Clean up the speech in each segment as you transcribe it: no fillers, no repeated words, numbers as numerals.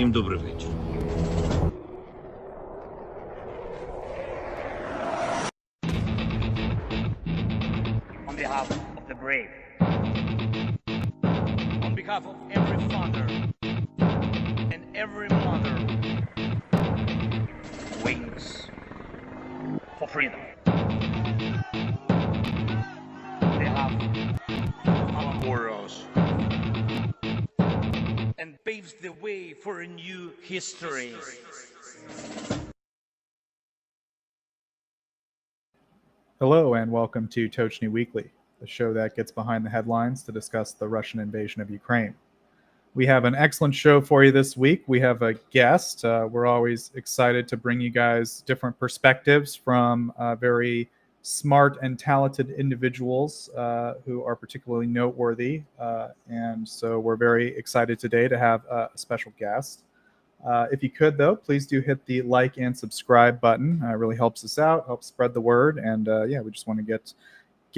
Всім добрий вечір. On behalf of the brave, on behalf of every father and every mother, wings for freedom. On behalf of our warriors, and paves the way for a new history. Hello and welcome to Tochnyi Weekly, the show that gets behind the headlines to discuss the Russian invasion of Ukraine. We have an excellent show for you this week. We have a guest. We're always excited to bring you guys different perspectives from very smart and talented individuals who are particularly noteworthy. And so we're very excited today to have a special guest. If you could, though, please do hit the like and subscribe button. It really helps us out, helps spread the word. And we just want to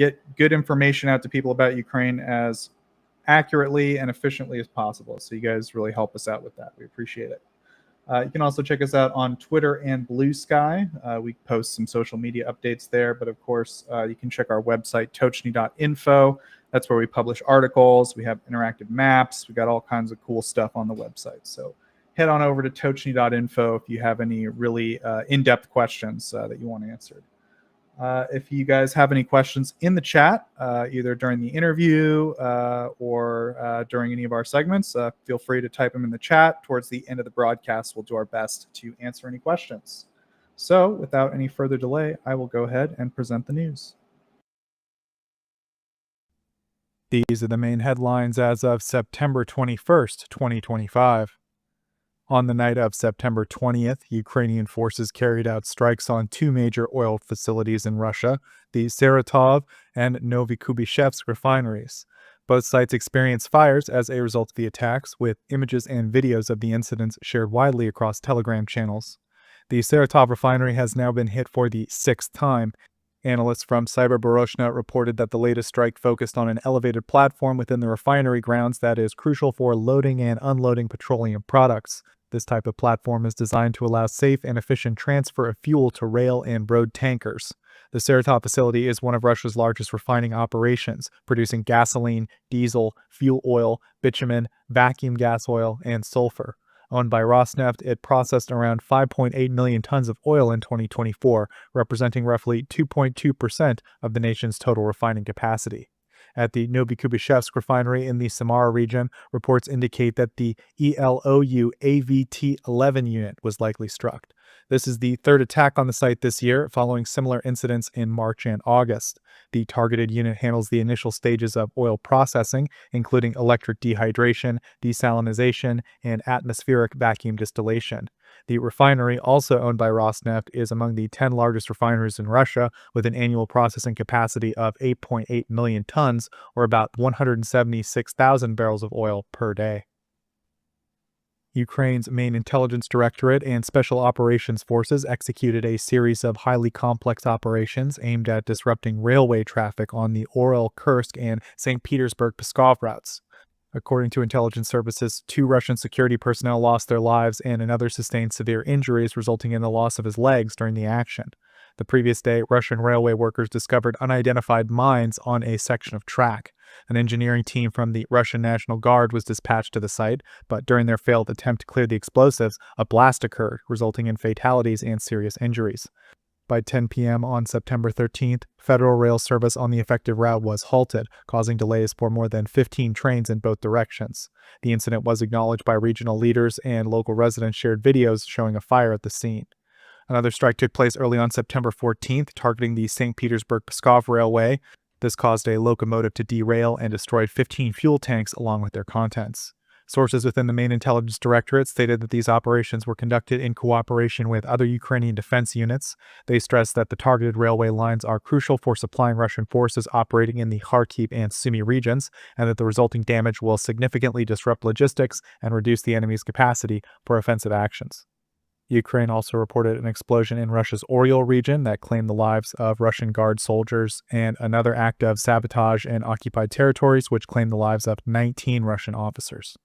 get good information out to people about Ukraine as accurately and efficiently as possible. So you guys really help us out with that. We appreciate it. You can also check us out on Twitter and Blue Sky. We post some social media updates there. But of course, you can check our website, Tochnyi.info. That's where we publish articles. We have interactive maps. We got all kinds of cool stuff on the website. So head on over to Tochnyi.info if you have any really in-depth questions that you want answered. If you guys have any questions in the chat, either during the interview or during any of our segments, feel free to type them in the chat. Towards the end of the broadcast, we'll do our best to answer any questions. So without any further delay, I will go ahead and present the news. These are the main headlines as of September 21st, 2025. On the night of September 20th, Ukrainian forces carried out strikes on two major oil facilities in Russia, the Saratov and Novokubishevsk refineries. Both sites experienced fires as a result of the attacks, with images and videos of the incidents shared widely across Telegram channels. The Saratov refinery has now been hit for the sixth time. Analysts from Cyberbaroshna reported that the latest strike focused on an elevated platform within the refinery grounds that is crucial for loading and unloading petroleum products. This type of platform is designed to allow safe and efficient transfer of fuel to rail and road tankers. The Saratov facility is one of Russia's largest refining operations, producing gasoline, diesel, fuel oil, bitumen, vacuum gas oil, and sulfur. Owned by Rosneft, it processed around 5.8 million tons of oil in 2024, representing roughly 2.2% of the nation's total refining capacity. At the Novokubishevsk refinery in the Samara region, reports indicate that the ELOU AVT-11 unit was likely struck. This is the third attack on the site this year, following similar incidents in March and August. The targeted unit handles the initial stages of oil processing, including electric dehydration, desalinization, and atmospheric vacuum distillation. The refinery, also owned by Rosneft, is among the 10 largest refineries in Russia, with an annual processing capacity of 8.8 million tons, or about 176,000 barrels of oil per day. Ukraine's main intelligence directorate and special operations forces executed a series of highly complex operations aimed at disrupting railway traffic on the Orel-Kursk and St. Petersburg-Pskov routes. According to intelligence services, 2 Russian security personnel lost their lives and another sustained severe injuries, resulting in the loss of his legs during the action. The previous day, Russian railway workers discovered unidentified mines on a section of track. An engineering team from the Russian National Guard was dispatched to the site, but during their failed attempt to clear the explosives, a blast occurred, resulting in fatalities and serious injuries. By 10 p.m. on September 13th, federal rail service on the affected route was halted, causing delays for more than 15 trains in both directions. The incident was acknowledged by regional leaders, and local residents shared videos showing a fire at the scene. Another strike took place early on September 14th, targeting the St. Petersburg-Pskov Railway. This caused a locomotive to derail and destroyed 15 fuel tanks along with their contents. Sources within the main intelligence directorate stated that these operations were conducted in cooperation with other Ukrainian defense units. They stressed that the targeted railway lines are crucial for supplying Russian forces operating in the Kharkiv and Sumy regions, and that the resulting damage will significantly disrupt logistics and reduce the enemy's capacity for offensive actions. Ukraine also reported an explosion in Russia's Oriol region that claimed the lives of Russian Guard soldiers, and another act of sabotage in occupied territories which claimed the lives of 19 Russian officers.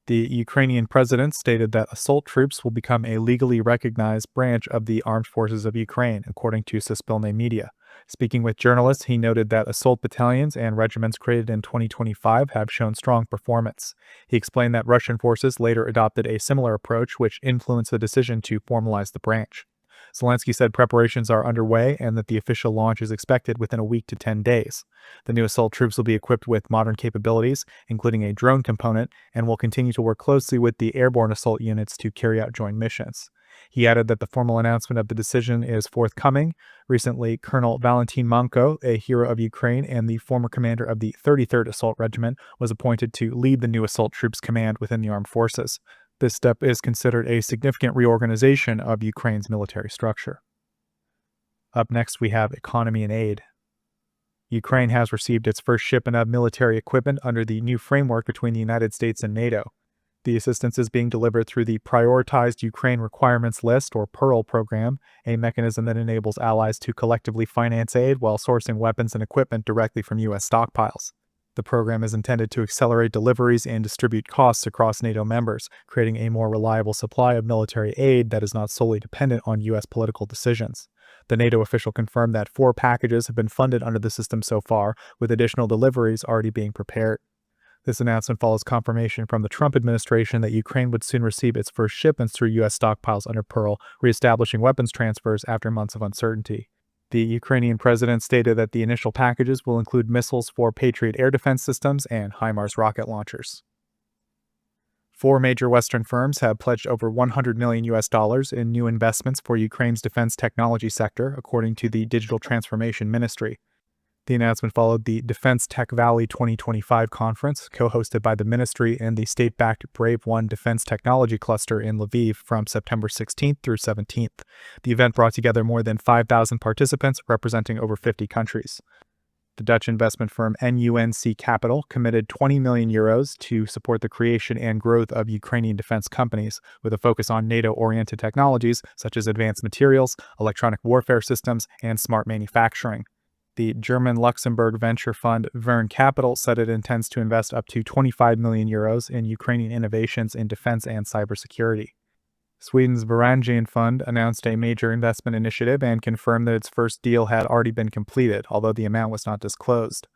The Ukrainian president stated that assault troops will become a legally recognized branch of the armed forces of Ukraine, according to Suspilne media. Speaking with journalists, he noted that assault battalions and regiments created in 2025 have shown strong performance. He explained that Russian forces later adopted a similar approach, which influenced the decision to formalize the branch. Zelensky said preparations are underway and that the official launch is expected within a week to 10 days. The new assault troops will be equipped with modern capabilities, including a drone component, and will continue to work closely with the airborne assault units to carry out joint missions. He added that the formal announcement of the decision is forthcoming. Recently, Colonel Valentin Manko, a hero of Ukraine and the former commander of the 33rd Assault Regiment, was appointed to lead the new assault troops command within the armed forces. This step is considered a significant reorganization of Ukraine's military structure. Up next, we have economy and aid. Ukraine has received its first shipment of military equipment under the new framework between the United States and NATO. The assistance is being delivered through the Prioritized Ukraine Requirements List, or PEARL program, a mechanism that enables allies to collectively finance aid while sourcing weapons and equipment directly from U.S. stockpiles. The program is intended to accelerate deliveries and distribute costs across NATO members, creating a more reliable supply of military aid that is not solely dependent on U.S. political decisions. The NATO official confirmed that 4 packages have been funded under the system so far, with additional deliveries already being prepared. This announcement follows confirmation from the Trump administration that Ukraine would soon receive its first shipments through U.S. stockpiles under PEARL, reestablishing weapons transfers after months of uncertainty. The Ukrainian president stated that the initial packages will include missiles for Patriot air defense systems and HIMARS rocket launchers. 4 major Western firms have pledged over $100 million in new investments for Ukraine's defense technology sector, according to the Digital Transformation Ministry. The announcement followed the Defense Tech Valley 2025 conference, co-hosted by the ministry and the state-backed Brave One Defense Technology Cluster in Lviv from September 16th through 17th. The event brought together more than 5,000 participants representing over 50 countries. The Dutch investment firm NUNC Capital committed 20 million euros to support the creation and growth of Ukrainian defense companies, with a focus on NATO-oriented technologies such as advanced materials, electronic warfare systems, and smart manufacturing. The German-Luxembourg venture fund Verne Capital said it intends to invest up to 25 million euros in Ukrainian innovations in defense and cybersecurity. Sweden's Varangian Fund announced a major investment initiative and confirmed that its first deal had already been completed, although the amount was not disclosed.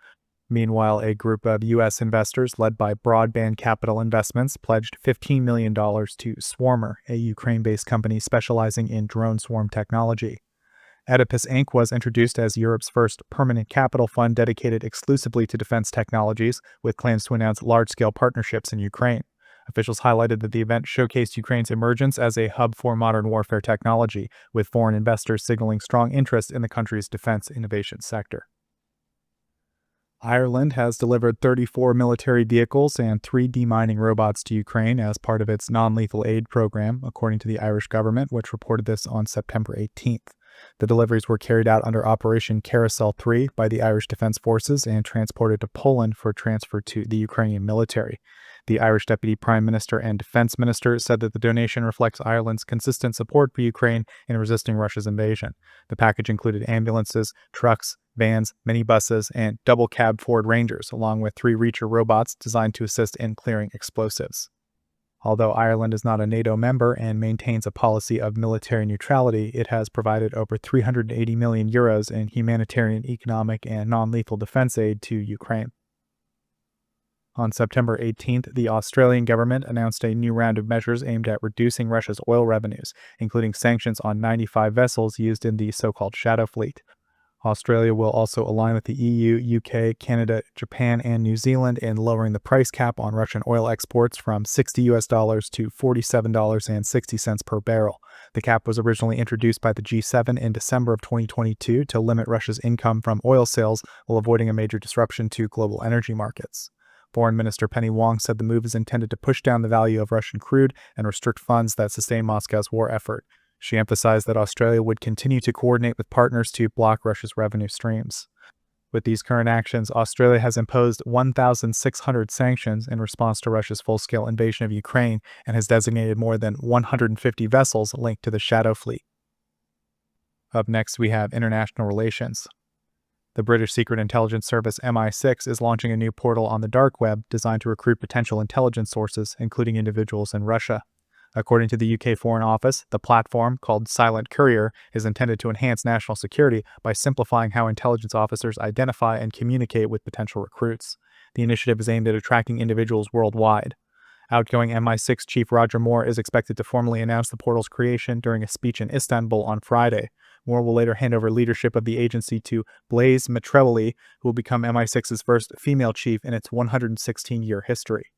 Meanwhile, a group of U.S. investors led by Broadband Capital Investments pledged $15 million to Swarmer, a Ukraine-based company specializing in drone swarm technology. Oedipus Inc. was introduced as Europe's first permanent capital fund dedicated exclusively to defense technologies, with plans to announce large-scale partnerships in Ukraine. Officials highlighted that the event showcased Ukraine's emergence as a hub for modern warfare technology, with foreign investors signaling strong interest in the country's defense innovation sector. Ireland has delivered 34 military vehicles and 3 demining robots to Ukraine as part of its non-lethal aid program, according to the Irish government, which reported this on September 18th. The deliveries were carried out under Operation Carousel 3 by the Irish Defense Forces and transported to Poland for transfer to the Ukrainian military. The Irish Deputy Prime Minister and Defense Minister said that the donation reflects Ireland's consistent support for Ukraine in resisting Russia's invasion. The package included ambulances, trucks, vans, minibuses, and double-cab Ford Rangers, along with 3 Reacher robots designed to assist in clearing explosives. Although Ireland is not a NATO member and maintains a policy of military neutrality, it has provided over 380 million euros in humanitarian, economic, and non-lethal defense aid to Ukraine. On September 18th, the Australian government announced a new round of measures aimed at reducing Russia's oil revenues, including sanctions on 95 vessels used in the so-called shadow fleet. Australia will also align with the EU, UK, Canada, Japan, and New Zealand in lowering the price cap on Russian oil exports from $60 to $47.60 per barrel. The cap was originally introduced by the G7 in December of 2022 to limit Russia's income from oil sales while avoiding a major disruption to global energy markets. Foreign Minister Penny Wong said the move is intended to push down the value of Russian crude and restrict funds that sustain Moscow's war effort. She emphasized that Australia would continue to coordinate with partners to block Russia's revenue streams. With these current actions, Australia has imposed 1,600 sanctions in response to Russia's full-scale invasion of Ukraine and has designated more than 150 vessels linked to the Shadow Fleet. Up next, we have international relations. The British secret intelligence service MI6 is launching a new portal on the dark web designed to recruit potential intelligence sources, including individuals in Russia. According to the UK Foreign Office, the platform, called Silent Courier, is intended to enhance national security by simplifying how intelligence officers identify and communicate with potential recruits. The initiative is aimed at attracting individuals worldwide. Outgoing MI6 Chief Roger Moore is expected to formally announce the portal's creation during a speech in Istanbul on Friday. Moore will later hand over leadership of the agency to Blaise Matreweli, who will become MI6's first female chief in its 116-year history.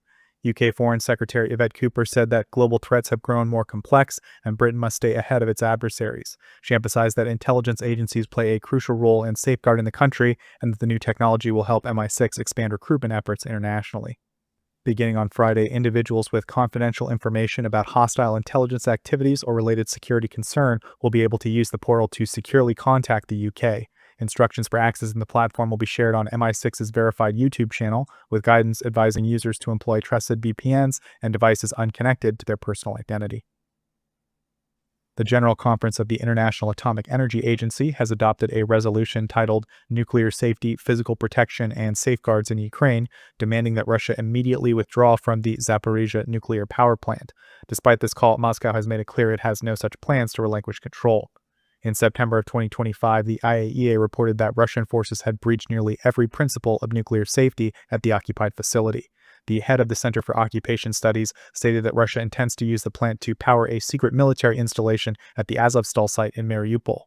UK Foreign Secretary Yvette Cooper said that global threats have grown more complex and Britain must stay ahead of its adversaries. She emphasized that intelligence agencies play a crucial role in safeguarding the country and that the new technology will help MI6 expand recruitment efforts internationally. Beginning on Friday, individuals with confidential information about hostile intelligence activities or related security concern will be able to use the portal to securely contact the UK. Instructions for accessing the platform will be shared on MI6's verified YouTube channel, with guidance advising users to employ trusted VPNs and devices unconnected to their personal identity. The General Conference of the International Atomic Energy Agency has adopted a resolution titled Nuclear Safety, Physical Protection, and Safeguards in Ukraine, demanding that Russia immediately withdraw from the Zaporizhzhia nuclear power plant. Despite this call, Moscow has made it clear it has no such plans to relinquish control. In September of 2025, the IAEA reported that Russian forces had breached nearly every principle of nuclear safety at the occupied facility. The head of the Center for Occupation Studies stated that Russia intends to use the plant to power a secret military installation at the Azovstal site in Mariupol.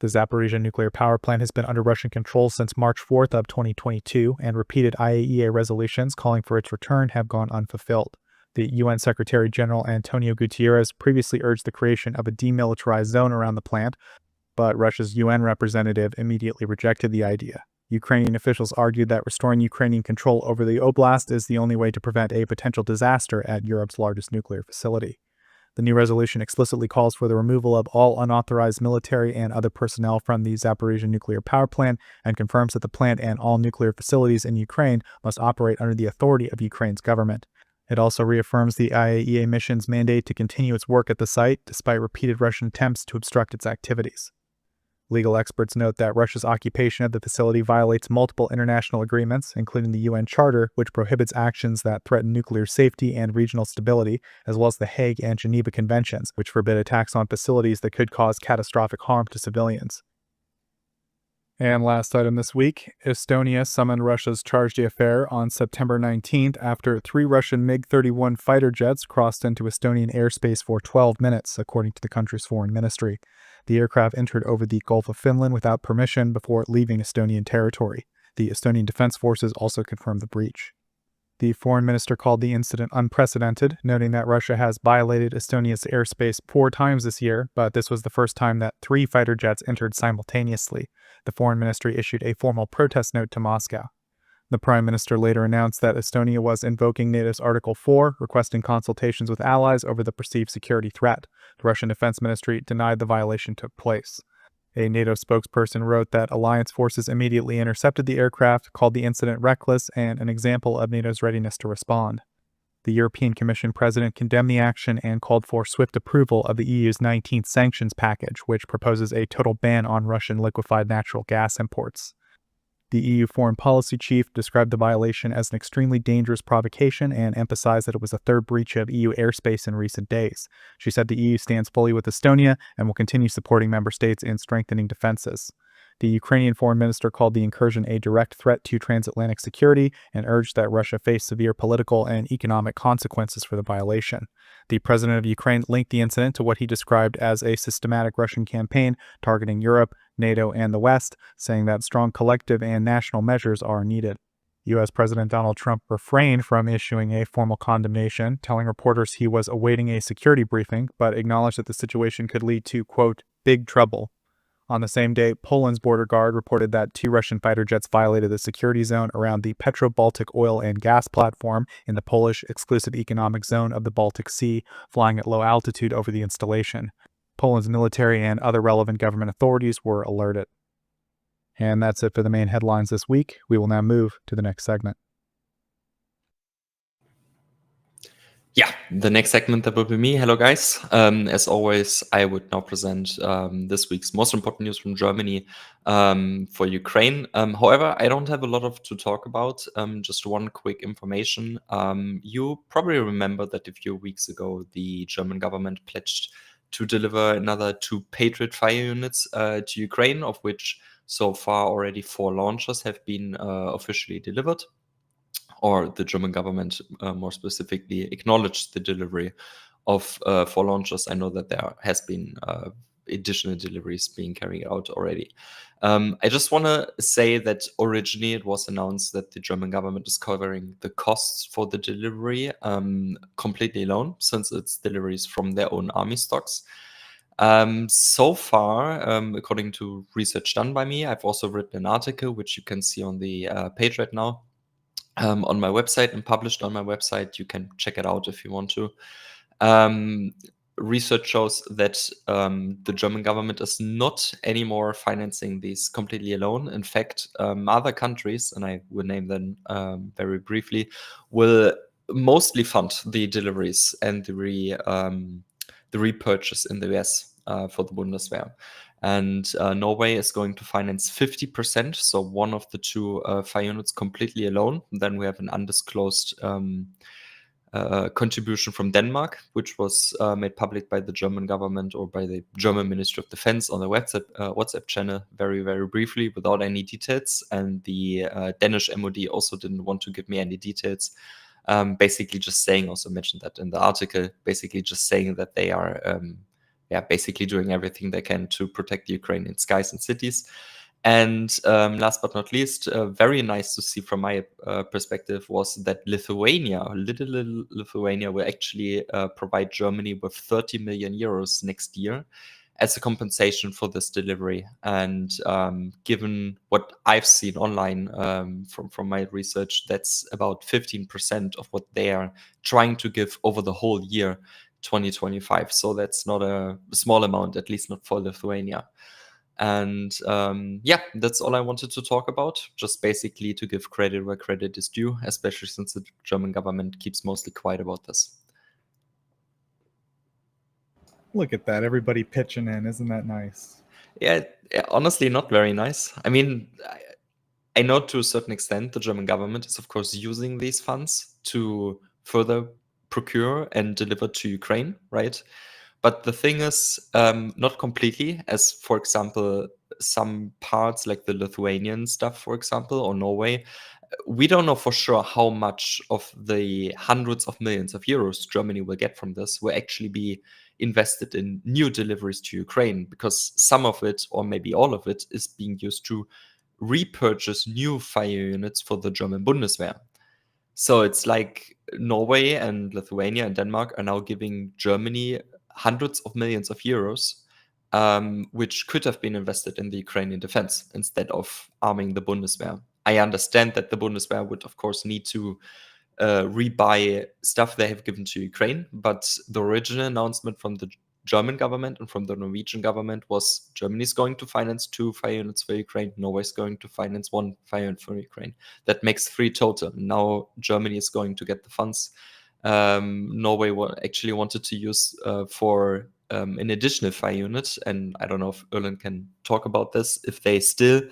The Zaporizhzhia nuclear power plant has been under Russian control since March 4th of 2022, and repeated IAEA resolutions calling for its return have gone unfulfilled. The UN Secretary General Antonio Guterres previously urged the creation of a demilitarized zone around the plant, but Russia's UN representative immediately rejected the idea. Ukrainian officials argued that restoring Ukrainian control over the oblast is the only way to prevent a potential disaster at Europe's largest nuclear facility. The new resolution explicitly calls for the removal of all unauthorized military and other personnel from the Zaporizhzhia nuclear power plant and confirms that the plant and all nuclear facilities in Ukraine must operate under the authority of Ukraine's government. It also reaffirms the IAEA mission's mandate to continue its work at the site despite repeated Russian attempts to obstruct its activities. Legal experts note that Russia's occupation of the facility violates multiple international agreements, including the UN Charter, which prohibits actions that threaten nuclear safety and regional stability, as well as the Hague and Geneva Conventions, which forbid attacks on facilities that could cause catastrophic harm to civilians. And last item this week, Estonia summoned Russia's charge d'affaires on September 19th after 3 Russian MiG-31 fighter jets crossed into Estonian airspace for 12 minutes, according to the country's foreign ministry. The aircraft entered over the Gulf of Finland without permission before leaving Estonian territory. The Estonian Defense Forces also confirmed the breach. The foreign minister called the incident unprecedented, noting that Russia has violated Estonia's airspace 4 times this year, but this was the first time that 3 fighter jets entered simultaneously. The foreign ministry issued a formal protest note to Moscow. The prime minister later announced that Estonia was invoking NATO's Article 4, requesting consultations with allies over the perceived security threat. The Russian Defense Ministry denied the violation took place. A NATO spokesperson wrote that alliance forces immediately intercepted the aircraft, called the incident reckless and an example of NATO's readiness to respond. The European Commission president condemned the action and called for swift approval of the EU's 19th sanctions package, which proposes a total ban on Russian liquefied natural gas imports. The EU foreign policy chief described the violation as an extremely dangerous provocation and emphasized that it was the 3rd breach of EU airspace in recent days. She said the EU stands fully with Estonia and will continue supporting member states in strengthening defenses. The Ukrainian foreign minister called the incursion a direct threat to transatlantic security and urged that Russia face severe political and economic consequences for the violation. The president of Ukraine linked the incident to what he described as a systematic Russian campaign targeting Europe, NATO, and the West, saying that strong collective and national measures are needed. U.S. President Donald Trump refrained from issuing a formal condemnation, telling reporters he was awaiting a security briefing, but acknowledged that the situation could lead to, quote, big trouble. On the same day, Poland's border guard reported that 2 Russian fighter jets violated the security zone around the Petro-Baltic oil and gas platform in the Polish exclusive economic zone of the Baltic Sea, flying at low altitude over the installation. Poland's military and other relevant government authorities were alerted. And that's it for the main headlines this week. We will now move to the next segment. Yeah, the next segment, that will be me. Hello, guys. As always, I would now present this week's most important news from Germany for Ukraine. However, I don't have a lot to talk about. Just one quick information. You probably remember that a few weeks ago, the German government pledged to deliver another 2 Patriot fire units to Ukraine, of which so far already 4 launchers have been officially delivered, or the German government more specifically acknowledged the delivery of 4 launchers. I know that there has been additional deliveries being carried out already. I just want to say that originally it was announced that the German government is covering the costs for the delivery completely alone, since it's deliveries from their own army stocks. So far, according to research done by me, I've also written an article, which you can see on the page right now, on my website and published on my website. You can check it out if you want to. Research shows that the German government is not anymore financing these completely alone. In fact, other countries, and I will name them very briefly, will mostly fund the deliveries and the repurchase in the US for the Bundeswehr. And Norway is going to finance 50%, so one of the 2 fire units completely alone. Then we have an undisclosed contribution from Denmark, which was made public by the German government or by the German Ministry of Defense on the WhatsApp channel, very, very briefly, without any details. And the Danish MOD also didn't want to give me any details. Basically just saying, also mentioned that in the article, basically just saying that they are basically doing everything they can to protect the Ukrainian skies and cities. And last but not least, very nice to see from my perspective was that Lithuania, little Lithuania, will actually provide Germany with 30 million euros next year as a compensation for this delivery. And given what I've seen online from my research, that's about 15% of what they are trying to give over the whole year 2025. So that's not a small amount, at least not for Lithuania. And that's all I wanted to talk about. Just basically to give credit where credit is due, especially since the German government keeps mostly quiet about this. Look at that. Everybody pitching in. Isn't that nice? Yeah, honestly, not very nice. I mean, I know to a certain extent the German government is, of course, using these funds to further procure and deliver to Ukraine, right? But the thing is, not completely, as, for example, some parts like the Lithuanian stuff, for example, or Norway, we don't know for sure how much of the hundreds of millions of euros Germany will get from this will actually be invested in new deliveries to Ukraine, because some of it, or maybe all of it, is being used to repurchase new fire units for the German Bundeswehr. So it's like Norway and Lithuania and Denmark are now giving Germany hundreds of millions of euros, which could have been invested in the Ukrainian defense instead of arming the Bundeswehr. I understand that the Bundeswehr would, of course, need to rebuy stuff they have given to Ukraine, but the original announcement from the German government and from the Norwegian government was Germany is going to finance 2 fire units for Ukraine, Norway is going to finance 1 fire unit for Ukraine. That makes 3 total. Now Germany is going to get the funds. Norway actually wanted to use for an additional fire unit, and I don't know if Erlend can talk about this, if they still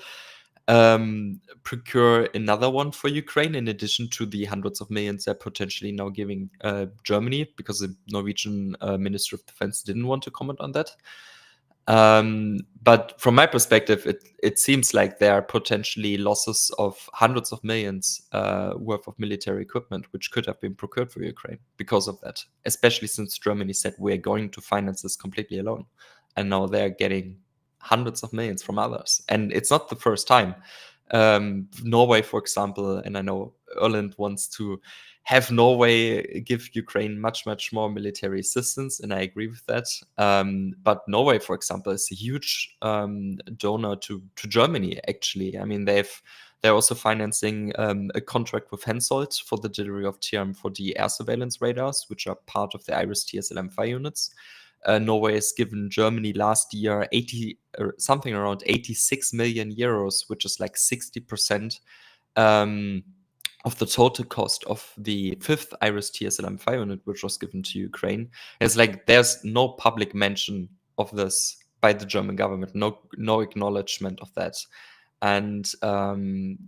procure another one for Ukraine in addition to the hundreds of millions they're potentially now giving Germany, because the Norwegian Ministry of Defense didn't want to comment on that. But from my perspective, it seems like there are potentially losses of hundreds of millions worth of military equipment, which could have been procured for Ukraine because of that, especially since Germany said we're going to finance this completely alone. And now they're getting hundreds of millions from others. And it's not the first time. Norway, for example, and I know Erlend wants to have Norway give Ukraine much, much more military assistance, and I agree with that. But Norway, for example, is a huge donor to Germany, actually. I mean, they're also financing a contract with Hensoldt for the delivery of TRM-4D air surveillance radars, which are part of the Iris TSLM fire units. Norway has given Germany last year something around 86 million euros, which is like 60% of the total cost of the 5th Iris TSLM-5 unit, which was given to Ukraine. It's like there's no public mention of this by the German government, no acknowledgement of that. And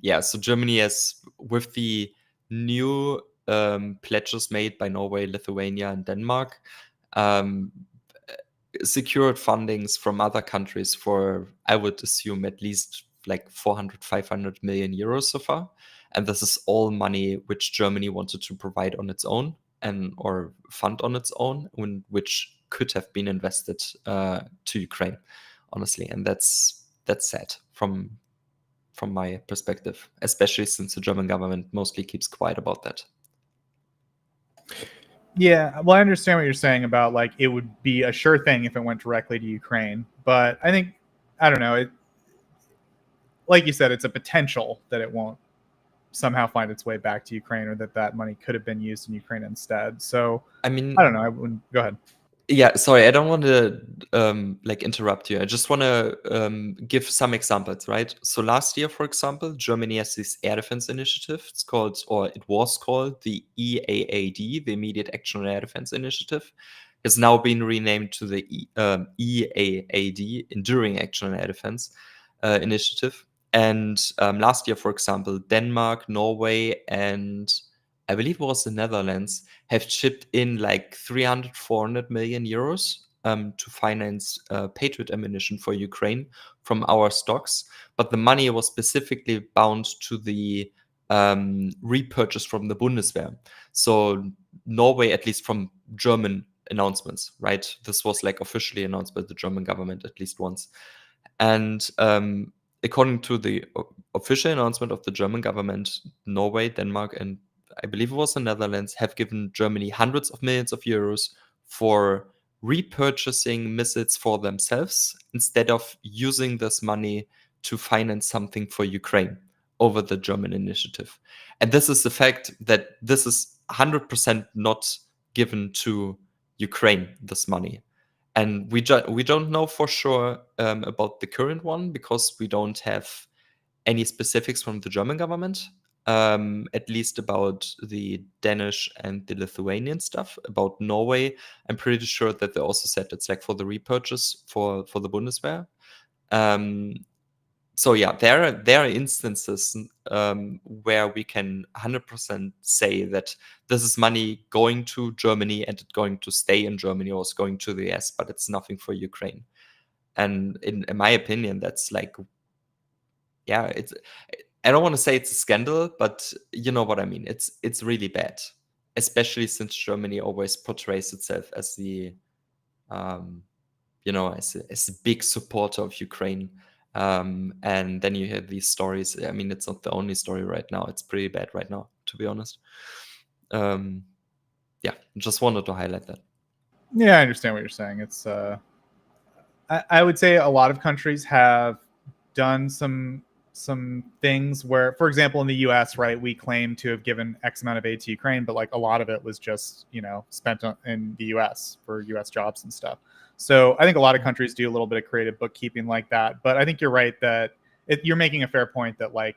yeah, so Germany has, with the new pledges made by Norway, Lithuania, and Denmark, secured fundings from other countries for, I would assume, at least like 400, 500 million euros so far. And this is all money which Germany wanted to provide on its own and or fund on its own, which could have been invested to Ukraine, honestly. And that's sad from my perspective, especially since the German government mostly keeps quiet about that. Yeah, well, I understand what you're saying about like it would be a sure thing if it went directly to Ukraine, but I think, I don't know, it, like you said, it's a potential that it won't somehow find its way back to Ukraine, or that money could have been used in Ukraine instead. So I mean, I don't know. I wouldn't, go ahead. Yeah, sorry, I don't want to like interrupt you. I just want to give some examples, right? So last year, for example, Germany has this air defense initiative. It's called, or it was called, the EAAD, the Immediate Action on Air Defense Initiative. It's now been renamed to the EAAD, Enduring Action on Air Defense Initiative. And last year, for example, Denmark, Norway, and I believe it was the Netherlands, have chipped in like 300, 400 million euros to finance Patriot ammunition for Ukraine from our stocks. But the money was specifically bound to the repurchase from the Bundeswehr. So Norway, at least from German announcements, right? This was like officially announced by the German government at least once. And according to the official announcement of the German government, Norway, Denmark, and I believe it was the Netherlands, have given Germany hundreds of millions of euros for repurchasing missiles for themselves instead of using this money to finance something for Ukraine over the German initiative. And this is the fact that this is 100% not given to Ukraine, this money. And we don't know for sure about the current one because we don't have any specifics from the German government. At least about the Danish and the Lithuanian stuff. About Norway, I'm pretty sure that they also said it's like for the repurchase for the Bundeswehr. So yeah, there are instances where we can 100% say that this is money going to Germany and it's going to stay in Germany, or it's going to the US, but it's nothing for Ukraine. And in my opinion, that's like, yeah, it's, I don't want to say it's a scandal, but you know what I mean. It's really bad, especially since Germany always portrays itself as the, as a big supporter of Ukraine. And then you hear these stories. I mean, it's not the only story right now. It's pretty bad right now, to be honest. Yeah, just wanted to highlight that. Yeah, I understand what you're saying. It's I would say a lot of countries have done some things where, for example, in the US, right, we claim to have given X amount of aid to Ukraine, but like a lot of it was just, spent in the US for US jobs and stuff. So I think a lot of countries do a little bit of creative bookkeeping like that. But I think you're right that you're making a fair point that like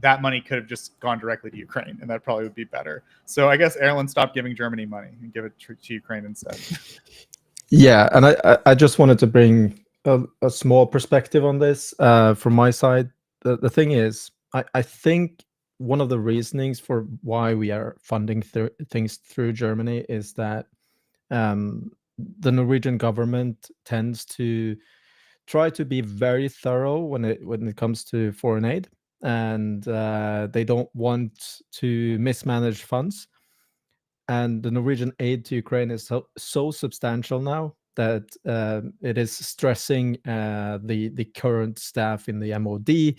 that money could have just gone directly to Ukraine, and that probably would be better. So I guess Erlend, stop giving Germany money and give it to Ukraine instead. Yeah, and I just wanted to bring a small perspective on this from my side. The thing is, I think one of the reasonings for why we are funding things through Germany is that the Norwegian government tends to try to be very thorough when it comes to foreign aid, and they don't want to mismanage funds. And the Norwegian aid to Ukraine is so substantial now that it is stressing the current staff in the MOD,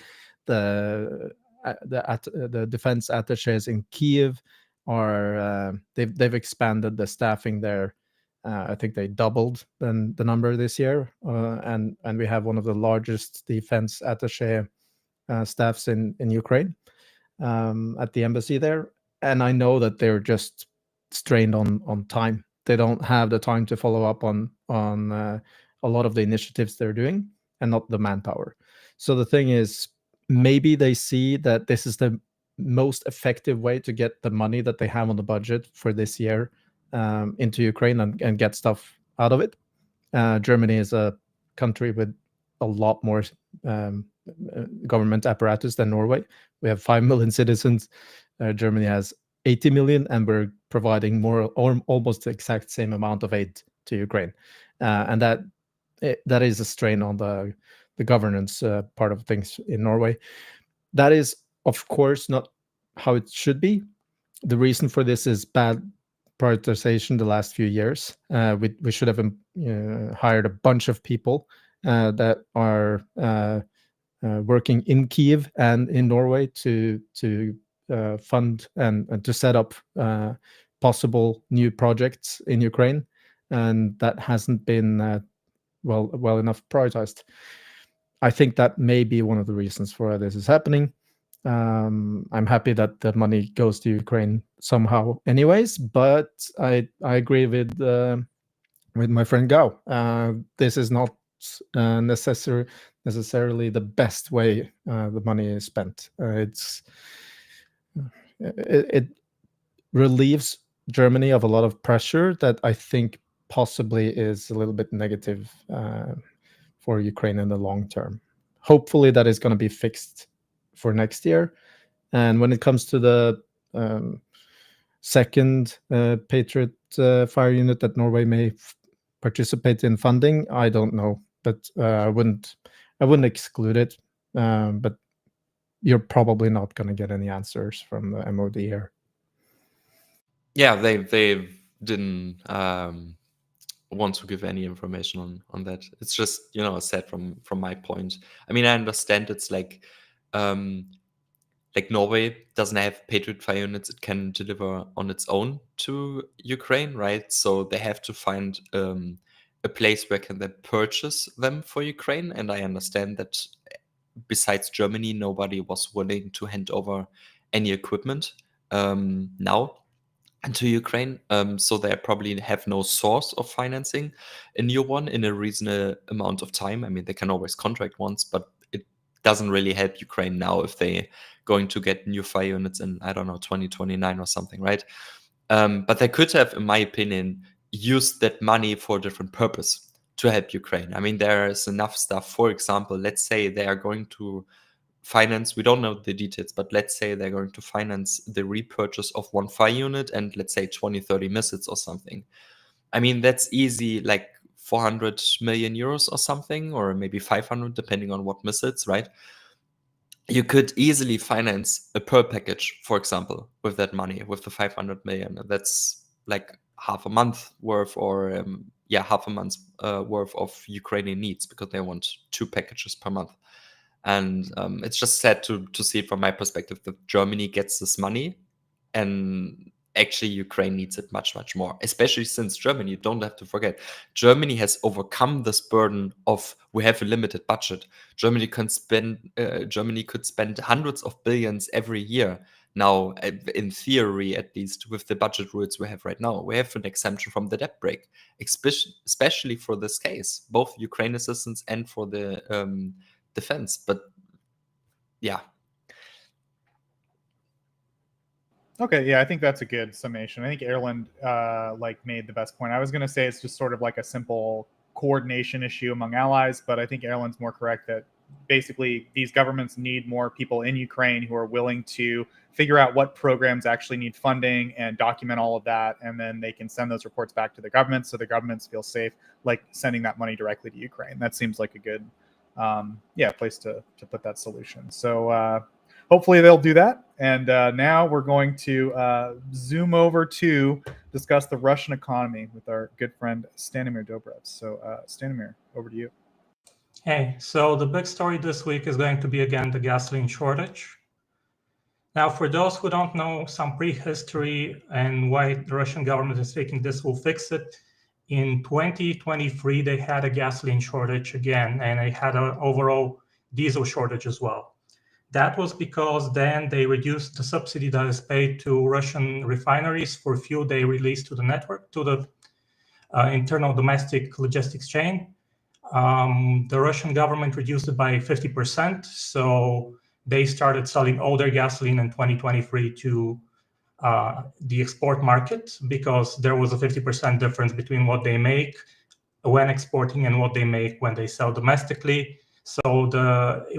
the defense attaches in Kyiv are they've expanded the staffing there. I think they doubled the number this year, and we have one of the largest defense attaché staffs in Ukraine at the embassy there. And I know that they're just strained on time. They don't have the time to follow up on a lot of the initiatives they're doing, and not the manpower. So the thing is, maybe they see that this is the most effective way to get the money that they have on the budget for this year into Ukraine and get stuff out of it. Germany is a country with a lot more government apparatus than Norway. We have 5 million citizens. Germany has 80 million, and we're providing more or almost the exact same amount of aid to Ukraine. And that is a strain on the governance part of things in Norway. That is, of course, not how it should be. The reason for this is bad prioritization the last few years. We should have hired a bunch of people that are working in Kyiv and in Norway to fund and to set up possible new projects in Ukraine, and that hasn't been well enough prioritized. I think that may be one of the reasons for why this is happening. I'm happy that the money goes to Ukraine somehow anyways, but I agree with my friend Gao. This is not necessarily the best way the money is spent. It relieves Germany of a lot of pressure that I think possibly is a little bit negative for Ukraine in the long term. Hopefully that is going to be fixed for next year. And when it comes to the second Patriot fire unit that Norway may participate in funding, I don't know, but I wouldn't exclude it. But you're probably not going to get any answers from the MOD here. Yeah, they didn't want to give any information on that. It's just, sad from my point. I mean, I understand it's like Norway doesn't have Patriot fire units it can deliver on its own to Ukraine, right? So they have to find a place where can they purchase them for Ukraine. And I understand that besides Germany, nobody was willing to hand over any equipment now to Ukraine. So they probably have no source of financing a new one in a reasonable amount of time. I mean, they can always contract ones, but it doesn't really help Ukraine now if they're going to get new fire units in, I don't know, 2029 or something, right? But they could have, in my opinion, used that money for a different purpose to help Ukraine. I mean, there is enough stuff. For example, let's say they are going to finance, we don't know the details, but let's say they're going to finance the repurchase of one fire unit and let's say 20-30 missiles or something. I mean, that's easy, like 400 million euros or something, or maybe 500, depending on what missiles, right? You could easily finance a pearl package, for example, with that money, with the 500 million. That's like half a month worth, or half a month's worth of Ukrainian needs, because they want 2 packages per month. And it's just sad to see from my perspective that Germany gets this money and actually Ukraine needs it much, much more, especially since Germany, don't have to forget, Germany has overcome this burden of we have a limited budget. Germany could spend hundreds of billions every year. Now, in theory, at least with the budget rules we have right now, we have an exemption from the debt brake, especially for this case, both Ukraine assistance and for the defense. But yeah. Okay, yeah, I think that's a good summation. I think Erlend made the best point. I was going to say it's just sort of like a simple coordination issue among allies, but I think Erlend's more correct that basically these governments need more people in Ukraine who are willing to figure out what programs actually need funding and document all of that, and then they can send those reports back to the government so the governments feel safe, like sending that money directly to Ukraine. That seems like a good place to put that solution. So hopefully they'll do that. And now we're going to zoom over to discuss the Russian economy with our good friend Stanimir Dobrev. So Stanimir, over to you. Hey, so the big story this week is going to be again the gasoline shortage. Now, for those who don't know some prehistory and why the Russian government is thinking this will fix it, in 2023, they had a gasoline shortage again, and they had an overall diesel shortage as well. That was because then they reduced the subsidy that is paid to Russian refineries for fuel they release to the network, to the internal domestic logistics chain. The Russian government reduced it by 50%. So they started selling all their gasoline in 2023 to the export market, because there was a 50% difference between what they make when exporting and what they make when they sell domestically. So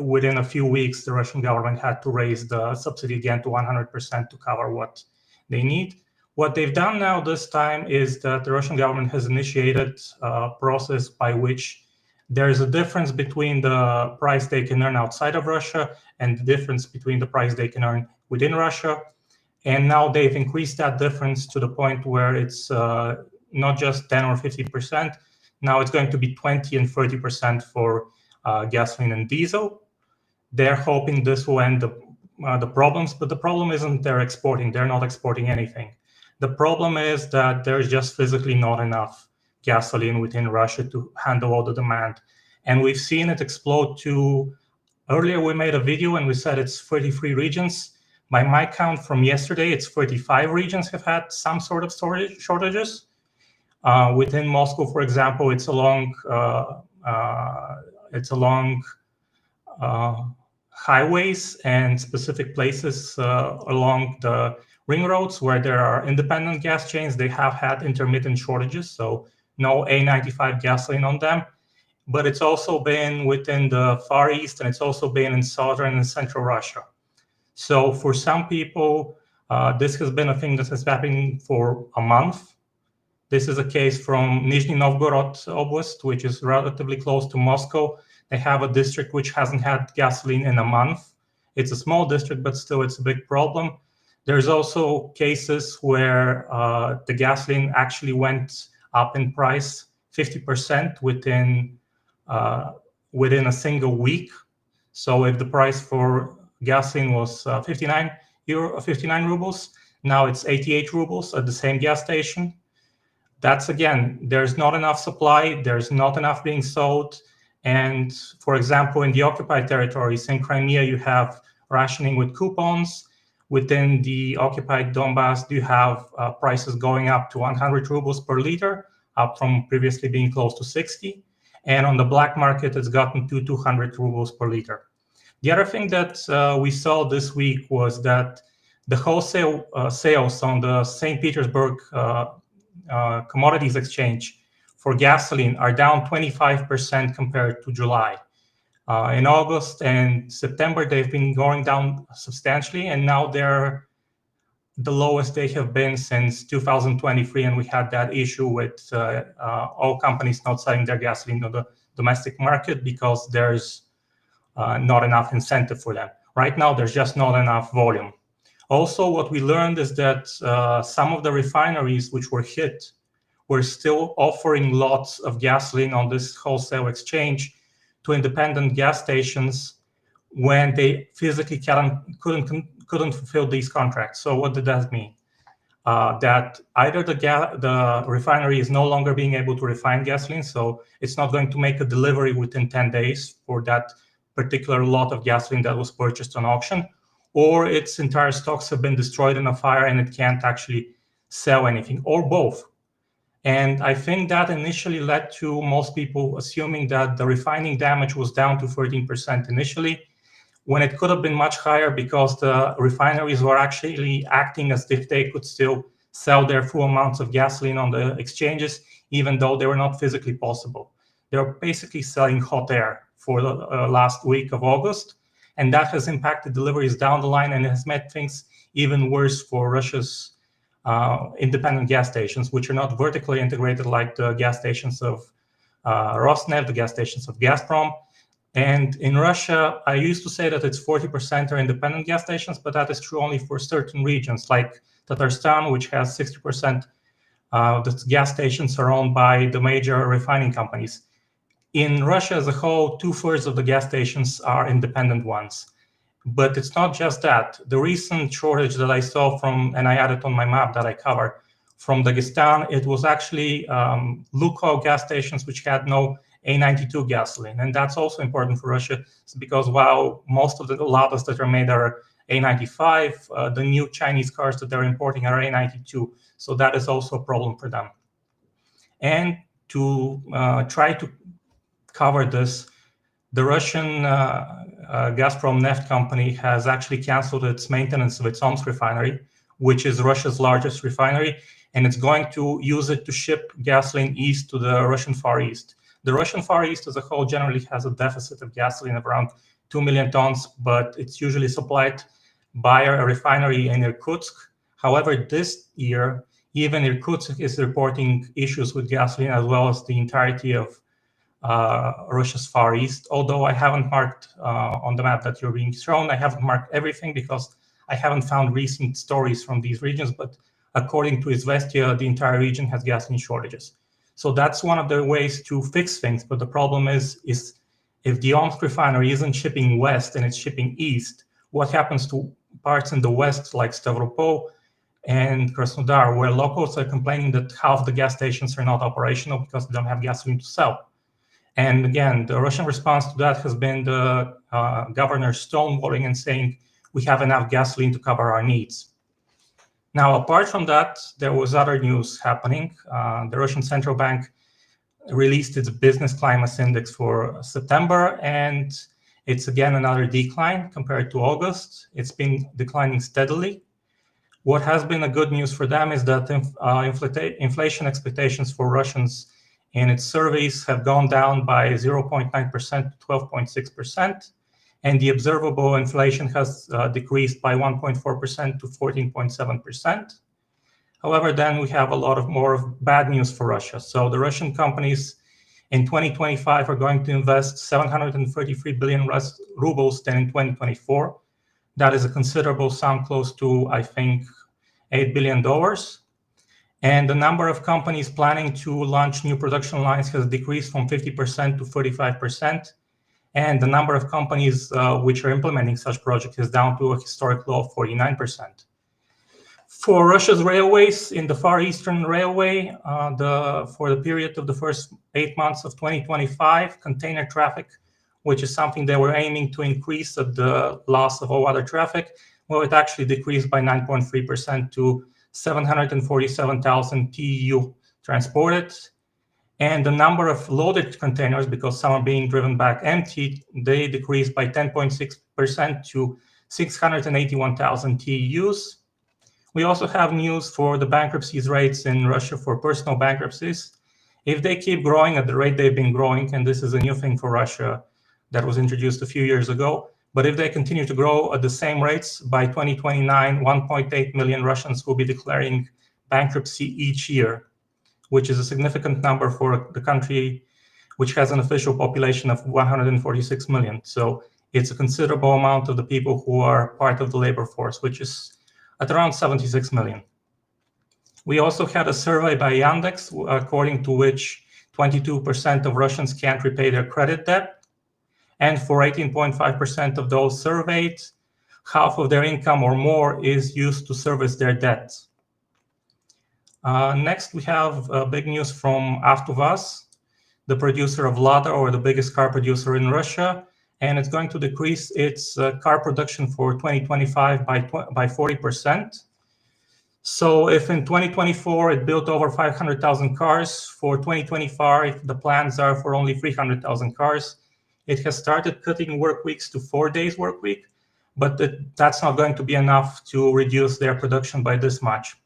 within a few weeks, the Russian government had to raise the subsidy again to 100% to cover what they need. What they've done now this time is that the Russian government has initiated a process by which there is a difference between the price they can earn outside of Russia and the difference between the price they can earn within Russia. And now they've increased that difference to the point where it's not just 10 or 50%. Now it's going to be 20 and 30% for gasoline and diesel. They're hoping this will end the problems, but the problem isn't they're exporting. They're not exporting anything. The problem is that there's just physically not enough gasoline within Russia to handle all the demand. And we've seen it explode to, earlier we made a video and we said it's 33 regions. By my count from yesterday, it's 35 regions have had some sort of storage shortages. Within Moscow, for example, it's along highways and specific places along the ring roads where there are independent gas chains. They have had intermittent shortages, so no A95 gasoline on them. But it's also been within the Far East, and it's also been in southern and central Russia. So for some people, this has been a thing that has happened for a month. This is a case from Nizhny Novgorod Oblast, which is relatively close to Moscow. They have a district which hasn't had gasoline in a month. It's a small district, but still it's a big problem. There's also cases where the gasoline actually went up in price 50% within a single week. So if the price for gasoline was 59 rubles, now it's 88 rubles at the same gas station. That's, again, there's not enough supply, there's not enough being sold. And for example, in the occupied territories, in Crimea, you have rationing with coupons. Within the occupied Donbass, you have prices going up to 100 rubles per liter, up from previously being close to 60. And on the black market, it's gotten to 200 rubles per liter. The other thing that we saw this week was that the wholesale sales on the St. Petersburg Commodities Exchange for gasoline are down 25% compared to July. In August and September, they've been going down substantially, and now they're the lowest they have been since 2023, and we had that issue with all companies not selling their gasoline on the domestic market because there's not enough incentive for them. Right now, there's just not enough volume. Also, what we learned is that some of the refineries which were hit were still offering lots of gasoline on this wholesale exchange to independent gas stations when they physically couldn't fulfill these contracts. So what did that mean? That either the refinery is no longer being able to refine gasoline, so it's not going to make a delivery within 10 days for that particular lot of gasoline that was purchased on auction, or its entire stocks have been destroyed in a fire and it can't actually sell anything, or both. And I think that initially led to most people assuming that the refining damage was down to 13% initially, when it could have been much higher because the refineries were actually acting as if they could still sell their full amounts of gasoline on the exchanges, even though they were not physically possible. They were basically selling hot air for the last week of August, and that has impacted deliveries down the line and has made things even worse for Russia's independent gas stations, which are not vertically integrated like the gas stations of Rosneft, the gas stations of Gazprom. And in Russia, I used to say that it's 40% are independent gas stations, but that is true only for certain regions, like Tatarstan, which has 60% of the gas stations are owned by the major refining companies. In Russia as a whole, 2/3 of the gas stations are independent ones. But it's not just that. The recent shortage that I saw from, and I added on my map that I cover, from Dagestan, it was actually Lukoil gas stations which had no A92 gasoline. And that's also important for Russia because while most of the Ladas that are made are A95, the new Chinese cars that they're importing are A92. So that is also a problem for them. And to try to cover this, the Russian Gazprom Neft company has actually canceled its maintenance of its Omsk refinery, which is Russia's largest refinery, and it's going to use it to ship gasoline east to the Russian Far East. The Russian Far East as a whole generally has a deficit of gasoline of around 2 million tons, but it's usually supplied by a refinery in Irkutsk. However, this year, even Irkutsk is reporting issues with gasoline, as well as the entirety of Russia's Far East. Although I haven't marked on the map that you're being shown, I haven't marked everything because I haven't found recent stories from these regions, but according to Izvestia, the entire region has gasoline shortages. So that's one of the ways to fix things. But the problem is if the Omsk refinery isn't shipping west and it's shipping east, what happens to parts in the west like Stavropol and Krasnodar, where locals are complaining that half the gas stations are not operational because they don't have gasoline to sell? And again, the Russian response to that has been the governor stonewalling and saying, we have enough gasoline to cover our needs. Now, apart from that, there was other news happening. The Russian Central Bank released its business climate index for September, and it's again another decline compared to August. It's been declining steadily. What has been a good news for them is that inflation expectations for Russians in its surveys have gone down by 0.9% to 12.6%, and the observable inflation has decreased by 1.4% to 14.7%. However, then we have a lot of more of bad news for Russia. So the Russian companies in 2025 are going to invest 733 billion rubles than in 2024. That is a considerable sum, close to, I think, $8 billion. And the number of companies planning to launch new production lines has decreased from 50% to 35%. And the number of companies which are implementing such projects is down to a historic low of 49%. For Russia's railways, in the Far Eastern Railway, for the period of the first 8 months of 2025, container traffic, which is something they were aiming to increase at the loss of all other traffic, well, it actually decreased by 9.3% to 747,000 TEU transported. And the number of loaded containers, because some are being driven back empty, they decreased by 10.6% to 681,000 TEUs. We also have news for the bankruptcies rates in Russia for personal bankruptcies. If they keep growing at the rate they've been growing, and this is a new thing for Russia that was introduced a few years ago, but if they continue to grow at the same rates, by 2029, 1.8 million Russians will be declaring bankruptcy each year, which is a significant number for the country, which has an official population of 146 million. So it's a considerable amount of the people who are part of the labor force, which is at around 76 million. We also had a survey by Yandex, according to which 22% of Russians can't repay their credit debt. And for 18.5% of those surveyed, half of their income or more is used to service their debts. Next, we have big news from AvtoVAZ, the producer of Lada, or the biggest car producer in Russia, and it's going to decrease its car production for 2025 by 40%. So if in 2024 it built over 500,000 cars, for 2025 the plans are for only 300,000 cars. It has started cutting work weeks to 4 days work week, but that's not going to be enough to reduce their production by this much.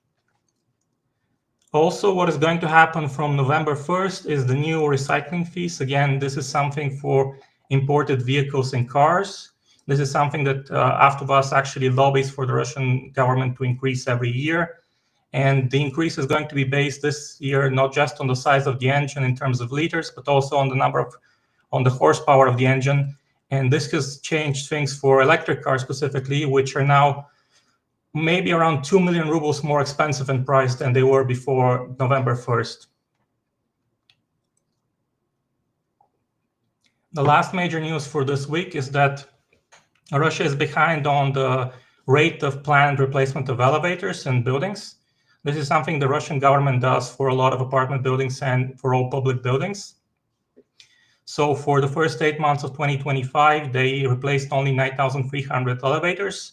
Also, what is going to happen from November 1st is the new recycling fees. Again, this is something for imported vehicles and cars. This is something that AvtoVAZ actually lobbies for the Russian government to increase every year. And the increase is going to be based this year not just on the size of the engine in terms of liters, but also on the horsepower of the engine. And this has changed things for electric cars specifically, which are now maybe around 2 million rubles more expensive in price than they were before November 1st. The last major news for this week is that Russia is behind on the rate of planned replacement of elevators and buildings. This is something the Russian government does for a lot of apartment buildings and for all public buildings. So for the first 8 months of 2025, they replaced only 9,300 elevators,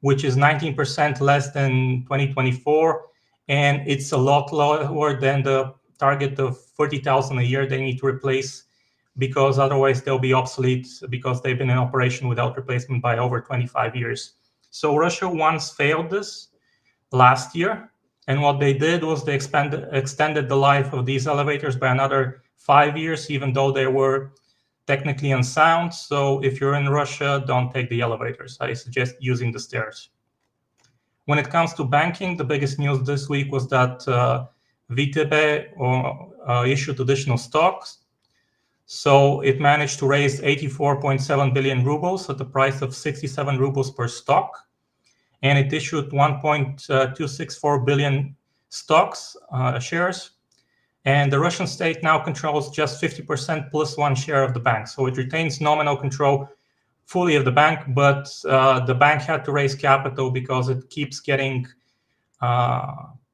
which is 19% less than 2024. And it's a lot lower than the target of 40,000 a year they need to replace because otherwise they'll be obsolete because they've been in operation without replacement by over 25 years. So Russia once failed this last year, and what they did was they extended the life of these elevators by another 5 years, even though they were technically unsound. So if you're in Russia, don't take the elevators. I suggest using the stairs. When it comes to banking, the biggest news this week was that VTB issued additional stocks. So it managed to raise 84.7 billion rubles at the price of 67 rubles per stock. And it issued 1.264 billion stocks, shares. And the Russian state now controls just 50% plus one share of the bank. So it retains nominal control fully of the bank, but the bank had to raise capital because it keeps getting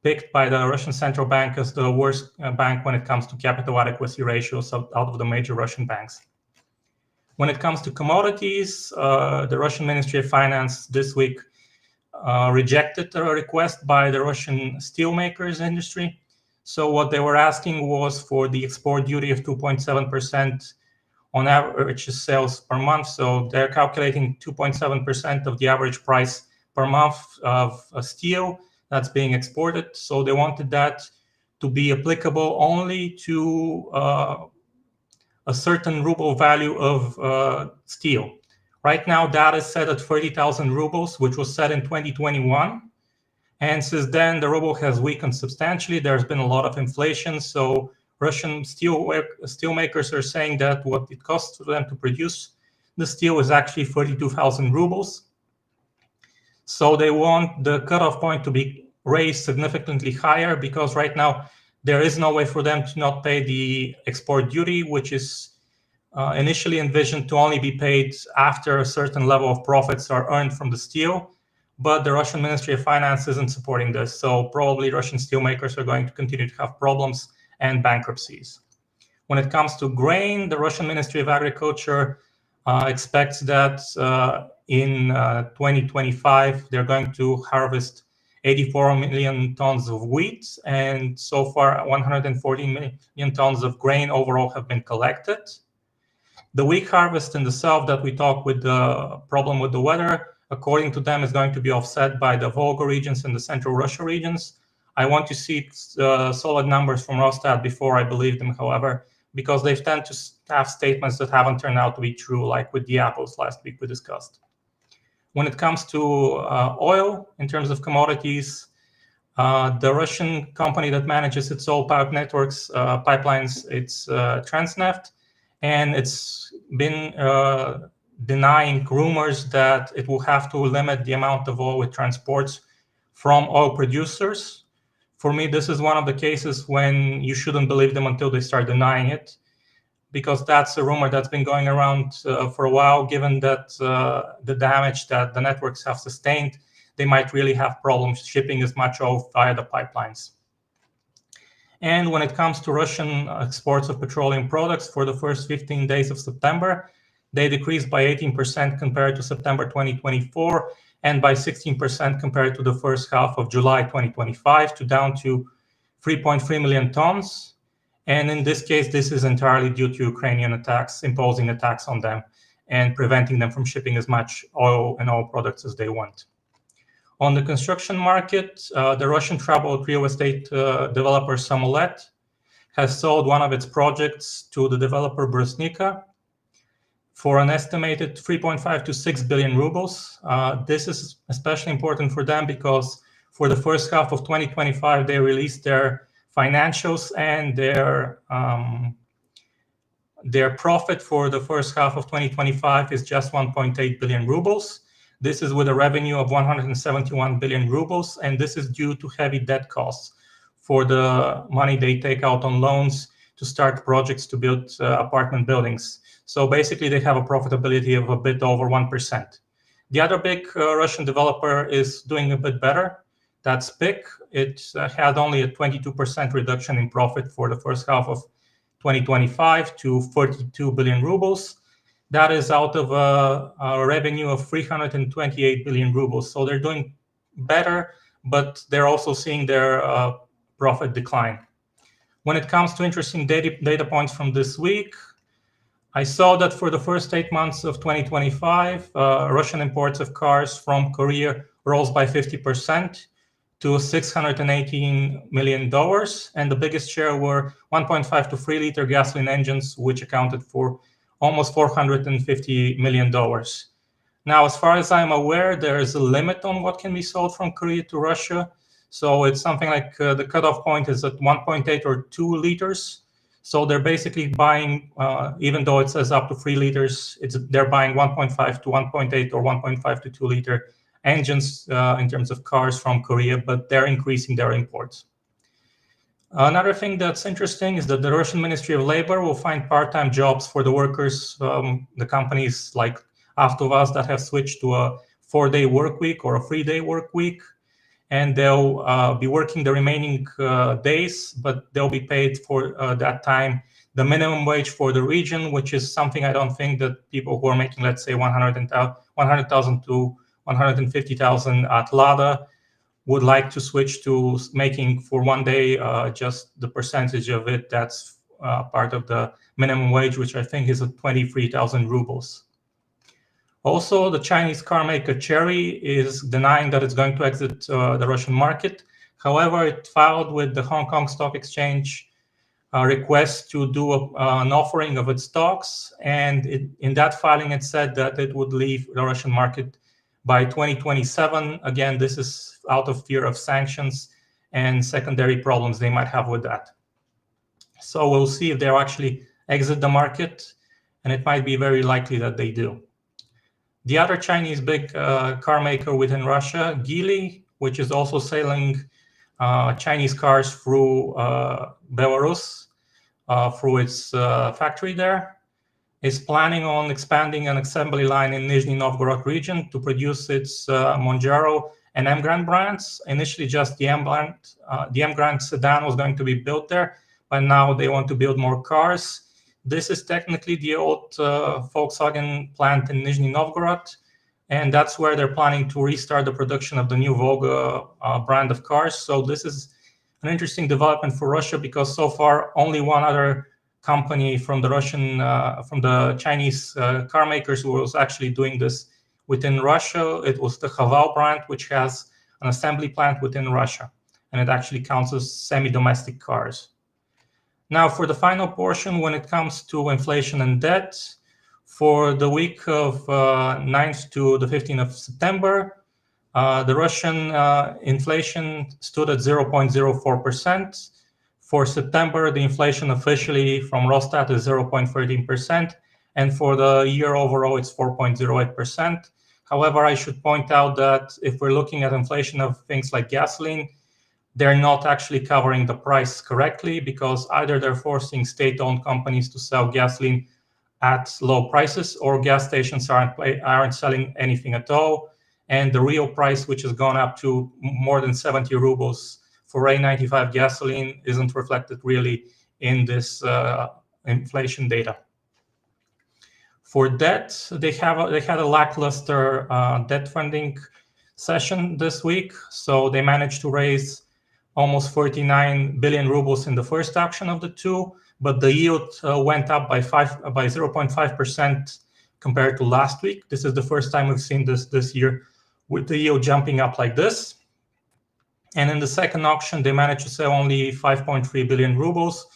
picked by the Russian central bank as the worst bank when it comes to capital adequacy ratios out of the major Russian banks. When it comes to commodities, the Russian Ministry of Finance this week rejected a request by the Russian steelmakers industry. So what they were asking was for the export duty of 2.7% on average sales per month. So they're calculating 2.7% of the average price per month of steel that's being exported. So they wanted that to be applicable only to a certain ruble value of steel. Right now, that is set at 30,000 rubles, which was set in 2021. And since then, the ruble has weakened substantially. There's been a lot of inflation. So Russian steelmakers are saying that what it costs for them to produce the steel is actually 32,000 rubles. So they want the cutoff point to be raised significantly higher, because right now there is no way for them to not pay the export duty, which is initially envisioned to only be paid after a certain level of profits are earned from the steel. But the Russian Ministry of Finance isn't supporting this. So probably Russian steelmakers are going to continue to have problems and bankruptcies. When it comes to grain, the Russian Ministry of Agriculture expects that in 2025, they're going to harvest 84 million tons of wheat, and so far 114 million tons of grain overall have been collected. The wheat harvest in the south that we talked with the problem with the weather, according to them, is going to be offset by the Volga regions and the central Russia regions. I want to see solid numbers from Rostat before I believe them, however, because they tend to have statements that haven't turned out to be true, like with the apples last week we discussed. When it comes to oil, in terms of commodities, the Russian company that manages its oil pipe networks, pipelines, it's Transneft, and it's been denying rumors that it will have to limit the amount of oil it transports from oil producers. For me, this is one of the cases when you shouldn't believe them until they start denying it, because that's a rumor that's been going around for a while. Given that the damage that the networks have sustained, they might really have problems shipping as much oil via the pipelines. And when it comes to Russian exports of petroleum products for the first 15 days of September, they decreased by 18% compared to September 2024, and by 16% compared to the first half of July 2025, to down to 3.3 million tons. And in this case, this is entirely due to Ukrainian attacks, imposing attacks on them and preventing them from shipping as much oil and oil products as they want. On the construction market, the Russian troubled real estate developer Samolet has sold one of its projects to the developer Brusnica for an estimated 3.5 to 6 billion rubles. This is especially important for them because for the first half of 2025, they released their financials, and their profit for the first half of 2025 is just 1.8 billion rubles. This is with a revenue of 171 billion rubles, and this is due to heavy debt costs for the money they take out on loans to start projects to build apartment buildings. So basically, they have a profitability of a bit over 1%. The other big Russian developer is doing a bit better. That's PIK. It had only a 22% reduction in profit for the first half of 2025 to 42 billion rubles. That is out of a revenue of 328 billion rubles. So they're doing better, but they're also seeing their profit decline. When it comes to interesting data points from this week, I saw that for the first 8 months of 2025, Russian imports of cars from Korea rose by 50% to $618 million, and the biggest share were 1.5 to 3 liter gasoline engines, which accounted for almost $450 million. Now, as far as I'm aware, there is a limit on what can be sold from Korea to Russia. So it's something like the cutoff point is at 1.8 or 2 liters. So they're basically buying, even though it says up to 3 liters, they're buying 1.5 to 1.8 or 1.5 to 2 liter engines in terms of cars from Korea, but they're increasing their imports. Another thing that's interesting is that the Russian Ministry of Labor will find part-time jobs for the workers, the companies like AvtoVAZ that have switched to a 4-day work week or a 3-day work week. And they'll be working the remaining days, but they'll be paid for that time the minimum wage for the region, which is something I don't think that people who are making, let's say, 100,000 to 150,000 at Lada would like to switch to making for 1 day just the percentage of it that's part of the minimum wage, which I think is at 23,000 rubles. Also, the Chinese car maker Chery is denying that it's going to exit the Russian market. However, it filed with the Hong Kong Stock Exchange a request to do an offering of its stocks. And in that filing, it said that it would leave the Russian market by 2027. Again, this is out of fear of sanctions and secondary problems they might have with that. So we'll see if they'll actually exit the market, and it might be very likely that they do. The other Chinese big car maker within Russia, Geely, which is also selling Chinese cars through Belarus, through its factory there, is planning on expanding an assembly line in Nizhny Novgorod region to produce its Monjaro and M-Grand brands. Initially, just the M-Grand sedan was going to be built there, but now they want to build more cars. This is technically the old Volkswagen plant in Nizhny Novgorod, and that's where they're planning to restart the production of the new Volga brand of cars. So this is an interesting development for Russia, because so far only one other company from the Chinese car makers who was actually doing this within Russia. It was the Haval brand, which has an assembly plant within Russia, and it actually counts as semi-domestic cars. Now, for the final portion, when it comes to inflation and debt, for the week of 9th to the 15th of September, the Russian inflation stood at 0.04%. For September, the inflation officially from Росстат is 0.13%, and for the year overall, it's 4.08%. However, I should point out that if we're looking at inflation of things like gasoline, they're not actually covering the price correctly, because either they're forcing state-owned companies to sell gasoline at low prices, or gas stations aren't selling anything at all. And the real price, which has gone up to more than 70 rubles for A95 gasoline, isn't reflected really in this inflation data. For debt, they had a lackluster debt funding session this week. So they managed to raise almost 49 billion rubles in the first auction of the two, but the yield went up by 0.5% compared to last week. This is the first time we've seen this year with the yield jumping up like this. And in the second auction, they managed to sell only 5.3 billion rubles,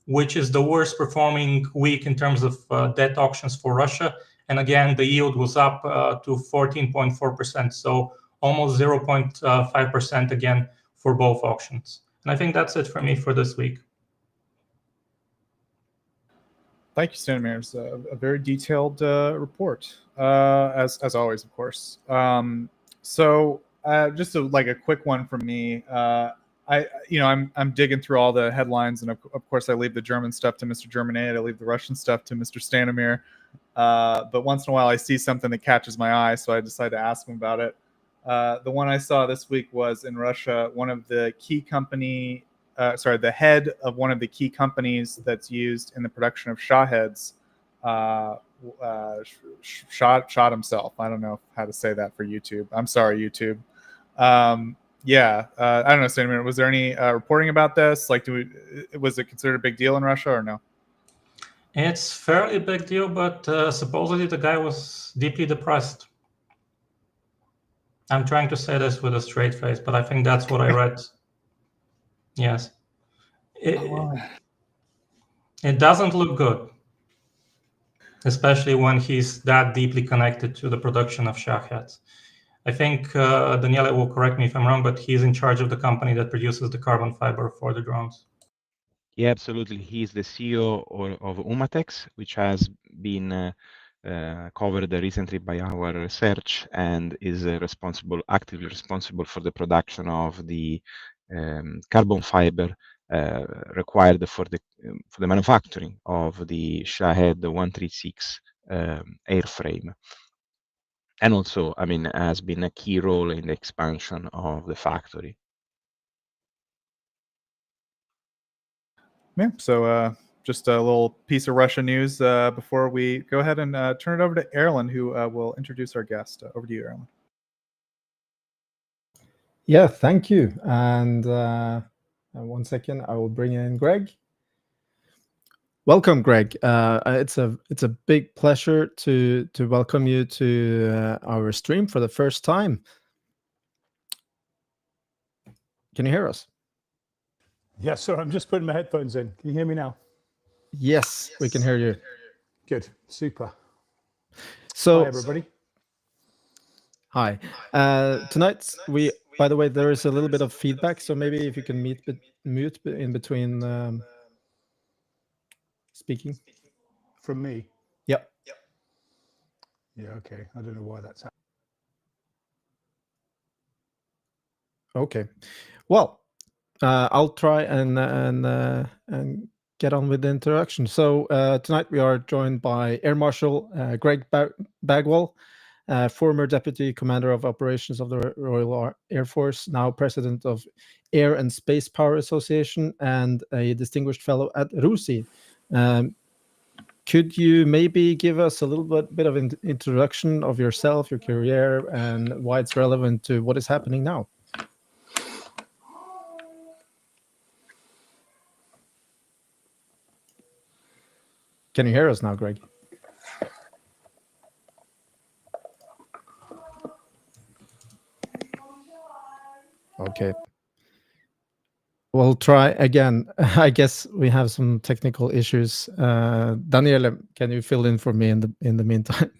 which is the worst performing week in terms of debt auctions for Russia. And again, the yield was up to 14.4%, so almost 0.5% again for both auctions. And I think that's it for me for this week. Thank you, Stanimir. It's a very detailed report, as always, of course. So just a quick one from me. I'm digging through all the headlines, and of course I leave the German stuff to Mr. Germinated. I leave the Russian stuff to Mr. Stanimir. But once in a while I see something that catches my eye, so I decide to ask him about it. The one I saw this week was in Russia. One of the key the head of one of the key companies that's used in the production of Shaheds shot himself. I don't know how to say that for YouTube. I'm sorry, YouTube. I don't know, Stanimir, was there any reporting about this? Was it considered a big deal in Russia or no? It's fairly big deal, but supposedly the guy was deeply depressed. I'm trying to say this with a straight face, but I think that's what I read. Yes. It doesn't look good, especially when he's that deeply connected to the production of Shaheds. I think Daniele will correct me if I'm wrong, but he's in charge of the company that produces the carbon fiber for the drones. Yeah, absolutely. He's the CEO of Umatex, which has been covered recently by our research and is actively responsible for the production of the carbon fiber required for the manufacturing of the Shahed 136 airframe. And also, I mean, has been a key role in the expansion of the factory. Yeah, so just a little piece of Russian news before we go ahead and turn it over to Erlend, who will introduce our guest. Over to you, Erlend. Yeah, thank you. And 1 second, I will bring in Greg. Welcome, Greg. It's a big pleasure to welcome you to our stream for the first time. Can you hear us? Yeah, sorry, I'm just putting my headphones in. Can you hear me now? Yes, we can hear you. Good, super. So, hi, everybody. Hi. Tonight, by the way, there is a little bit of feedback, so maybe if you can mute in between speaking. From me? Yep. Yeah, okay. I don't know why that's happening. Okay. Well, I'll try and get on with the introduction. So tonight we are joined by Air Marshal Greg Bagwell, former Deputy Commander of Operations of the Royal Air Force, now President of Air and Space Power Association, and a Distinguished Fellow at RUSI. Could you maybe give us a little bit of an introduction of yourself, your career, and why it's relevant to what is happening now? Can you hear us now, Greg? Okay. We'll try again. I guess we have some technical issues. Daniele, can you fill in for me in the meantime?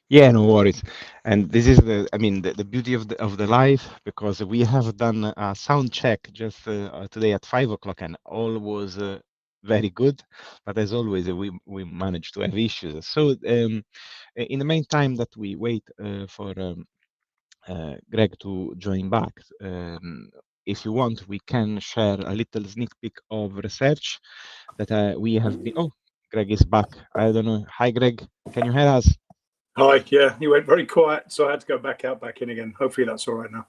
Yeah, no worries. And this is the beauty of the live, because we have done a sound check just today at 5 o'clock, and all was very good. But as always, we managed to have issues. So in the meantime that we wait for Greg to join back, if you want, we can share a little sneak peek of research that we have been. Oh, Greg is back. I don't know. Hi, Greg. Can you hear us? Hi, yeah, you went very quiet, so I had to go back in again. Hopefully that's all right now.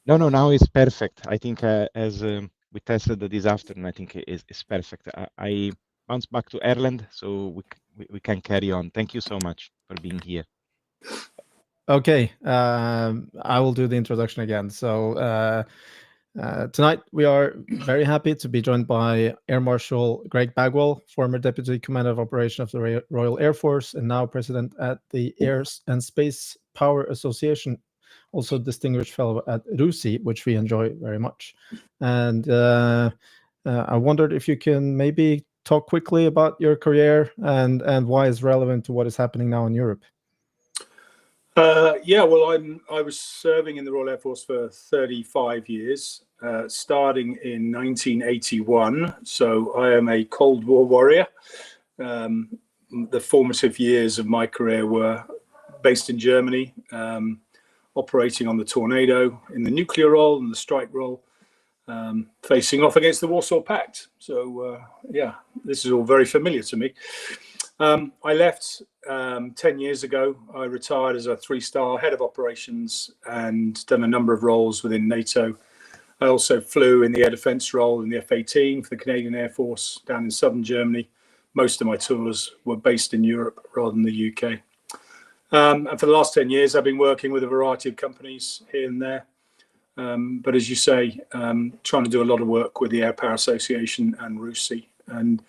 No, now it's perfect. I think as we tested this afternoon, I think it's perfect. I bounce back to Erlend, so we can carry on. Thank you so much for being here. Okay, I will do the introduction again. So tonight we are very happy to be joined by Air Marshal Greg Bagwell, former Deputy Commander of Operations of the Royal Air Force and now President at the Air and Space Power Association, also Distinguished Fellow at RUSI, which we enjoy very much. And I wondered if you can maybe talk quickly about your career and why it's relevant to what is happening now in Europe. Yeah, well, I was serving in the Royal Air Force for 35 years, starting in 1981. So I am a Cold War warrior. The formative years of my career were based in Germany, operating on the Tornado in the nuclear role and the strike role, facing off against the Warsaw Pact. So yeah, this is all very familiar to me. I left 10 years ago. I retired as a 3-star head of operations and done a number of roles within NATO. I also flew in the air defense role in the F-18 for the Canadian Air Force down in southern Germany. Most of my tours were based in Europe rather than the UK. And for the last 10 years, I've been working with a variety of companies here and there. But as you say, trying to do a lot of work with the Air Power Association and RUSI. And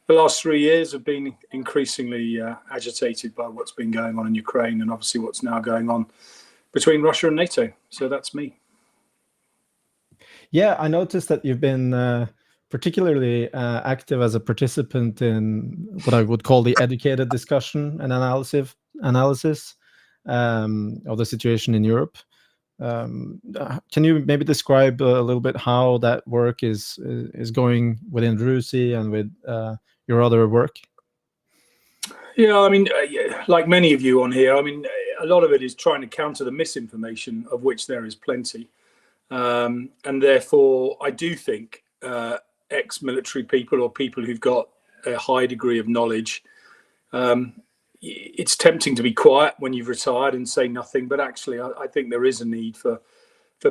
the last 3 years have been increasingly agitated by what's been going on in Ukraine, and obviously what's now going on between Russia and NATO. So that's me. Yeah, I noticed that you've been particularly active as a participant in what I would call the educated discussion and analysis of the situation in Europe. Can you maybe describe a little bit how that work is going within RUSI and with your other work? Yeah, I mean, like many of you on here, I mean, a lot of it is trying to counter the misinformation, of which there is plenty. And therefore, I do think ex-military people or people who've got a high degree of knowledge, it's tempting to be quiet when you've retired and say nothing. But actually, I think there is a need for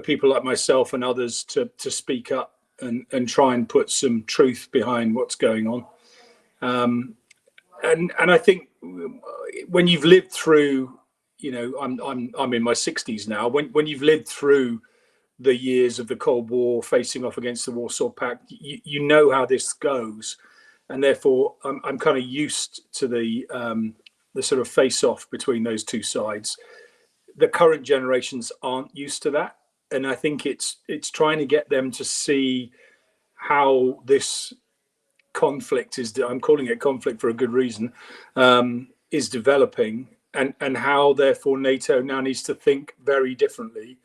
people like myself and others to speak up and try and put some truth behind what's going on. And I think when you've lived through, you know, I'm in my 60s now. When you've lived through the years of the Cold War, facing off against the Warsaw Pact, you know how this goes, and therefore I'm kind of used to the sort of face-off between those two sides. The current generations aren't used to that, and I think it's trying to get them to see how this conflict is, I'm calling it conflict for a good reason, is developing, and how therefore NATO now needs to think very differently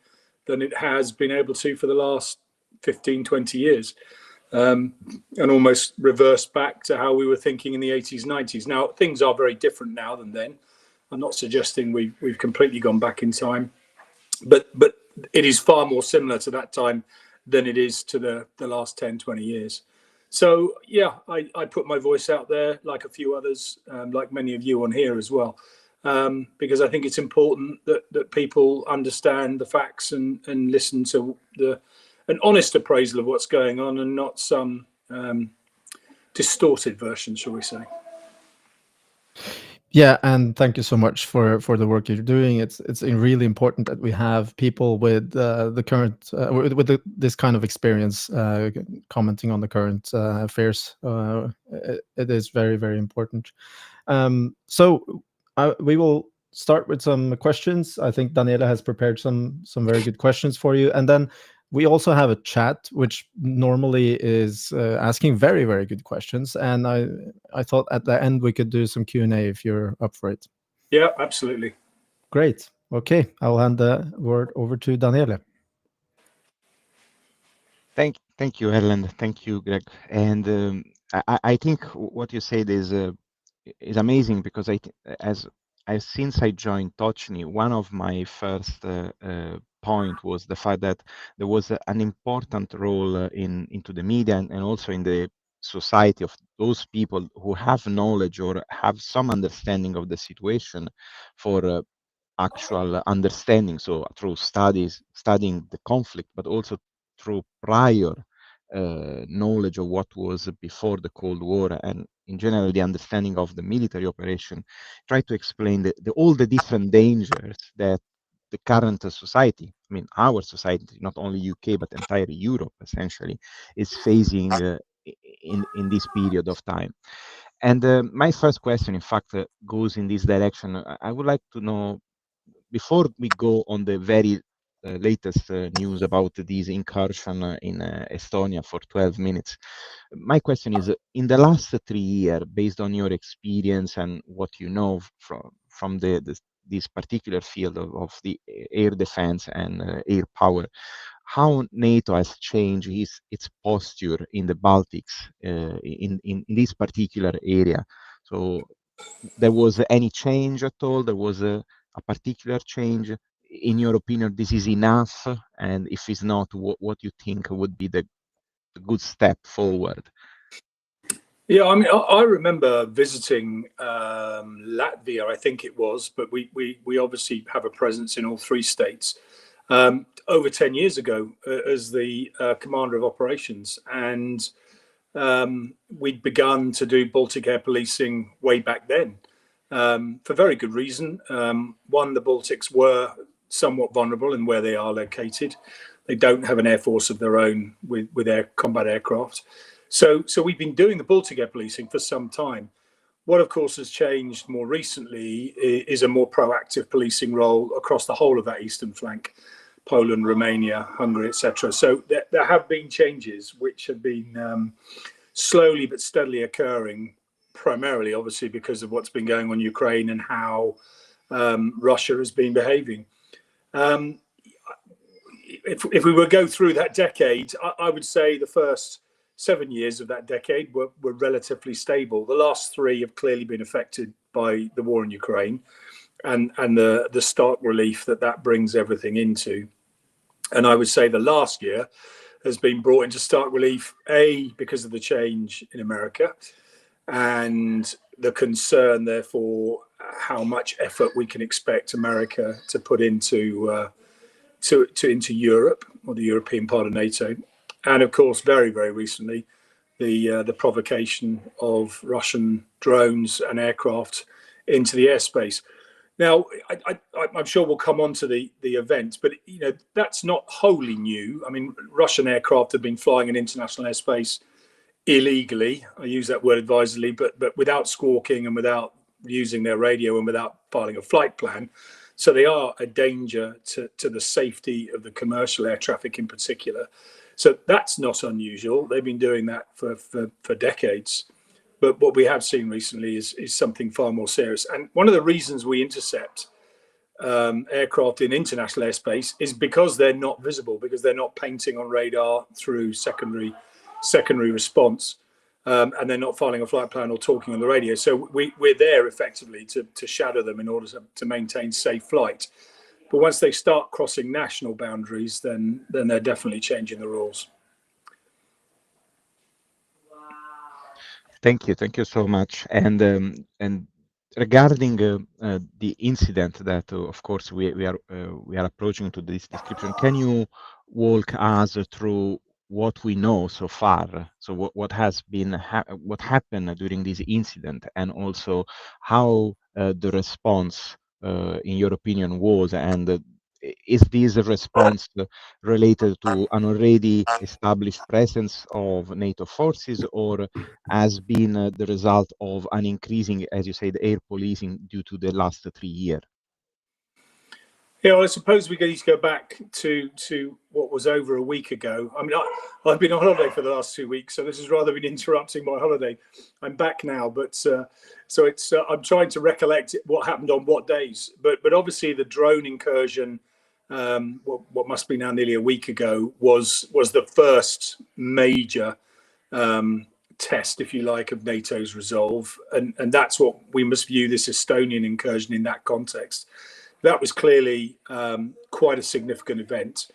than it has been able to for the last 15, 20 years, and almost reverse back to how we were thinking in the 80s, 90s. Now, things are very different now than then. I'm not suggesting we've completely gone back in time, but it is far more similar to that time than it is to the last 10, 20 years. So, yeah, I put my voice out there, like a few others, like many of you on here as well, because I think it's important that people understand the facts and listen to an honest appraisal of what's going on, and not some distorted version, shall we say. Yeah, and thank you so much for the work you're doing. It's really important that we have people with the current this kind of experience commenting on the current affairs. It is very, very important. So we will start with some questions. I think Daniele has prepared some very good questions for you, and then we also have a chat which normally is asking very, very good questions, and I thought at the end we could do some Q&A if you're up for it. Yeah, absolutely. Great. Okay, I'll hand the word over to Daniele. Thank you, Erlend. Thank you, Greg. And I think what you said is amazing, because since I joined Tochnyi, one of my first point was the fact that there was an important role into the media and also in the society of those people who have knowledge or have some understanding of the situation for actual understanding. So through studying the conflict, but also through prior knowledge of what was before the Cold War, and in general the understanding of the military operation, try to explain all the different dangers that the current society, I mean our society, not only UK but entire Europe essentially, is facing in this period of time. And my first question, in fact, goes in this direction. I would like to know, before we go on the very latest news about this incursion in Estonia for 12 minutes, my question is, in the last 3 years, based on your experience and what you know from this particular field of the air defense and air power, how NATO has changed its posture in the Baltics, in this particular area? So there was any change at all? There was a particular change? In your opinion, this is enough? And if it's not, what you think would be the good step forward? Yeah, I mean, I remember visiting Latvia, I think it was, but we obviously have a presence in all three states, over 10 years ago as the commander of operations. And we'd begun to do Baltic air policing way back then, for very good reason. One, the Baltics were somewhat vulnerable in where they are located. They don't have an air force of their own with their combat aircraft. So we've been doing the Baltic air policing for some time. What, of course, has changed more recently is a more proactive policing role across the whole of that eastern flank, Poland, Romania, Hungary, etc. So there have been changes which have been slowly but steadily occurring, primarily, obviously, because of what's been going on in Ukraine and how Russia has been behaving. If we were to go through that decade, I would say the first 7 years of that decade were relatively stable. The last 3 have clearly been affected by the war in Ukraine and the stark relief that brings everything into. And I would say the last year has been brought into stark relief, because of the change in America and the concern, therefore, how much effort we can expect America to put into Europe, or the European part of NATO, and of course, very, very recently, the provocation of Russian drones and aircraft into the airspace. Now, I'm sure we'll come on to the event, but that's not wholly new. I mean, Russian aircraft have been flying in international airspace illegally. I use that word advisedly, but without squawking and without using their radio and without filing a flight plan. So they are a danger to the safety of the commercial air traffic in particular. So that's not unusual. They've been doing that for decades. But what we have seen recently is something far more serious. And one of the reasons we intercept aircraft in international airspace is because they're not visible, because they're not painting on radar through secondary response. And they're not filing a flight plan or talking on the radio. So we're there effectively to shadow them in order to maintain safe flight. But once they start crossing national boundaries, then they're definitely changing the rules. Thank you so much. And regarding the incident that, of course, we are approaching to this description, can you walk us through what we know so far? So what has been what happened during this incident, and also how the response, in your opinion, was, and is this a response related to an already established presence of NATO forces, or has been the result of an increasing, as you said, air policing due to the last 3 years? Yeah, well, I suppose we need to go back to what was over a week ago. I mean, I've been on holiday for the last 2 weeks, so this has rather been interrupting my holiday. I'm back now, but so it's I'm trying to recollect what happened on what days. But obviously the drone incursion, what must be now nearly a week ago, was the first major test, if you like, of NATO's resolve, and that's what we must view this Estonian incursion in that context. That was clearly quite a significant event.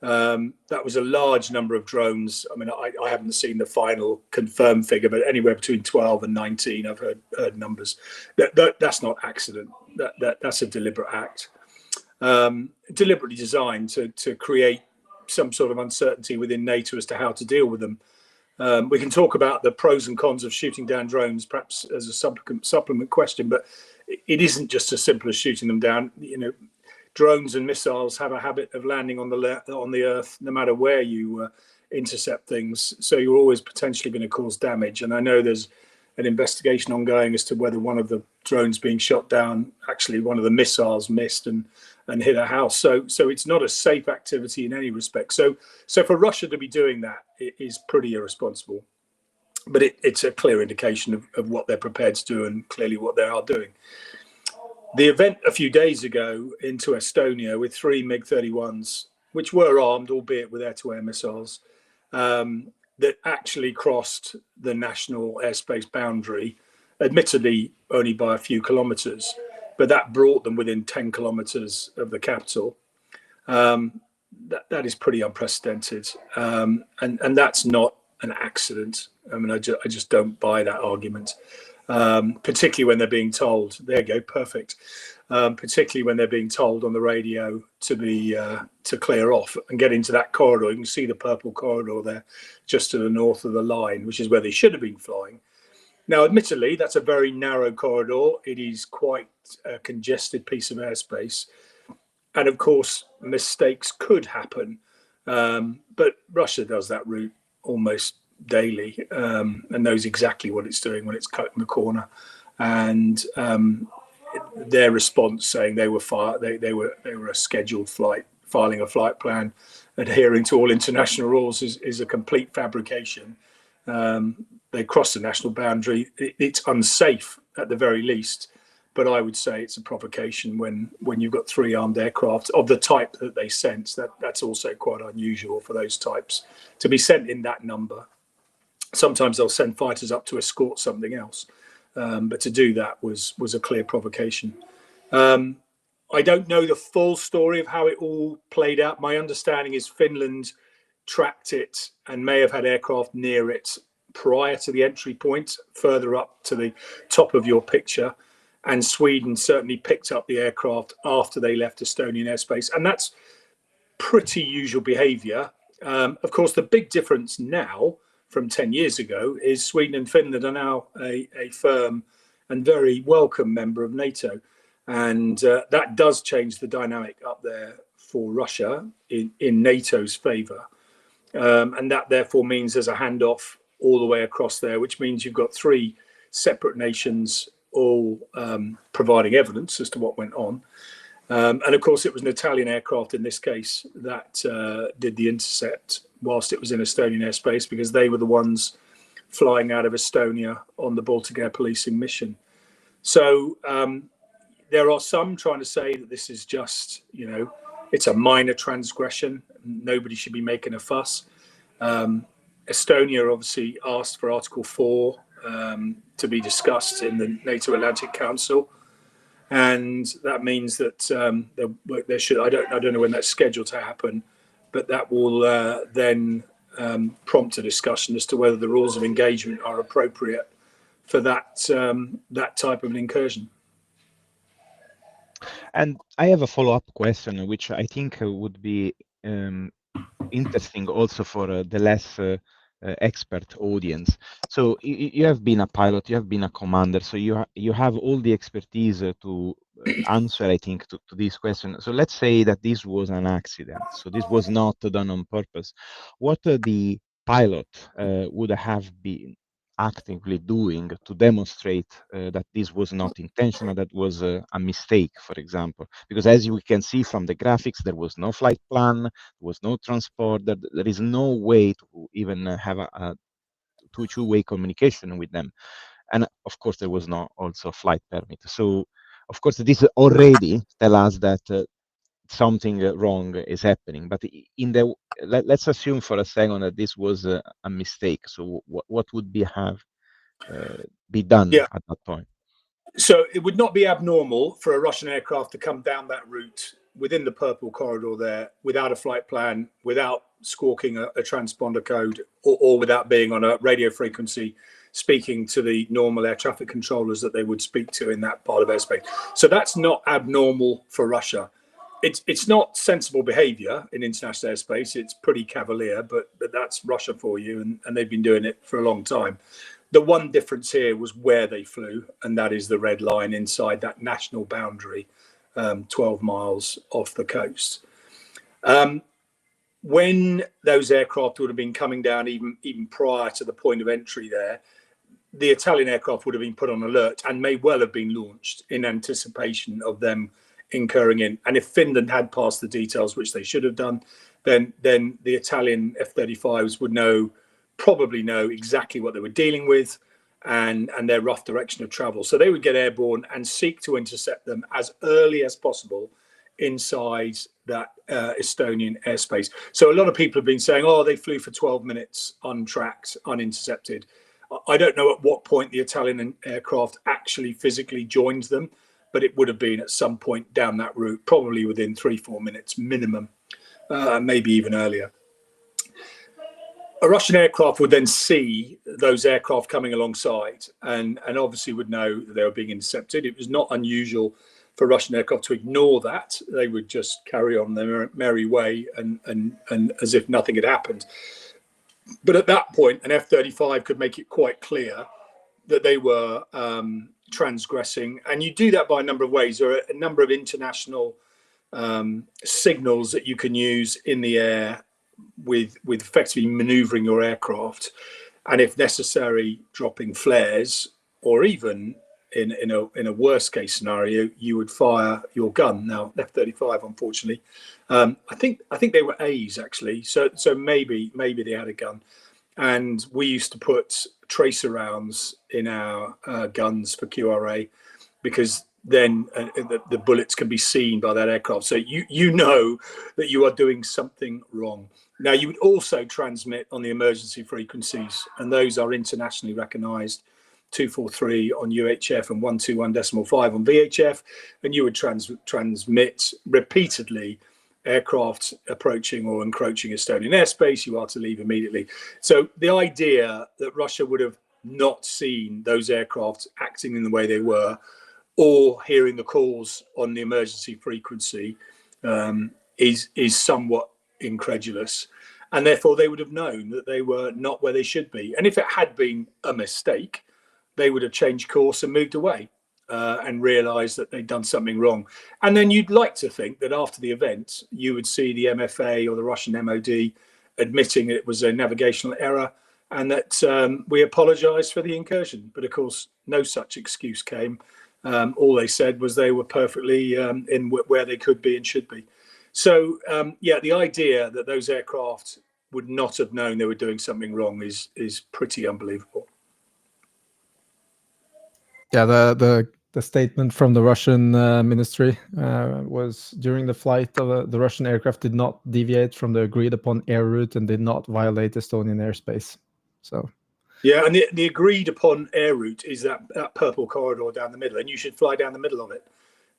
That was a large number of drones. I mean, I haven't seen the final confirmed figure, but anywhere between 12 and 19, I've heard numbers. That's not accident. That's a deliberate act, deliberately designed to create some sort of uncertainty within NATO as to how to deal with them. We can talk about the pros and cons of shooting down drones, perhaps as a supplement question, but it isn't just as simple as shooting them down. Drones and missiles have a habit of landing on the earth, no matter where you intercept things. So you're always potentially going to cause damage. And I know there's an investigation ongoing as to whether one of the drones being shot down, actually one of the missiles missed and hit a house. So it's not a safe activity in any respect. So for Russia to be doing that, it is pretty irresponsible. But it's a clear indication of what they're prepared to do, and clearly what they are doing. The event a few days ago into Estonia with 3 MiG-31s, which were armed, albeit with air-to-air missiles, that actually crossed the national airspace boundary, admittedly only by a few kilometers, but that brought them within 10 kilometers of the capital. That is pretty unprecedented, and that's not an accident. I mean, I just don't buy that argument, particularly when they're being told, there you go, perfect, particularly when they're being told on the radio to clear off and get into that corridor. You can see the purple corridor there just to the north of the line, which is where they should have been flying. Now, admittedly, that's a very narrow corridor. It is quite a congested piece of airspace. And of course, mistakes could happen. But Russia does that route almost daily and knows exactly what it's doing when it's cutting the corner. And their response saying they were a scheduled flight, filing a flight plan, adhering to all international rules is a complete fabrication. They crossed the national boundary. It's unsafe at the very least, but I would say it's a provocation when you've got 3 armed aircraft of the type that they sent. That's also quite unusual for those types to be sent in that number. Sometimes they'll send fighters up to escort something else, but to do that was a clear provocation. I don't know the full story of how it all played out. My understanding is Finland tracked it and may have had aircraft near it prior to the entry point, further up to the top of your picture. And Sweden certainly picked up the aircraft after they left Estonian airspace. And that's pretty usual behavior. Of course, the big difference now from 10 years ago is Sweden and Finland are now a firm and very welcome member of NATO. And that does change the dynamic up there for Russia in NATO's favour. And that therefore means there's a handoff all the way across there, which means you've got 3 separate nations all providing evidence as to what went on. And of course, it was an Italian aircraft in this case that did the intercept whilst it was in Estonian airspace, because they were the ones flying out of Estonia on the Baltic Air Policing mission. So there are some trying to say that this is just, it's a minor transgression. Nobody should be making a fuss. Estonia obviously asked for Article 4 to be discussed in the NATO Atlantic Council, and that means that there should. I don't know when that's scheduled to happen, but that will then prompt a discussion as to whether the rules of engagement are appropriate for that type of an incursion. And I have a follow-up question, which I think would be interesting also for the less expert audience. So you have been a pilot, you have been a commander, so you have all the expertise to answer, I think, to this question. So let's say that this was an accident, so this was not done on purpose. What the pilot would have been actively doing to demonstrate that this was not intentional, that was a mistake, for example? Because as you can see from the graphics, there was no flight plan, there was no transport, there is no way to even have a two-way communication with them. And of course, there was no also flight permit. So of course, this already tell us that something wrong is happening. But let's assume for a second that this was a mistake. So what would be done at that point? So it would not be abnormal for a Russian aircraft to come down that route within the purple corridor there without a flight plan, without squawking a transponder code, or without being on a radio frequency speaking to the normal air traffic controllers that they would speak to in that part of airspace. So that's not abnormal for Russia. It's not sensible behavior in international airspace. It's pretty cavalier, but that's Russia for you, and they've been doing it for a long time. The one difference here was where they flew, and that is the red line inside that national boundary, 12 miles off the coast. When those aircraft would have been coming down even prior to the point of entry there, the Italian aircraft would have been put on alert and may well have been launched in anticipation of them incurring in. And if Finland had passed the details, which they should have done, then the Italian F-35s would probably know exactly what they were dealing with and their rough direction of travel. So they would get airborne and seek to intercept them as early as possible inside that Estonian airspace. So a lot of people have been saying, oh, they flew for 12 minutes untracked, unintercepted. I don't know at what point the Italian aircraft actually physically joined them, but it would have been at some point down that route, probably within 3-4 minutes minimum, maybe even earlier. A Russian aircraft would then see those aircraft coming alongside and obviously would know that they were being intercepted. It was not unusual for Russian aircraft to ignore that. They would just carry on their merry way and as if nothing had happened. But at that point, an F-35 could make it quite clear that they were transgressing. And you do that by a number of ways. There are a number of international signals that you can use in the air with effectively maneuvering your aircraft. and if necessary, dropping flares, or even in a worst case scenario, you would fire your gun. Now, F-35, unfortunately, I think they were A's actually. So maybe they had a gun, and we used to put tracer rounds in our guns for QRA, because then the bullets can be seen by that aircraft. So you know that you are doing something wrong. Now, you would also transmit on the emergency frequencies, and those are internationally recognized: 243 on UHF and 121.5 on VHF, and you would transmit repeatedly aircraft approaching or encroaching Estonian airspace. You are to leave immediately. So the idea that Russia would have not seen those aircraft acting in the way they were, or hearing the calls on the emergency frequency, is somewhat incredulous, and therefore they would have known that they were not where they should be. And if it had been a mistake, they would have changed course and moved away, and realized that they'd done something wrong. And then you'd like to think that after the event, you would see the MFA or the Russian MOD admitting it was a navigational error, and that we apologize for the incursion. But of course, no such excuse came. All they said was they were perfectly in where they could be and should be. So yeah, the idea that those aircraft would not have known they were doing something wrong is pretty unbelievable. Yeah, the statement from the Russian ministry was, during the flight of the Russian aircraft did not deviate from the agreed upon air route and did not violate Estonian airspace. So yeah, and the agreed upon air route is that purple corridor down the middle, and you should fly down the middle of it,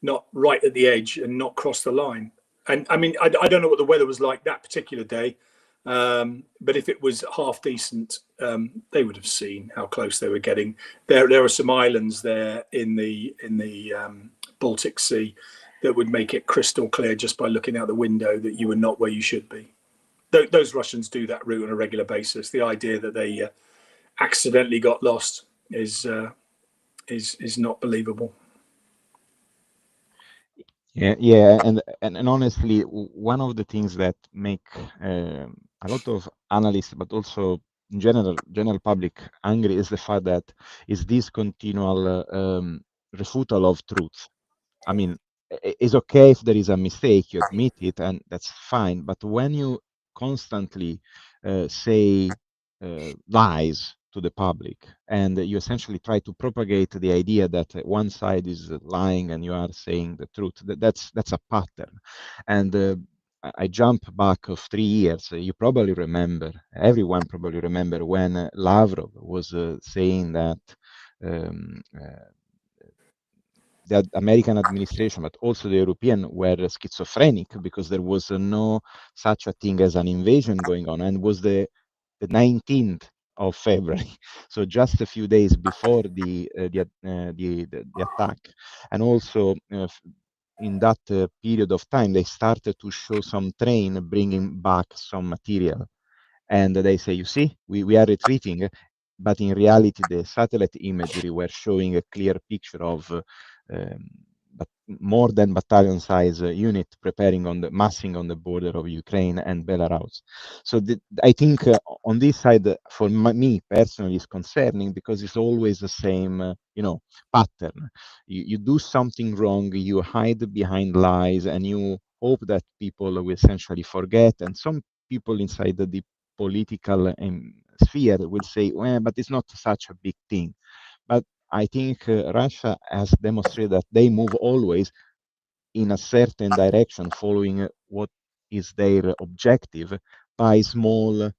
not right at the edge and not cross the line. And I mean, I don't know what the weather was like that particular day, but if it was half decent, they would have seen how close they were getting. There are some islands there in the Baltic Sea that would make it crystal clear just by looking out the window that you were not where you should be. Those Russians do that route on a regular basis. The idea that they accidentally got lost is not believable. Yeah, and honestly, one of the things that make a lot of analysts, but also in general public, angry is the fact that is this continual refutal of truth. I mean, it's okay if there is a mistake, you admit it, and that's fine. But when you constantly say lies to the public, and you essentially try to propagate the idea that one side is lying and you are saying the truth, that's a pattern. And I jump back of 3 years. You probably remember, everyone probably remember, when Lavrov was saying that the American administration, but also the European, were schizophrenic because there was no such a thing as an invasion going on, and was the 19th of February, so just a few days before the attack. And also in that period of time, they started to show some train bringing back some material, and they say, you see, we are retreating, but in reality, the satellite imagery were showing a clear picture of but more than battalion size unit preparing on the massing on the border of Ukraine and Belarus. So I think on this side, for me personally, is concerning, because it's always the same, pattern. You do something wrong, you hide behind lies, and you hope that people will essentially forget. And some people inside the political sphere will say, well, but it's not such a big thing. But I think Russia has demonstrated that they move always in a certain direction, following what is their objective, by small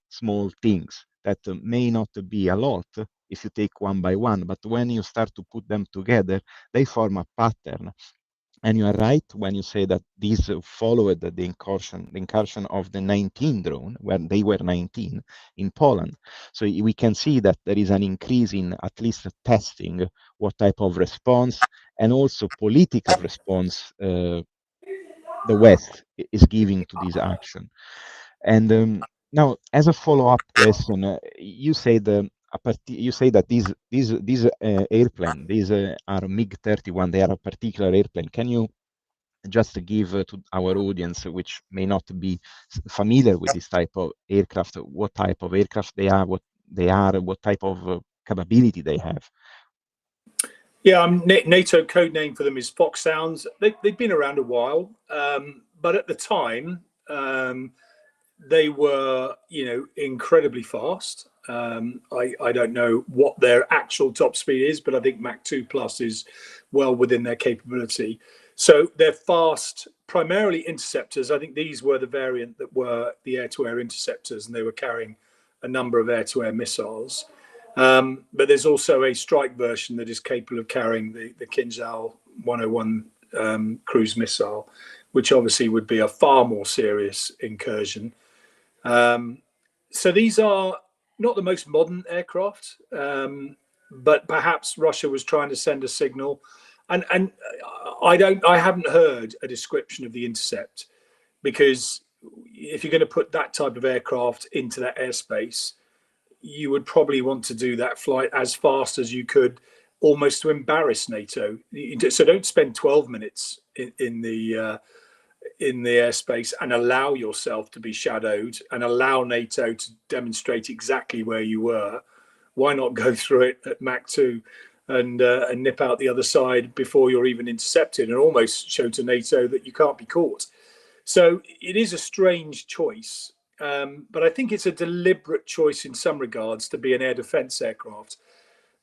things that may not be a lot if you take one by one, but when you start to put them together, they form a pattern. And you are right when you say that these followed the incursion of the 19 drone, when they were 19 in Poland. So we can see that there is an increase in at least testing what type of response, and also political response the West is giving to this action. And now, as a follow-up question, you say that these airplane, these are MiG-31. They are a particular airplane. Can you just give to our audience, which may not be familiar with this type of aircraft, what type of aircraft they are, what they are, what type of capability they have. Yeah, NATO code name for them is Foxhounds. They've been around a while, but at the time they were, incredibly fast. I don't know what their actual top speed is, but I think Mach 2 plus is well within their capability. So they're fast, primarily interceptors. I think these were the variant that were the air-to-air interceptors, and they were carrying a number of air-to-air missiles. But there's also a strike version that is capable of carrying the Kinzhal 101 cruise missile, which obviously would be a far more serious incursion. So these are not the most modern aircraft, but perhaps Russia was trying to send a signal. And I haven't heard a description of the intercept, because if you're going to put that type of aircraft into that airspace, you would probably want to do that flight as fast as you could, almost to embarrass NATO. So don't spend 12 minutes in the airspace and allow yourself to be shadowed and allow NATO to demonstrate exactly where you were. Why not go through it at Mach 2 and nip out the other side before you're even intercepted, and almost show to NATO that you can't be caught? So it is a strange choice, but I think it's a deliberate choice in some regards to be an air defense aircraft,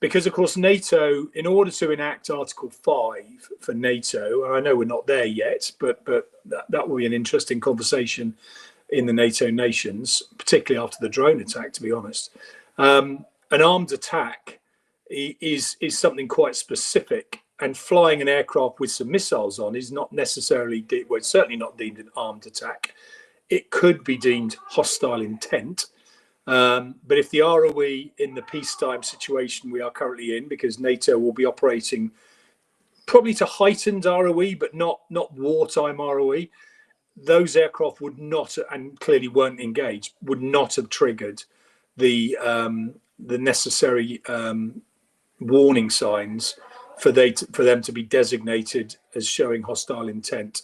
because of course NATO, in order to enact Article 5 for NATO, and I know we're not there yet, but that will be an interesting conversation in the NATO nations, particularly after the drone attack, to be honest. An armed attack is something quite specific, and flying an aircraft with some missiles on is not necessarily, well, it's certainly not deemed an armed attack. It could be deemed hostile intent. But if the ROE in the peacetime situation we are currently in, because NATO will be operating probably to heightened ROE, but not wartime ROE, those aircraft would not, and clearly weren't engaged, would not have triggered the necessary warning signs for them to be designated as showing hostile intent.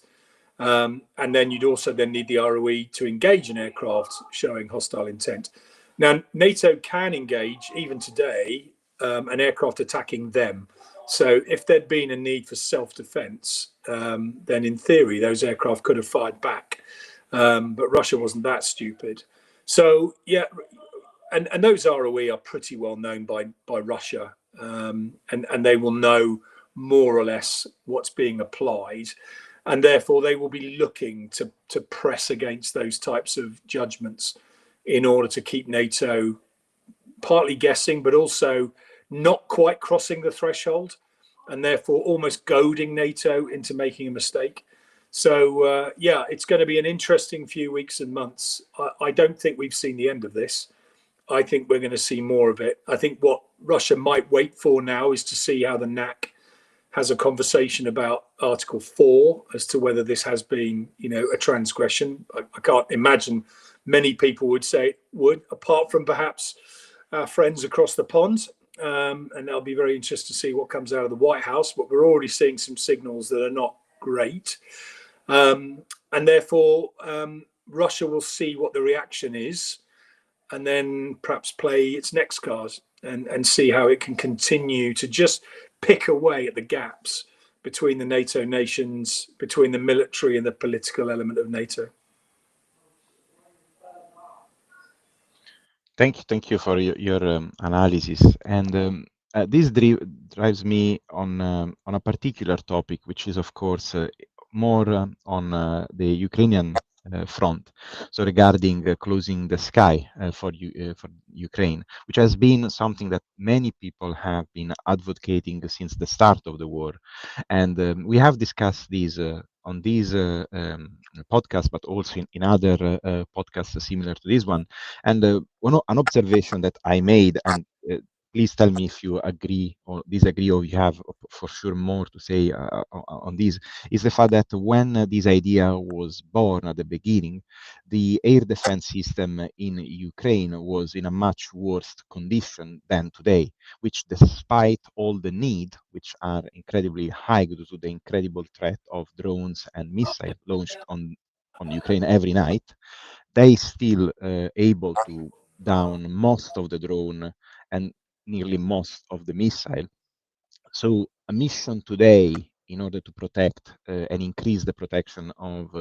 And then you'd also then need the ROE to engage an aircraft showing hostile intent. Now, NATO can engage, even today, an aircraft attacking them. So if there'd been a need for self-defense, then in theory, those aircraft could have fired back. But Russia wasn't that stupid. So, yeah, and those ROE are pretty well known by Russia. And they will know more or less what's being applied. And therefore, they will be looking to press against those types of judgments in order to keep NATO partly guessing, but also not quite crossing the threshold, and therefore almost goading NATO into making a mistake. So, yeah, it's going to be an interesting few weeks and months. I don't think we've seen the end of this. I think we're going to see more of it. I think what Russia might wait for now is to see how the NAC has a conversation about Article 4 as to whether this has been, a transgression. I can't imagine many people would say it would, apart from perhaps our friends across the pond. And I'll be very interested to see what comes out of the White House, but we're already seeing some signals that are not great. And therefore, Russia will see what the reaction is, and then perhaps play its next cards and see how it can continue to just pick away at the gaps between the NATO nations, between the military and the political element of NATO. Thank you for your analysis. And this drives me on a particular topic, which is, of course, more on the Ukrainian front. So regarding closing the sky for Ukraine, which has been something that many people have been advocating since the start of the war. And we have discussed these on these podcasts, but also in other podcasts similar to this one. And an observation that I made, and please tell me if you agree or disagree, or you have for sure more to say on this, is the fact that when this idea was born at the beginning, the air defense system in Ukraine was in a much worse condition than today, which, despite all the need, which are incredibly high due to the incredible threat of drones and missiles launched on Ukraine every night, they still able to down most of the drone and nearly most of the missile. So a mission today, in order to protect and increase the protection of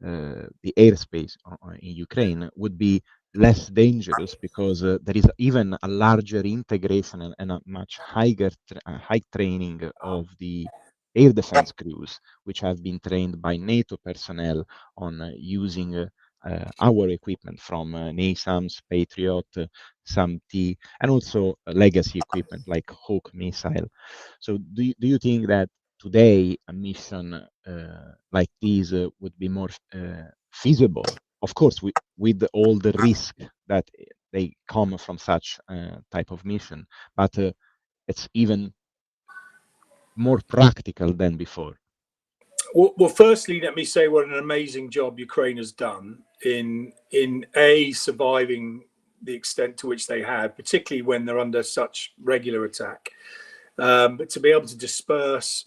the airspace in Ukraine, would be less dangerous because there is even a larger integration and a much high training of the air defense crews, which have been trained by NATO personnel on using our equipment from NASAMS, Patriot, SAM-T, and also legacy equipment like Hawk missile. So do you think that today a mission like this would be more feasible? Of course, with all the risk that they come from such type of mission, but it's even more practical than before. Well, firstly, let me say what an amazing job Ukraine has done in surviving the extent to which they have, particularly when they're under such regular attack. But to be able to disperse,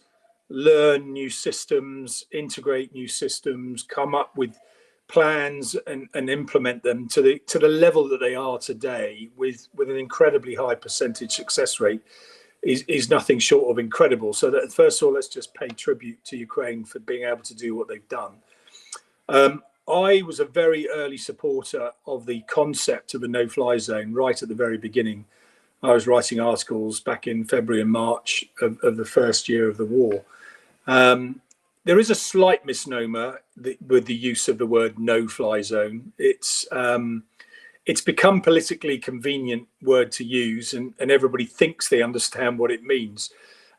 learn new systems, integrate new systems, come up with plans and implement them to the level that they are today, with an incredibly high percentage success rate, is nothing short of incredible. So that, first of all, let's just pay tribute to Ukraine for being able to do what they've done. I was a very early supporter of the concept of a no-fly zone right at the very beginning. I was writing articles back in February and March of the first year of the war. There is a slight misnomer with the use of the word no-fly zone. It's become politically convenient word to use, and everybody thinks they understand what it means.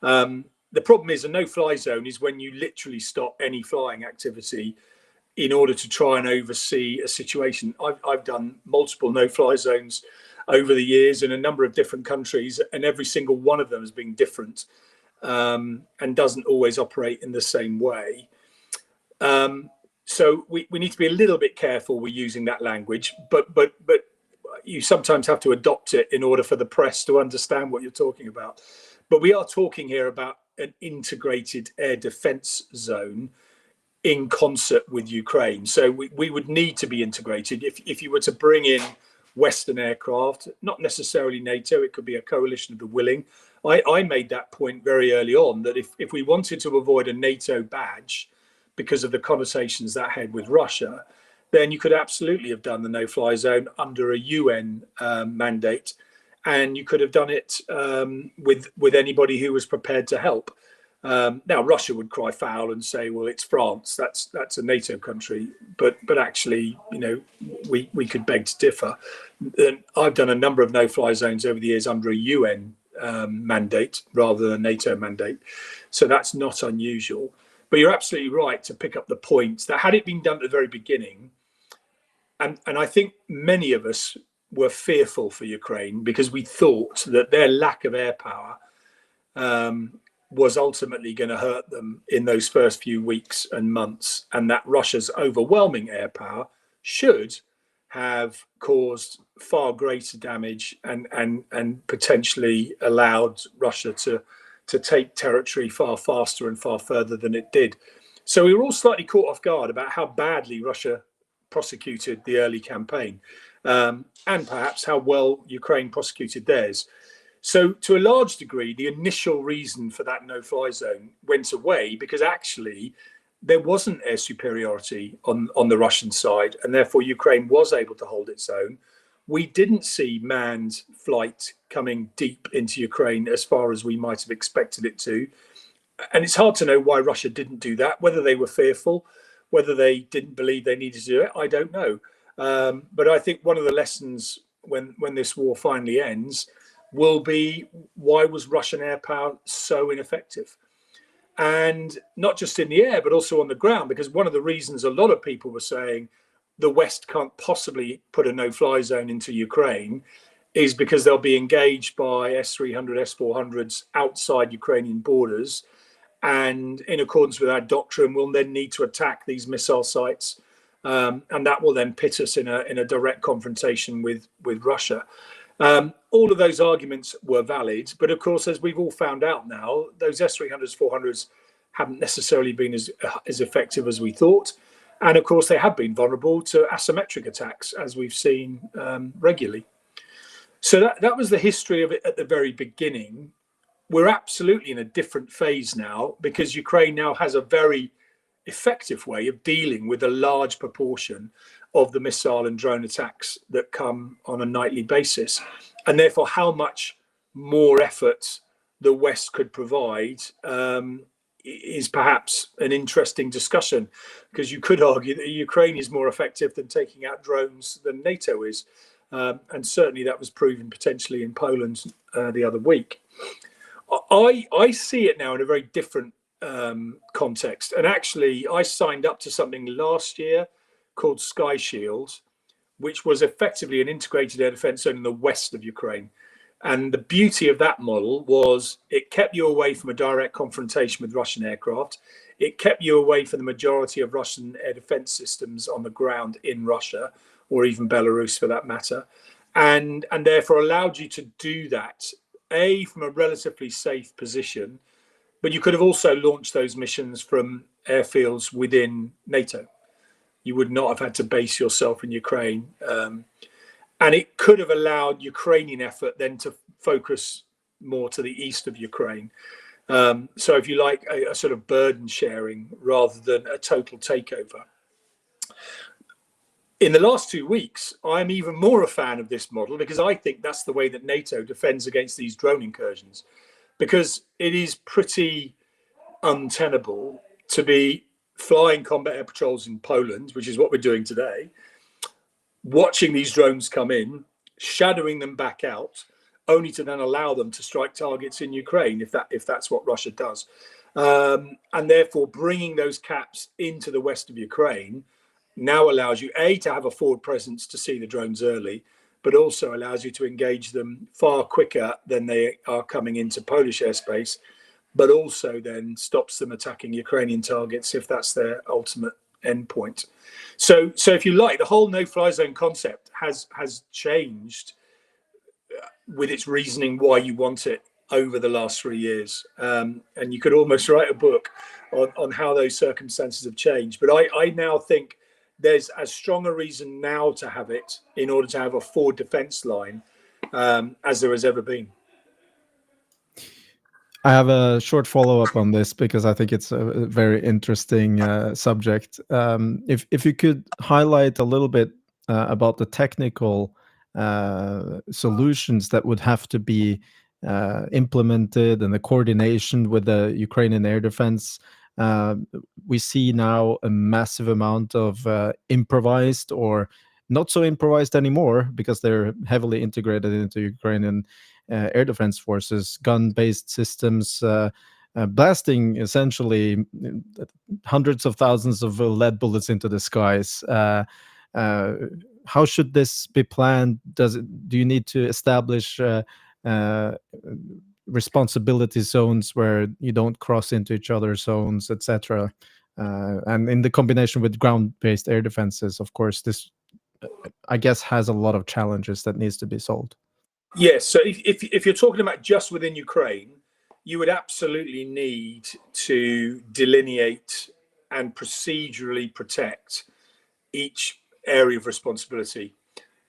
The problem is a no-fly zone is when you literally stop any flying activity in order to try and oversee a situation. I've done multiple no-fly zones over the years in a number of different countries, and every single one of them has been different and doesn't always operate in the same way. So we need to be a little bit careful with using that language, but you sometimes have to adopt it in order for the press to understand what you're talking about. But we are talking here about an integrated air defense zone in concert with Ukraine. So we would need to be integrated. If you were to bring in Western aircraft, not necessarily NATO, it could be a coalition of the willing. I made that point very early on, that if we wanted to avoid a NATO badge because of the connotations that had with Russia, then you could absolutely have done the no-fly zone under a UN mandate, and you could have done it with anybody who was prepared to help. Now Russia would cry foul and say, well, it's France, that's a NATO country, but actually, you know, we could beg to differ. And I've done a number of no-fly zones over the years under a UN mandate rather than a NATO mandate, so that's not unusual. But you're absolutely right to pick up the point that had it been done at the very beginning, and I think many of us were fearful for Ukraine because we thought that their lack of air power was ultimately going to hurt them in those first few weeks and months, and that Russia's overwhelming air power should have caused far greater damage and potentially allowed Russia to take territory far faster and far further than it did. So we were all slightly caught off guard about how badly Russia prosecuted the early campaign, and perhaps how well Ukraine prosecuted theirs. So to a large degree, the initial reason for that no-fly zone went away because actually there wasn't air superiority on the Russian side, and therefore Ukraine was able to hold its own. We didn't see manned flight coming deep into Ukraine as far as we might have expected it to. And it's hard to know why Russia didn't do that, whether they were fearful, whether they didn't believe they needed to do it, I don't know. But I think one of the lessons when this war finally ends will be, why was Russian air power so ineffective? And not just in the air, but also on the ground, because one of the reasons a lot of people were saying the West can't possibly put a no-fly zone into Ukraine is because they'll be engaged by S-300, S-400s outside Ukrainian borders. And in accordance with our doctrine, we'll then need to attack these missile sites. And that will then pit us in a direct confrontation with Russia. All of those arguments were valid, but of course, as we've all found out now, those S-300s, 400s haven't necessarily been as effective as we thought. And of course, they have been vulnerable to asymmetric attacks, as we've seen regularly. So that was the history of it at the very beginning. We're absolutely in a different phase now, because Ukraine now has a very effective way of dealing with a large proportion of the missile and drone attacks that come on a nightly basis. And therefore, how much more effort the West could provide is perhaps an interesting discussion, because you could argue that Ukraine is more effective than taking out drones than NATO is. And certainly that was proven potentially in Poland the other week. I see it now in a very different context. And actually, I signed up to something last year called Sky Shield, which was effectively an integrated air defense zone in the west of Ukraine. And the beauty of that model was it kept you away from a direct confrontation with Russian aircraft. It kept you away from the majority of Russian air defense systems on the ground in Russia, or even Belarus for that matter, and therefore allowed you to do that, from a relatively safe position, but you could have also launched those missions from airfields within NATO. You would not have had to base yourself in Ukraine. And it could have allowed Ukrainian effort then to focus more to the east of Ukraine. So if you like, a sort of burden sharing rather than a total takeover. In the last 2 weeks, I'm even more a fan of this model, because I think that's the way that NATO defends against these drone incursions, because it is pretty untenable to be flying combat air patrols in Poland, which is what we're doing today, watching these drones come in, shadowing them back out, only to then allow them to strike targets in Ukraine, if that's what Russia does. And therefore bringing those caps into the west of Ukraine now allows you, to have a forward presence to see the drones early, but also allows you to engage them far quicker than they are coming into Polish airspace, but also then stops them attacking Ukrainian targets if that's their ultimate endpoint. So if you like, the whole no-fly zone concept has changed with its reasoning why you want it over the last 3 years. And you could almost write a book on how those circumstances have changed. But I now think there's as strong a reason now to have it in order to have a forward defense line as there has ever been. I have a short follow-up on this because I think it's a very interesting subject. If you could highlight a little bit about the technical solutions that would have to be implemented and the coordination with the Ukrainian air defense. We see now a massive amount of improvised or not so improvised anymore, because they're heavily integrated into Ukrainian air defense forces, gun-based systems, blasting essentially hundreds of thousands of lead bullets into the skies. How should this be planned? Do you need to establish responsibility zones where you don't cross into each other's zones, etc.? And in the combination with ground-based air defenses, of course, this, I guess, has a lot of challenges that needs to be solved. Yes, so if you're talking about just within Ukraine, you would absolutely need to delineate and procedurally protect each area of responsibility.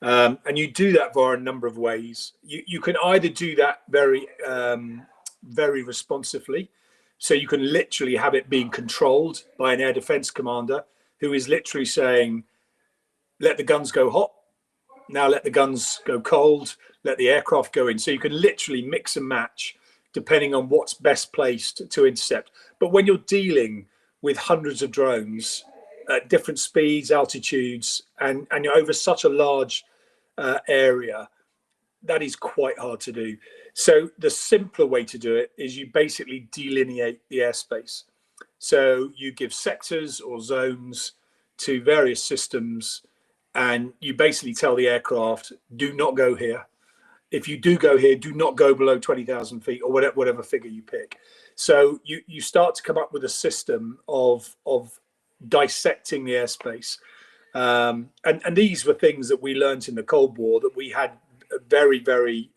And you do that via a number of ways. You can either do that very responsively. So you can literally have it being controlled by an air defense commander who is literally saying, let the guns go hot, now let the guns go cold, let the aircraft go in. So you can literally mix and match depending on what's best placed to intercept. But when you're dealing with hundreds of drones at different speeds, altitudes, and you're over such a large area, that is quite hard to do. So the simpler way to do it is you basically delineate the airspace. So you give sectors or zones to various systems, and you basically tell the aircraft, do not go here. If you do go here, do not go below 20,000 feet, or whatever figure you pick. So you start to come up with a system of dissecting the airspace. And these were things that we learned in the Cold War, that we had very, very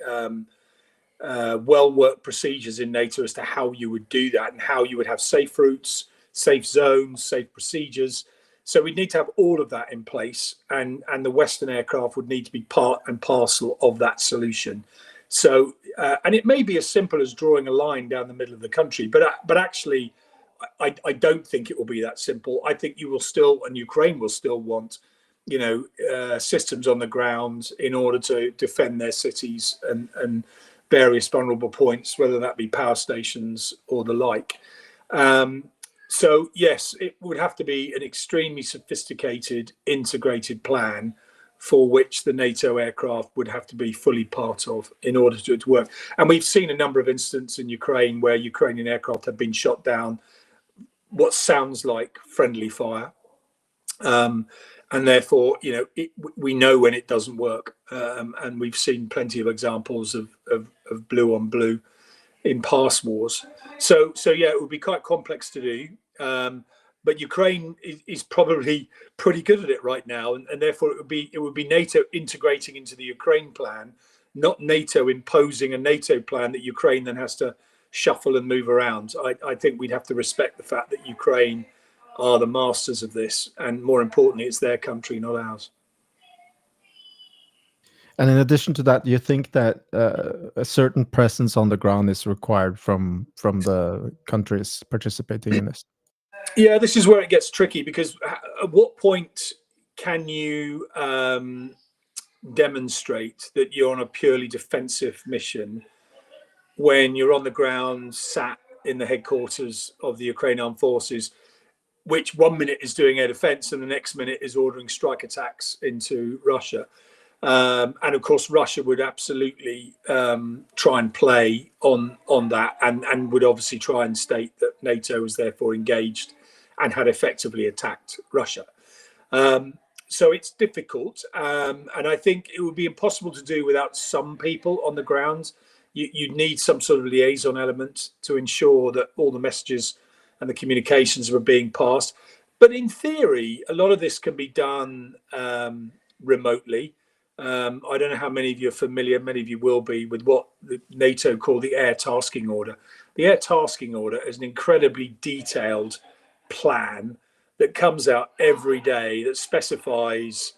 well-worked procedures in NATO as to how you would do that and how you would have safe routes, safe zones, safe procedures. So we'd need to have all of that in place, and the Western aircraft would need to be part and parcel of that solution. So, and it may be as simple as drawing a line down the middle of the country, but actually, I don't think it will be that simple. I think you will still, and Ukraine will still want, systems on the ground in order to defend their cities and various vulnerable points, whether that be power stations or the like. So yes, it would have to be an extremely sophisticated, integrated plan for which the NATO aircraft would have to be fully part of in order to work. And we've seen a number of incidents in Ukraine where Ukrainian aircraft have been shot down, what sounds like friendly fire. And therefore, we know when it doesn't work. And we've seen plenty of examples of blue on blue in past wars. So yeah, it would be quite complex to do. But Ukraine is probably pretty good at it right now, and therefore it would be NATO integrating into the Ukraine plan, not NATO imposing a NATO plan that Ukraine then has to shuffle and move around. I think we'd have to respect the fact that Ukraine are the masters of this, and more importantly, it's their country, not ours. And in addition to that, do you think that a certain presence on the ground is required from the countries participating in this? Yeah, this is where it gets tricky, because at what point can you demonstrate that you're on a purely defensive mission when you're on the ground, sat in the headquarters of the Ukrainian Armed Forces, which 1 minute is doing air defense and the next minute is ordering strike attacks into Russia? And of course, Russia would absolutely try and play on that, and would obviously try and state that NATO was therefore engaged and had effectively attacked Russia. So it's difficult, and I think it would be impossible to do without some people on the ground. You'd need some sort of liaison element to ensure that all the messages and the communications were being passed. But in theory, a lot of this can be done remotely. I don't know how many of you are familiar, many of you will be, with what the NATO call the Air Tasking Order. The Air Tasking Order is an incredibly detailed plan that comes out every day that specifies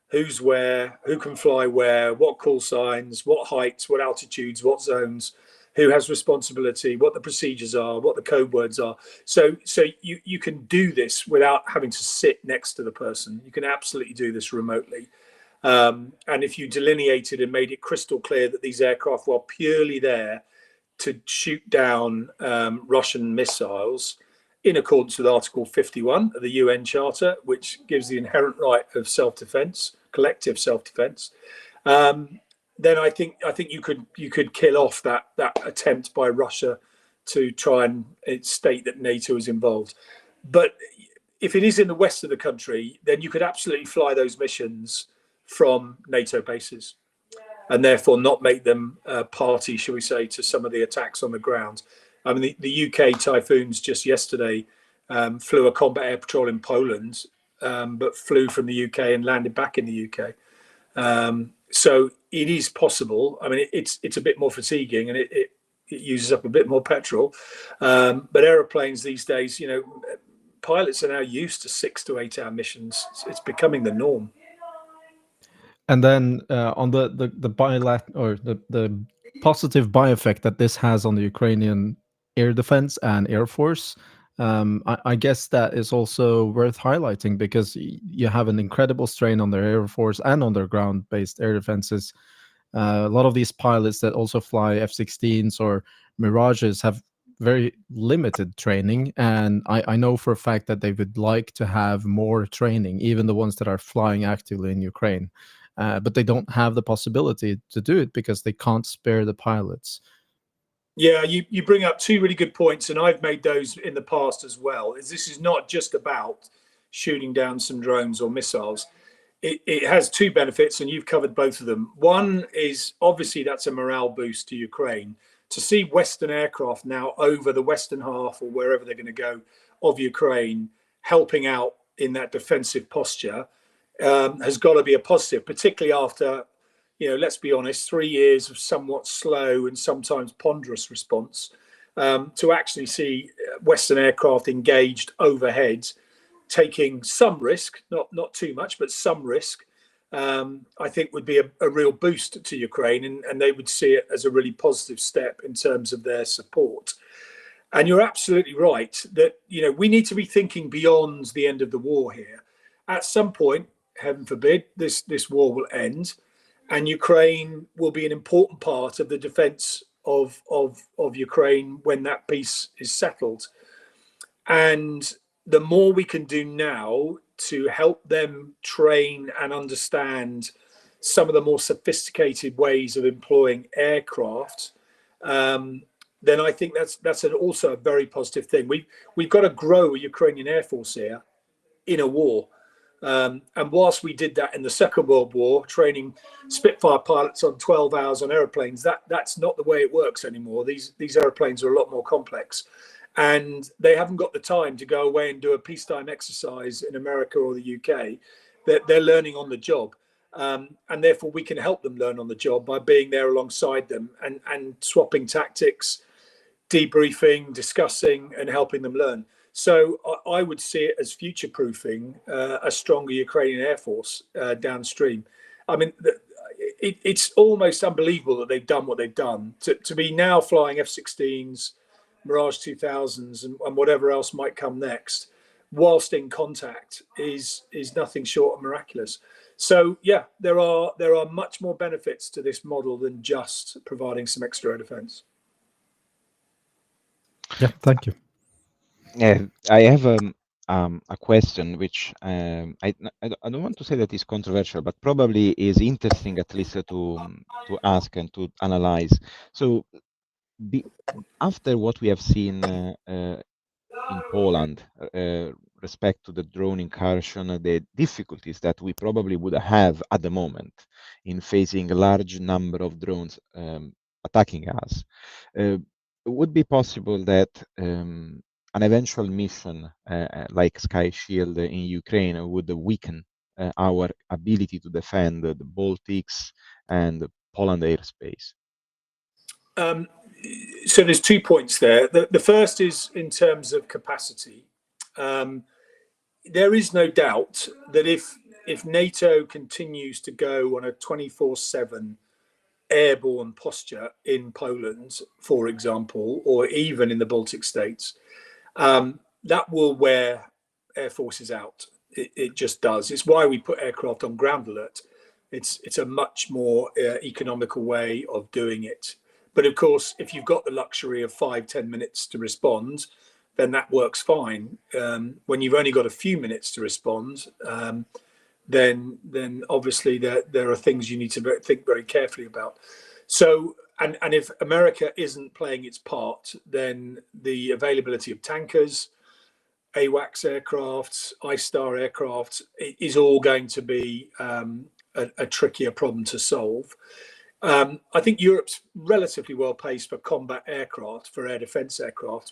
who's where, who can fly where, what call signs, what heights, what altitudes, what zones, who has responsibility, what the procedures are, what the code words are. So you can do this without having to sit next to the person. You can absolutely do this remotely. And if you delineated and made it crystal clear that these aircraft were purely there to shoot down Russian missiles in accordance with Article 51 of the UN Charter, which gives the inherent right of self-defense, collective self-defense, then I think you could kill off that attempt by Russia to try and state that NATO is involved. But if it is in the west of the country, then you could absolutely fly those missions from NATO bases, and therefore not make them party, shall we say, to some of the attacks on the ground. I mean, the UK Typhoons just yesterday flew a combat air patrol in Poland, but flew from the UK and landed back in the UK. So it is possible. I mean, it's a bit more fatiguing, and it uses up a bit more petrol. But aeroplanes these days, pilots are now used to 6 to 8 hour missions. It's becoming the norm. And then on the positive by-effect that this has on the Ukrainian air defense and air force, I guess that is also worth highlighting, because you have an incredible strain on their air force and on their ground-based air defenses. A lot of these pilots that also fly F-16s or Mirages have very limited training, and I know for a fact that they would like to have more training, even the ones that are flying actively in Ukraine. But they don't have the possibility to do it because they can't spare the pilots. Yeah, you bring up two really good points, and I've made those in the past as well. This is not just about shooting down some drones or missiles. It has two benefits, and you've covered both of them. One is obviously that's a morale boost to Ukraine. To see Western aircraft now over the western half or wherever they're going to go of Ukraine, helping out in that defensive posture, has got to be a positive, particularly after, let's be honest, 3 years of somewhat slow and sometimes ponderous response. To actually see Western aircraft engaged overhead taking some risk, not too much, but some risk, I think would be a real boost to Ukraine, and they would see it as a really positive step in terms of their support. And you're absolutely right that, we need to be thinking beyond the end of the war here. At some point, heaven forbid, this war will end, and Ukraine will be an important part of the defense of Ukraine when that peace is settled. And the more we can do now to help them train and understand some of the more sophisticated ways of employing aircraft, then I think that's also a very positive thing. We've got to grow a Ukrainian Air Force here in a war. And whilst we did that in the Second World War, training Spitfire pilots on 12 hours on aeroplanes, that's not the way it works anymore. These aeroplanes are a lot more complex. And they haven't got the time to go away and do a peacetime exercise in America or the UK. They're learning on the job. And therefore, we can help them learn on the job by being there alongside them and swapping tactics, debriefing, discussing, and helping them learn. So I would see it as future-proofing a stronger Ukrainian Air Force downstream. I mean, it's almost unbelievable that they've done what they've done. To be now flying F-16s, Mirage 2000s, and whatever else might come next, whilst in contact, is nothing short of miraculous. So yeah, there are much more benefits to this model than just providing some extra air defense. Yeah, thank you. Yeah, I have a question which I don't want to say that is controversial, but probably is interesting at least to ask and to analyze. So after what we have seen in Poland, respect to the drone incursion, the difficulties that we probably would have at the moment in facing a large number of drones attacking us, would be possible that an eventual mission like Sky Shield in Ukraine would weaken our ability to defend the Baltics and Poland airspace? So there's 2 points there. The first is in terms of capacity. There is no doubt that if NATO continues to go on a 24/7 airborne posture in Poland, for example, or even in the Baltic states, that will wear air forces out. It just does. It's why we put aircraft on ground alert. It's a much more economical way of doing it. But of course, if you've got the luxury of 5-10 minutes to respond, then that works fine. When you've only got a few minutes to respond, then obviously there are things you need to think very carefully about. So, and if America isn't playing its part, then the availability of tankers, AWACS aircraft, I-Star aircraft is all going to be a trickier problem to solve. I think Europe's relatively well placed for combat aircraft, for air defense aircraft.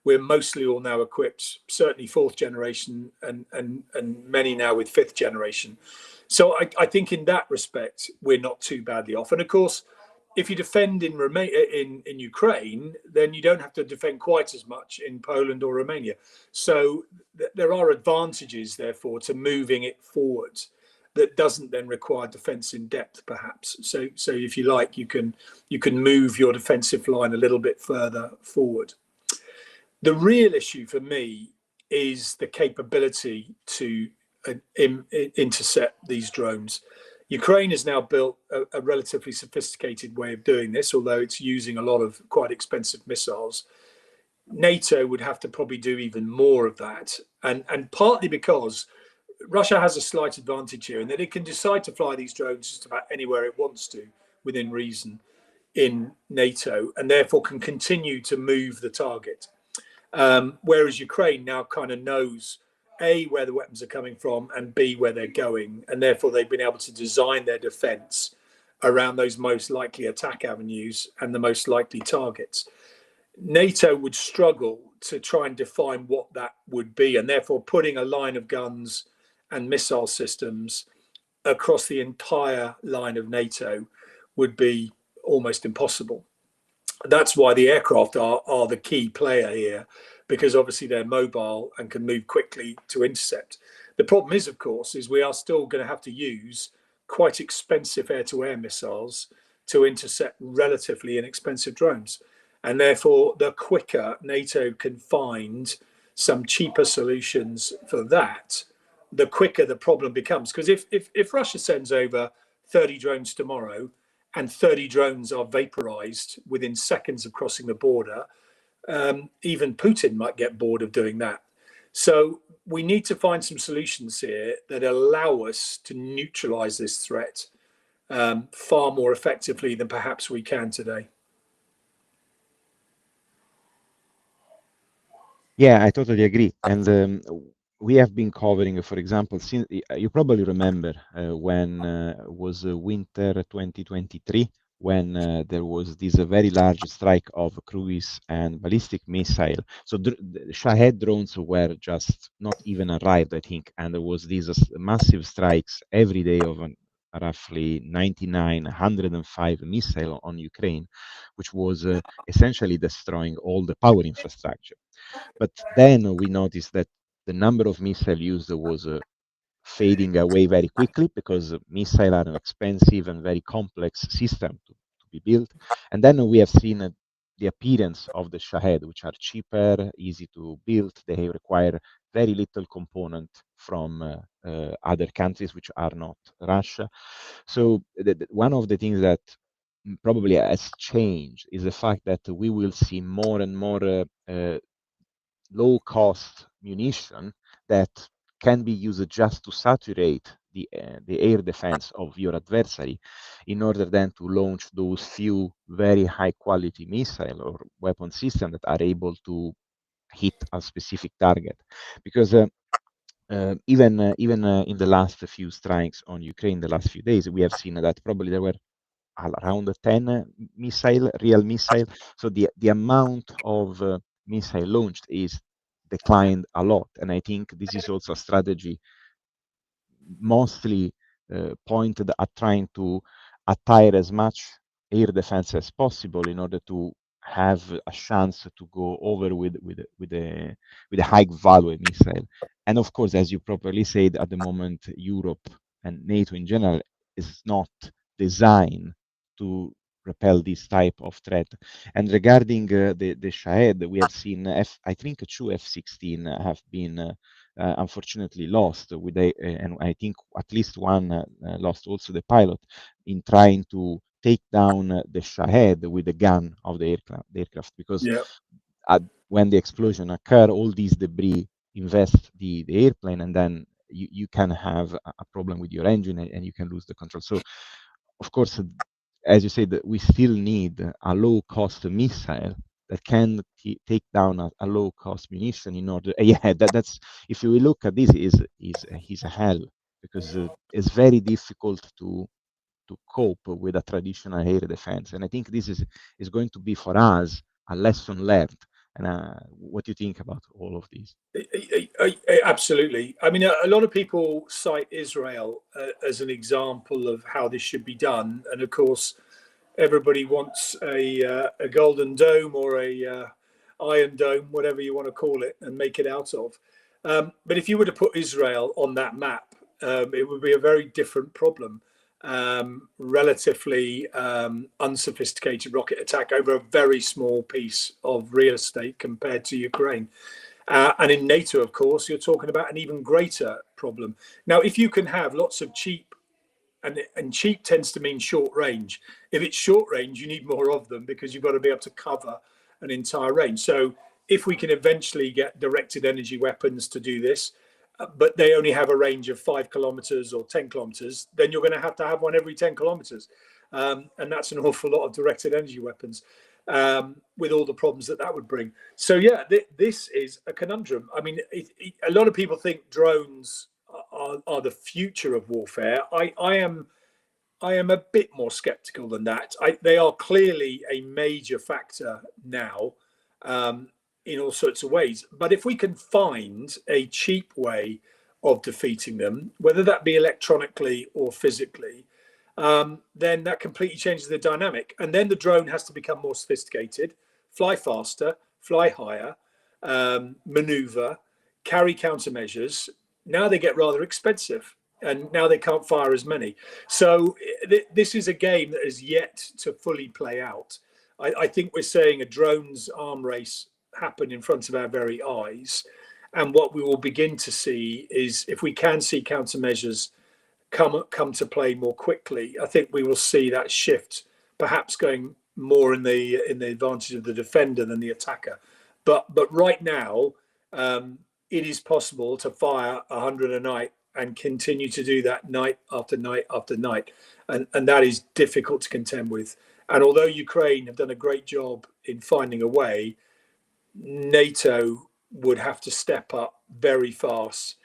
We're mostly all now equipped, certainly 4th generation, and many now with 5th generation. So I think in that respect, we're not too badly off. And of course, if you defend in Ukraine, then you don't have to defend quite as much in Poland or Romania. So there are advantages, therefore, to moving it forward that doesn't then require defence in depth, perhaps. So if you like, you can move your defensive line a little bit further forward. The real issue for me is the capability to intercept these drones. Ukraine has now built a relatively sophisticated way of doing this, although it's using a lot of quite expensive missiles. NATO would have to probably do even more of that, and partly because Russia has a slight advantage here in that it can decide to fly these drones just about anywhere it wants to within reason in NATO, and therefore can continue to move the target. Whereas Ukraine now kind of knows A, where the weapons are coming from, and B, where they're going, and therefore they've been able to design their defense around those most likely attack avenues and the most likely targets. NATO would struggle to try and define what that would be, and therefore putting a line of guns and missile systems across the entire line of NATO would be almost impossible. That's why the aircraft are the key player here, because obviously they're mobile and can move quickly to intercept. The problem is, of course, is we are still going to have to use quite expensive air-to-air missiles to intercept relatively inexpensive drones. And therefore, the quicker NATO can find some cheaper solutions for that, the quicker the problem becomes. Because if Russia sends over 30 drones tomorrow and 30 drones are vaporized within seconds of crossing the border, even Putin might get bored of doing that. So we need to find some solutions here that allow us to neutralize this threat far more effectively than perhaps we can today. Yeah, I totally agree. And we have been covering, for example, since you probably remember when was winter 2023, when there was this very large strike of cruise and ballistic missile. So the Shahed drones were just not even arrived, I think, and there was these massive strikes every day of roughly 99, 105 missile on Ukraine, which was essentially destroying all the power infrastructure. But then we noticed that the number of missiles used was fading away very quickly because missiles are an expensive and very complex system to be built. And then we have seen the appearance of the Shahed, which are cheaper, easy to build. They require very little component from other countries which are not Russia. So one of the things that probably has changed is the fact that we will see more and more low-cost munition that can be used just to saturate the air defense of your adversary in order then to launch those few very high-quality missile or weapon systems that are able to hit a specific target. Because even in the last few strikes on Ukraine, the last few days, we have seen that probably there were around 10 real missile. So the amount of missile launched is declined a lot. And I think this is also a strategy mostly pointed at trying to attire as much air defense as possible in order to have a chance to go over with a high value missile. And of course, as you properly said, at the moment, Europe and NATO in general is not designed to repel this type of threat. And regarding the Shahed, we have seen, I think, 2 F-16 have been unfortunately lost with and I think at least one lost also the pilot in trying to take down the Shahed with the gun of the aircraft because when the explosion occur, all these debris invest the airplane, and then you can have a problem with your engine and you can lose the control. So, of course, as you said, we still need a low-cost missile that can take down a low-cost munition in order. Yeah, that's if you look at this, is a hell because it's very difficult to cope with a traditional air defense. And I think this is going to be for us a lesson learned. And what do you think about all of these? Absolutely. I mean, a lot of people cite Israel as an example of how this should be done. And of course, everybody wants a golden dome or a iron dome, whatever you want to call it, and make it out of. But if you were to put Israel on that map, it would be a very different problem. Relatively unsophisticated rocket attack over a very small piece of real estate compared to Ukraine. And in NATO, of course, you're talking about an even greater problem. Now, if you can have lots of cheap, and cheap tends to mean short range. If it's short range, you need more of them because you've got to be able to cover an entire range. So if we can eventually get directed energy weapons to do this, but they only have a range of 5 kilometers or 10 kilometers, then you're going to have one every 10 kilometers. And that's an awful lot of directed energy weapons with all the problems that would bring. So, yeah, this is a conundrum. I mean, a lot of people think drones are the future of warfare. I am a bit more skeptical than that. They are clearly a major factor now. In all sorts of ways. But if we can find a cheap way of defeating them, whether that be electronically or physically, then that completely changes the dynamic. And then the drone has to become more sophisticated, fly faster, fly higher, maneuver, carry countermeasures. Now they get rather expensive, and now they can't fire as many. So this is a game that is yet to fully play out. I think we're seeing a drones arm race happen in front of our very eyes. And what we will begin to see is, if we can see countermeasures come to play more quickly, I think we will see that shift, perhaps going more in the advantage of the defender than the attacker. But right now, it is possible to fire 100 a night and continue to do that night after night after night, and that is difficult to contend with. And although Ukraine have done a great job in finding a way, NATO would have to step up very fast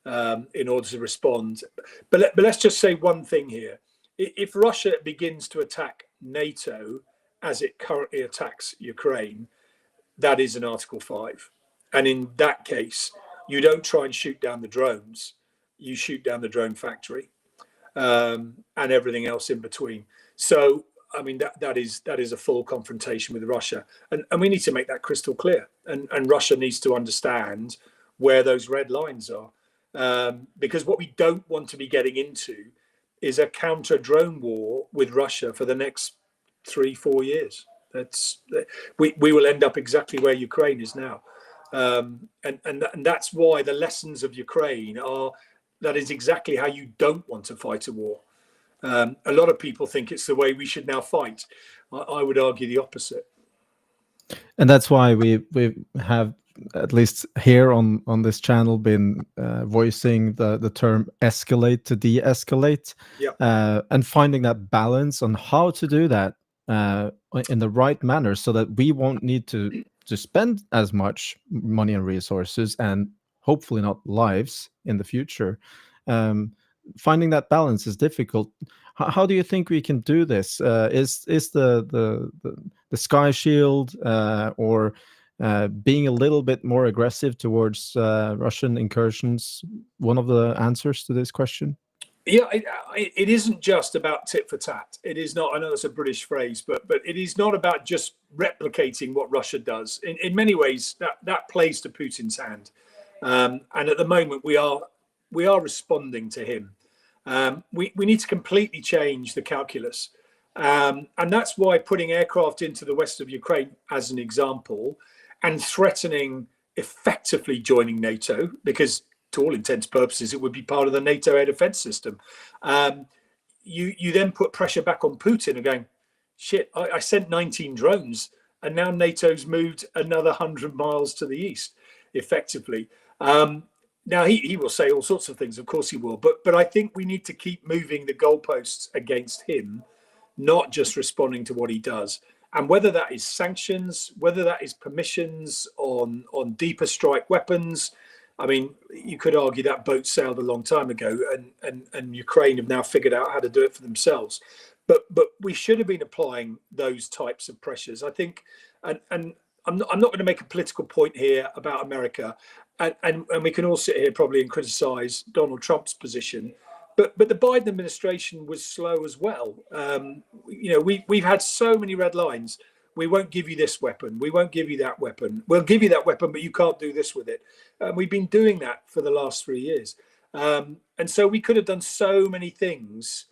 in order to respond. But let's just say one thing here. If Russia begins to attack NATO as it currently attacks Ukraine, that is an Article 5. And in that case, you don't try and shoot down the drones. You shoot down the drone factory and everything else in between. So, I mean, that is a full confrontation with Russia. And we need to make that crystal clear. And Russia needs to understand where those red lines are. Because what we don't want to be getting into is a counter drone war with Russia for the next 3-4 years. We will end up exactly where Ukraine is now. And that's why the lessons of Ukraine are, that is exactly how you don't want to fight a war. A lot of people think it's the way we should now fight. I would argue the opposite. And that's why we have, at least here on this channel, been voicing the term escalate to de-escalate, and finding that balance on how to do that in the right manner, so that we won't need to spend as much money and resources, and hopefully not lives, in the future. Finding that balance is difficult. How do you think we can do this? Is the Sky Shield or being a little bit more aggressive towards Russian incursions one of the answers to this question? Yeah, it isn't just about tit for tat. It is not. I know that's a British phrase, but it is not about just replicating what Russia does. In many ways, that plays to Putin's hand, and at the moment we are responding to him. We need to completely change the calculus, and that's why putting aircraft into the west of Ukraine, as an example, and threatening effectively joining NATO, because to all intents and purposes it would be part of the NATO air defense system. You then put pressure back on Putin and going, shit, I sent 19 drones and now NATO's moved another 100 miles to the east, effectively. Now he will say all sorts of things, of course he will, but I think we need to keep moving the goalposts against him, not just responding to what he does. And whether that is sanctions, whether that is permissions on deeper strike weapons, I mean, you could argue that boat sailed a long time ago, and Ukraine have now figured out how to do it for themselves. But we should have been applying those types of pressures, I think. And I'm not going to make a political point here about America, and we can all sit here probably and criticize Donald Trump's position. But the Biden administration was slow as well. We've had so many red lines. We won't give you this weapon. We won't give you that weapon. We'll give you that weapon, but you can't do this with it. We've been doing that for the last 3 years. And so we could have done so many things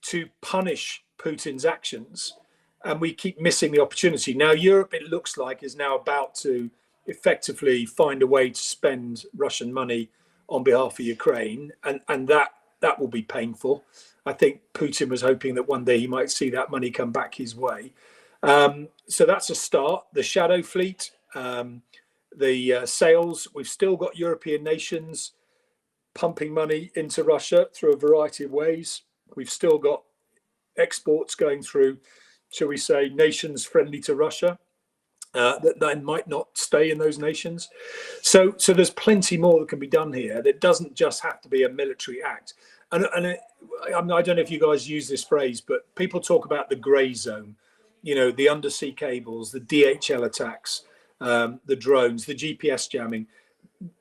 to punish Putin's actions, and we keep missing the opportunity. Now, Europe, it looks like, is now about to effectively find a way to spend Russian money on behalf of Ukraine, and that will be painful. I think Putin was hoping that one day he might see that money come back his way. So that's a start. The shadow fleet, the sales, we've still got European nations pumping money into Russia through a variety of ways. We've still got exports going through, shall we say, nations friendly to Russia, that might not stay in those nations. So there's plenty more that can be done here. That doesn't just have to be a military act. And I don't know if you guys use this phrase, but people talk about the grey zone, the undersea cables, the DHL attacks, the drones, the GPS jamming.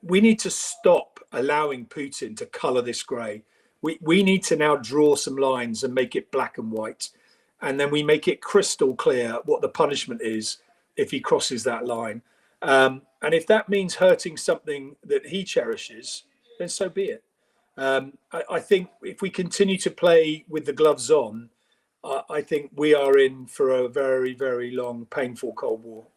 We need to stop allowing Putin to colour this grey. We need to now draw some lines and make it black and white. And then we make it crystal clear what the punishment is if he crosses that line. And if that means hurting something that he cherishes, then so be it. I think if we continue to play with the gloves on, I think we are in for a very, very long, painful Cold War.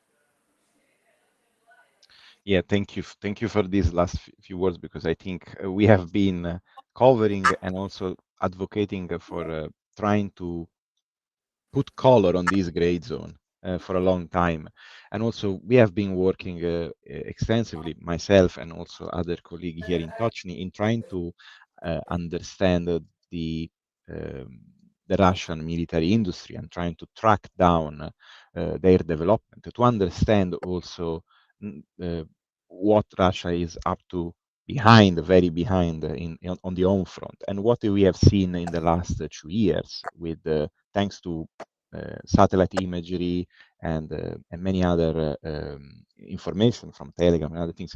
Yeah, thank you for these last few words, because I think we have been covering and also advocating for trying to put color on this gray zone for a long time. And also we have been working extensively, myself and also other colleagues here in Tochnyi, in trying to understand um, the Russian military industry and trying to track down their development, to understand also what Russia is up to behind, very behind on the home front. And what we have seen in the last 2 years with thanks to satellite imagery and many other information from Telegram and other things,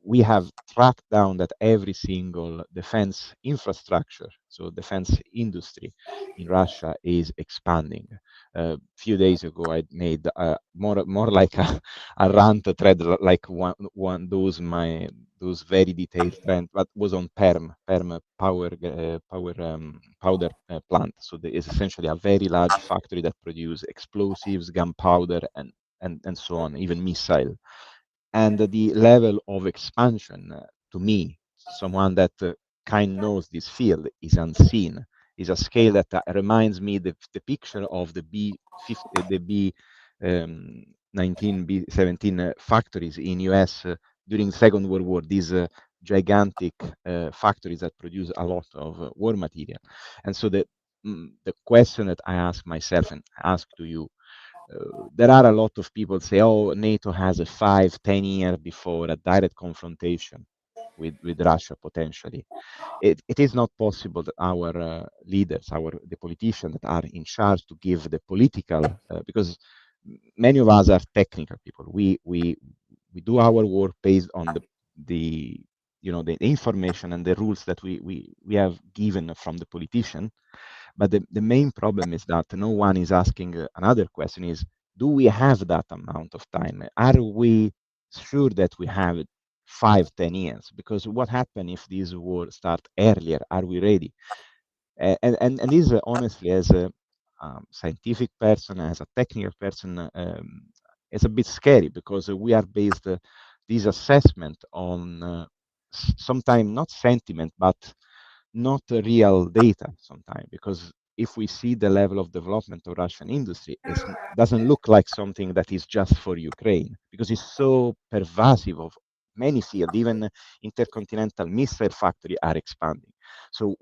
we have tracked down that every single defense infrastructure, so defense industry in Russia, is expanding. A few days ago, I made more like a rant thread, like one those very detailed trend, but was on PERM powder plant. So there is essentially a very large factory that produces explosives, gunpowder, and so on, even missile. And the level of expansion, to me, someone that kind knows this field, is unseen. Is a scale that reminds me the picture of the B-50, the B-19, B-17 factories in US during the Second World War. These gigantic factories that produce a lot of war material. And so the question that I ask myself and ask to you, there are a lot of people say, oh, NATO has a 5-10 years before a direct confrontation with Russia potentially. It is not possible that our leaders, the politicians that are in charge, to give the political, because many of us are technical people. We do our work based on the information and the rules that we have given from the politician. But the main problem is that no one is asking another question is, do we have that amount of time? Are we sure that we have 5-10 years? Because what happens if this war start earlier? Are we ready? And this honestly, as a scientific person, as a technical person, it's a bit scary, because we are based this assessment on sometimes not sentiment, but not real data sometimes. Because if we see the level of development of Russian industry, it doesn't look like something that is just for Ukraine, because it's so pervasive of many fields. Even intercontinental missile factory are expanding. So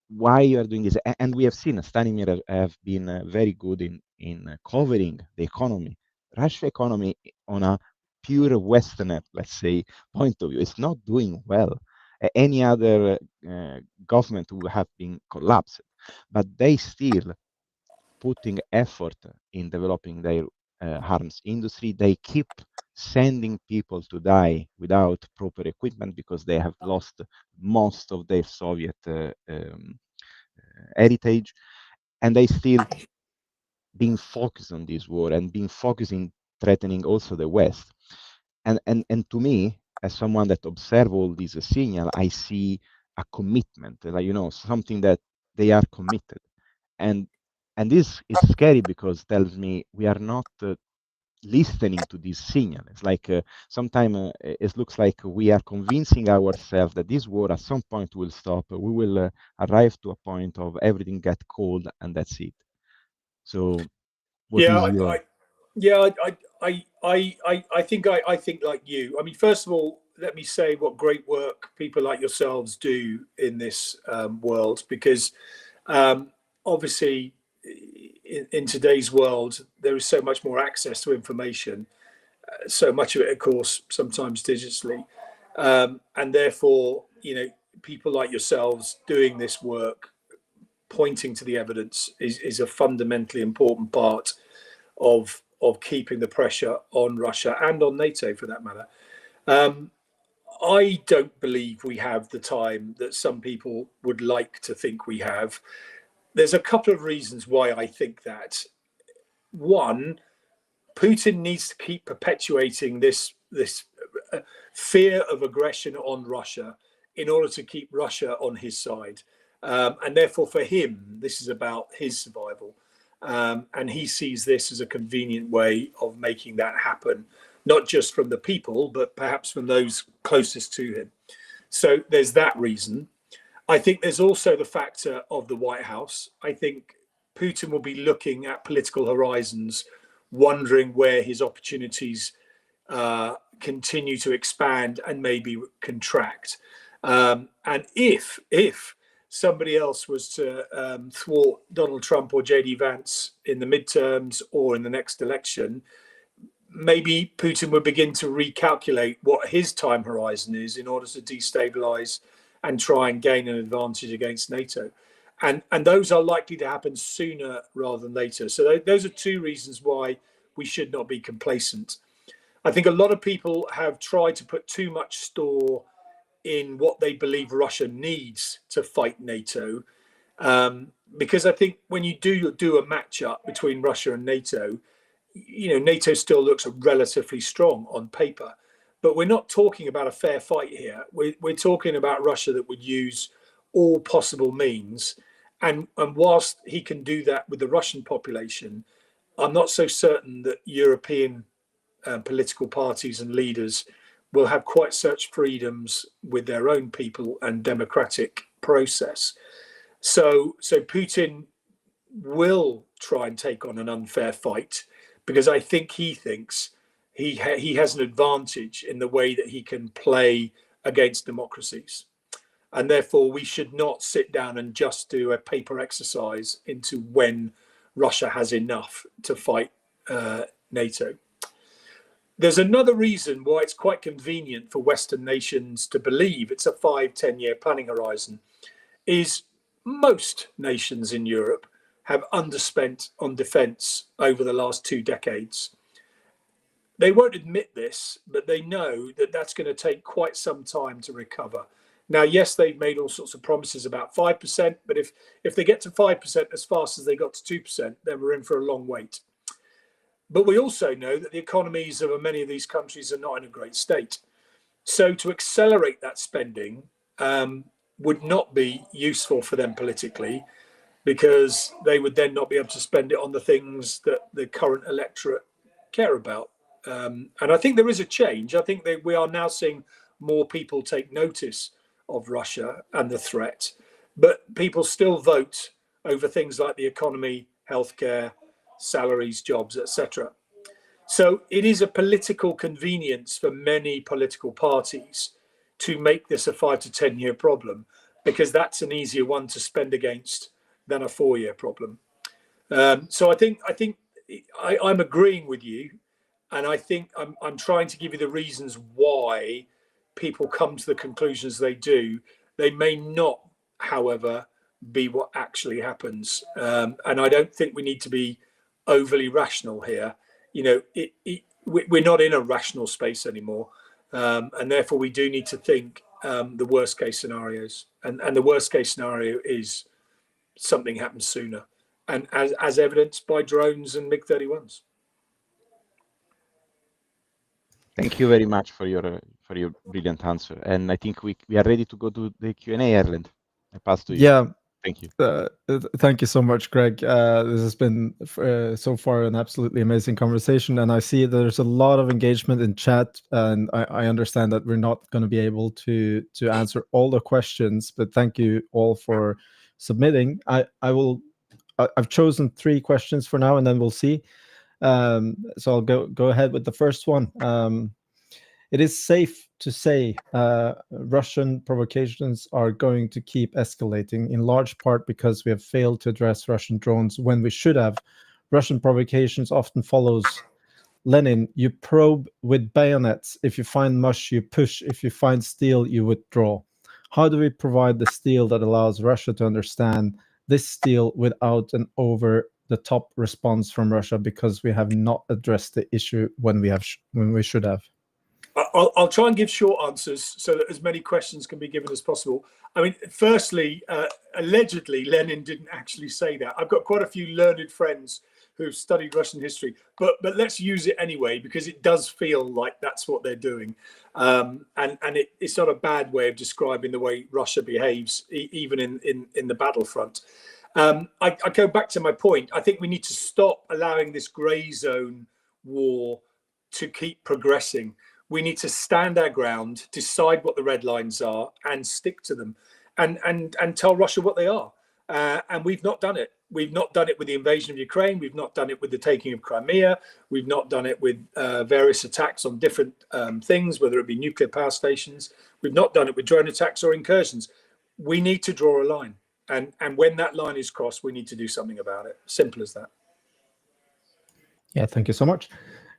why you are doing this? And we have seen Stanimir have been very good in covering the economy. Russia economy on a pure Westerner, let's say, point of view, is not doing well. Any other government would have been collapsed, but they still putting effort in developing their arms industry. They keep sending people to die without proper equipment, because they have lost most of their Soviet heritage, and they still being focused on this war and being focused in threatening also the West. And to me, as someone that observe all these signals, I see a commitment, like something that they are committed, and this is scary, because it tells me we are not listening to this signal. It's like sometimes it looks like we are convincing ourselves that this war at some point will stop. We will arrive to a point of everything get cold, and that's it. So, what is your? I think like you. I mean, first of all, let me say what great work people like yourselves do in this world, because obviously in today's world there is so much more access to information, so much of it, of course, sometimes digitally, and therefore, people like yourselves doing this work, pointing to the evidence, is a fundamentally important part of keeping the pressure on Russia and on NATO, for that matter. I don't believe we have the time that some people would like to think we have. There's a couple of reasons why I think that. One, Putin needs to keep perpetuating this fear of aggression on Russia in order to keep Russia on his side. And therefore, for him, this is about his survival. And he sees this as a convenient way of making that happen, not just from the people, but perhaps from those closest to him. So there's that reason. I think there's also the factor of the White House. I think Putin will be looking at political horizons, wondering where his opportunities continue to expand and maybe contract. And if somebody else was to thwart Donald Trump or JD Vance in the midterms or in the next election, maybe Putin would begin to recalculate what his time horizon is in order to destabilize and try and gain an advantage against NATO. And those are likely to happen sooner rather than later. So those are two reasons why we should not be complacent. I think a lot of people have tried to put too much store in what they believe Russia needs to fight NATO. Because I think when you do a matchup between Russia and NATO, NATO still looks relatively strong on paper. But we're not talking about a fair fight here. We're talking about Russia that would use all possible means. And whilst he can do that with the Russian population, I'm not so certain that European political parties and leaders will have quite such freedoms with their own people and democratic process. So Putin will try and take on an unfair fight, because I think he thinks he has an advantage in the way that he can play against democracies. And therefore, we should not sit down and just do a paper exercise into when Russia has enough to fight NATO. There's another reason why it's quite convenient for Western nations to believe it's a 5-10 year planning horizon, is most nations in Europe have underspent on defence over the last 2 decades. They won't admit this, but they know that that's going to take quite some time to recover. Now, yes, they've made all sorts of promises about 5%, but if they get to 5% as fast as they got to 2%, then we're in for a long wait. But we also know that the economies of many of these countries are not in a great state. So to accelerate that spending would not be useful for them politically, because they would then not be able to spend it on the things that the current electorate care about. And I think there is a change. I think that we are now seeing more people take notice of Russia and the threat, but people still vote over things like the economy, healthcare, salaries, jobs, etc. So it is a political convenience for many political parties to make this a 5 to 10 year problem, because that's an easier one to spend against than a 4-year problem. So I think I'm agreeing with you, and I think I'm trying to give you the reasons why people come to the conclusions they do. They may not, however, be what actually happens, and I don't think we need to be overly rational here. We're not in a rational space anymore, and therefore we do need to think the worst case scenarios, and the worst case scenario is something happens sooner, and as evidenced by drones and MiG-31s. Thank you very much for your brilliant answer, and I think we are ready to go to the Q&A. Erlend, I pass to you. Yeah. Thank you. Thank you so much, Greg. This has been so far an absolutely amazing conversation, and I see there's a lot of engagement in chat, and I understand that we're not going to be able to answer all the questions, but thank you all for submitting. I've chosen 3 questions for now, and then we'll see. So I'll go ahead with the first one. It is safe to say Russian provocations are going to keep escalating, in large part because we have failed to address Russian drones when we should have. Russian provocations often follows Lenin. You probe with bayonets. If you find mush, you push. If you find steel, you withdraw. How do we provide the steel that allows Russia to understand this steel without an over-the-top response from Russia, because we have not addressed the issue when we should have? I'll try and give short answers so that as many questions can be given as possible. I mean, firstly, allegedly, Lenin didn't actually say that. I've got quite a few learned friends who've studied Russian history, but let's use it anyway, because it does feel like that's what they're doing. It's not a bad way of describing the way Russia behaves, even in the battlefront. I go back to my point. I think we need to stop allowing this grey zone war to keep progressing. We need to stand our ground, decide what the red lines are, and stick to them, and tell Russia what they are. And we've not done it. We've not done it with the invasion of Ukraine. We've not done it with the taking of Crimea. We've not done it with various attacks on different things, whether it be nuclear power stations. We've not done it with drone attacks or incursions. We need to draw a line. And when that line is crossed, we need to do something about it. Simple as that. Yeah, thank you so much.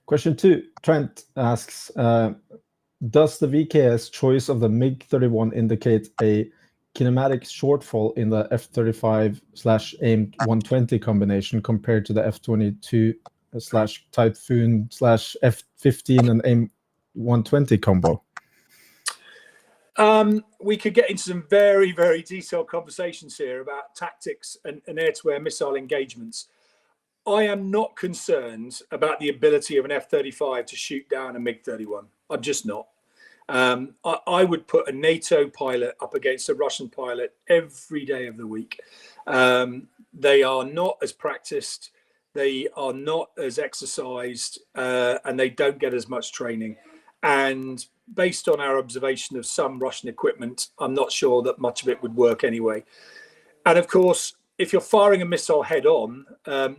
Question 2, Trent asks, does the VKS choice of the MiG-31 indicate a kinematic shortfall in the F-35/AIM-120 combination compared to the F-22/Typhoon/F-15 and AIM-120 combo? We could get into some very, very detailed conversations here about tactics and air-to-air missile engagements. I am not concerned about the ability of an F-35 to shoot down a MiG-31. I'm just not. I would put a NATO pilot up against a Russian pilot every day of the week. They are not as practiced, they are not as exercised, and they don't get as much training. And based on our observation of some Russian equipment, I'm not sure that much of it would work anyway. And of course, if you're firing a missile head on,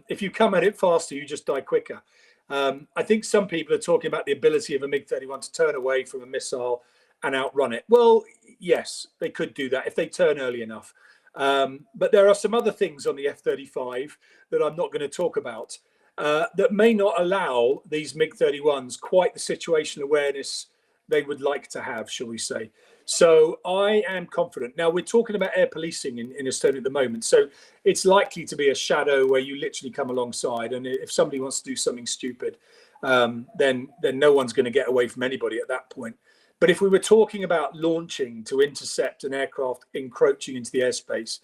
if you come at it faster, you just die quicker. I think some people are talking about the ability of a MiG-31 to turn away from a missile and outrun it. Well, yes, they could do that if they turn early enough. But there are some other things on the F-35 that I'm not going to talk about that may not allow these MiG-31s quite the situational awareness they would like to have, shall we say. So I am confident. Now, we're talking about air policing in Estonia at the moment. So it's likely to be a shadow where you literally come alongside. And if somebody wants to do something stupid, then no one's going to get away from anybody at that point. But if we were talking about launching to intercept an aircraft encroaching into the airspace,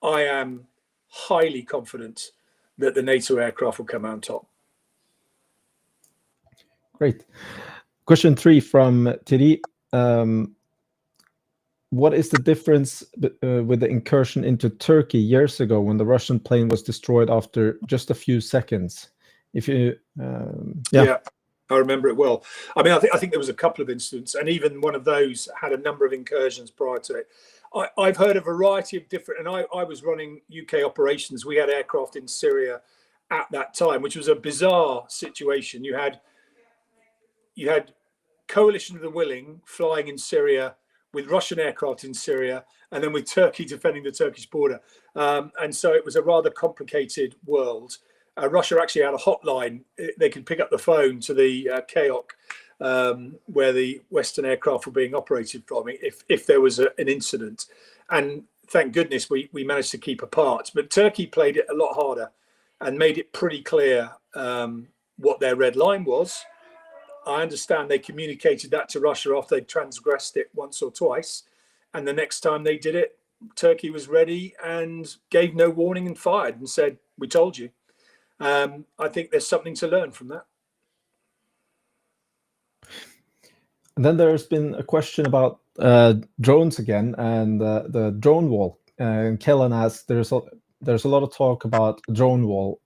I am highly confident that the NATO aircraft will come out on top. Great. Question 3 from Thierry. What is the difference with the incursion into Turkey years ago when the Russian plane was destroyed after just a few seconds? If you, yeah, I remember it well. I mean, I think there was a couple of incidents, and even one of those had a number of incursions prior to it. I've heard a variety of different, and I was running UK operations. We had aircraft in Syria at that time, which was a bizarre situation. You had coalition of the willing flying in Syria, with Russian aircraft in Syria, and then with Turkey defending the Turkish border. And so it was a rather complicated world. Russia actually had a hotline. They could pick up the phone to the KAOK, where the Western aircraft were being operated from if there was an incident. And thank goodness we managed to keep apart. But Turkey played it a lot harder and made it pretty clear what their red line was. I understand they communicated that to Russia after they transgressed it once or twice. And the next time they did it, Turkey was ready and gave no warning and fired and said, we told you. I think there's something to learn from that. And then there's been a question about drones again and the drone wall. And Kellen asked, there's a lot of talk about drone wall.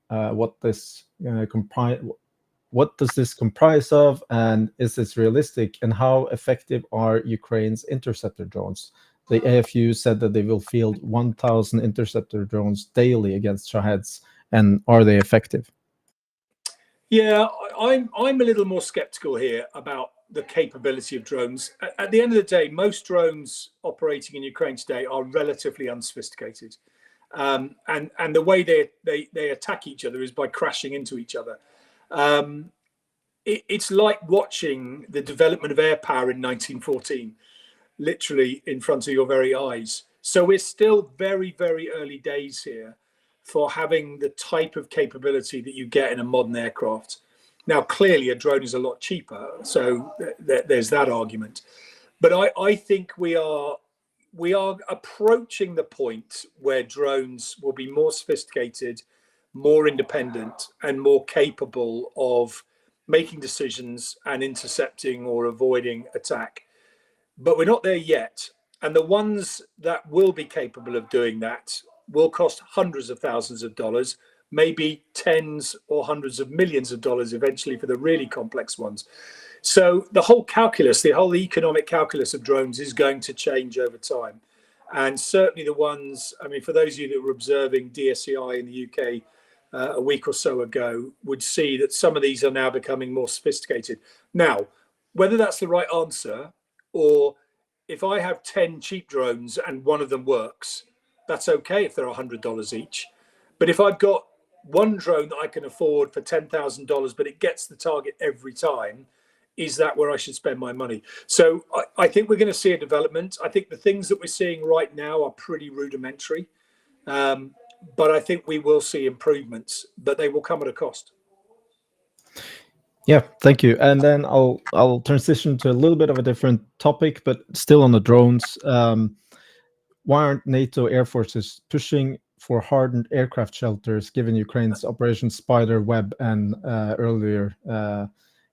What does this comprise of, and is this realistic, and how effective are Ukraine's interceptor drones? The AFU said that they will field 1,000 interceptor drones daily against Shaheds, and are they effective? Yeah, I'm a little more skeptical here about the capability of drones. At the end of the day, most drones operating in Ukraine today are relatively unsophisticated, and the way they attack each other is by crashing into each other. It's like watching the development of air power in 1914, literally in front of your very eyes. So we're still very, very early days here for having the type of capability that you get in a modern aircraft. Now, clearly a drone is a lot cheaper, so there's that argument. But I think we are approaching the point where drones will be more sophisticated, more independent, and more capable of making decisions and intercepting or avoiding attack. But we're not there yet. And the ones that will be capable of doing that will cost hundreds of thousands of dollars, maybe tens or hundreds of millions of dollars eventually for the really complex ones. So the whole calculus, the whole economic calculus of drones is going to change over time. And certainly the ones, I mean, for those of you that were observing DSEI in the UK a week or so ago, would see that some of these are now becoming more sophisticated. Now, whether that's the right answer, or if I have 10 cheap drones and one of them works, that's okay if they're $100 each. But if I've got one drone that I can afford for $10,000, but it gets the target every time, is that where I should spend my money? So I think we're going to see a development. I think the things that we're seeing right now are pretty rudimentary, but I think we will see improvements, but they will come at a cost. Yeah, thank you. And then I'll transition to a little bit of a different topic, but still on the drones. Why aren't NATO air forces pushing for hardened aircraft shelters, given Ukraine's Operation Spider Web and earlier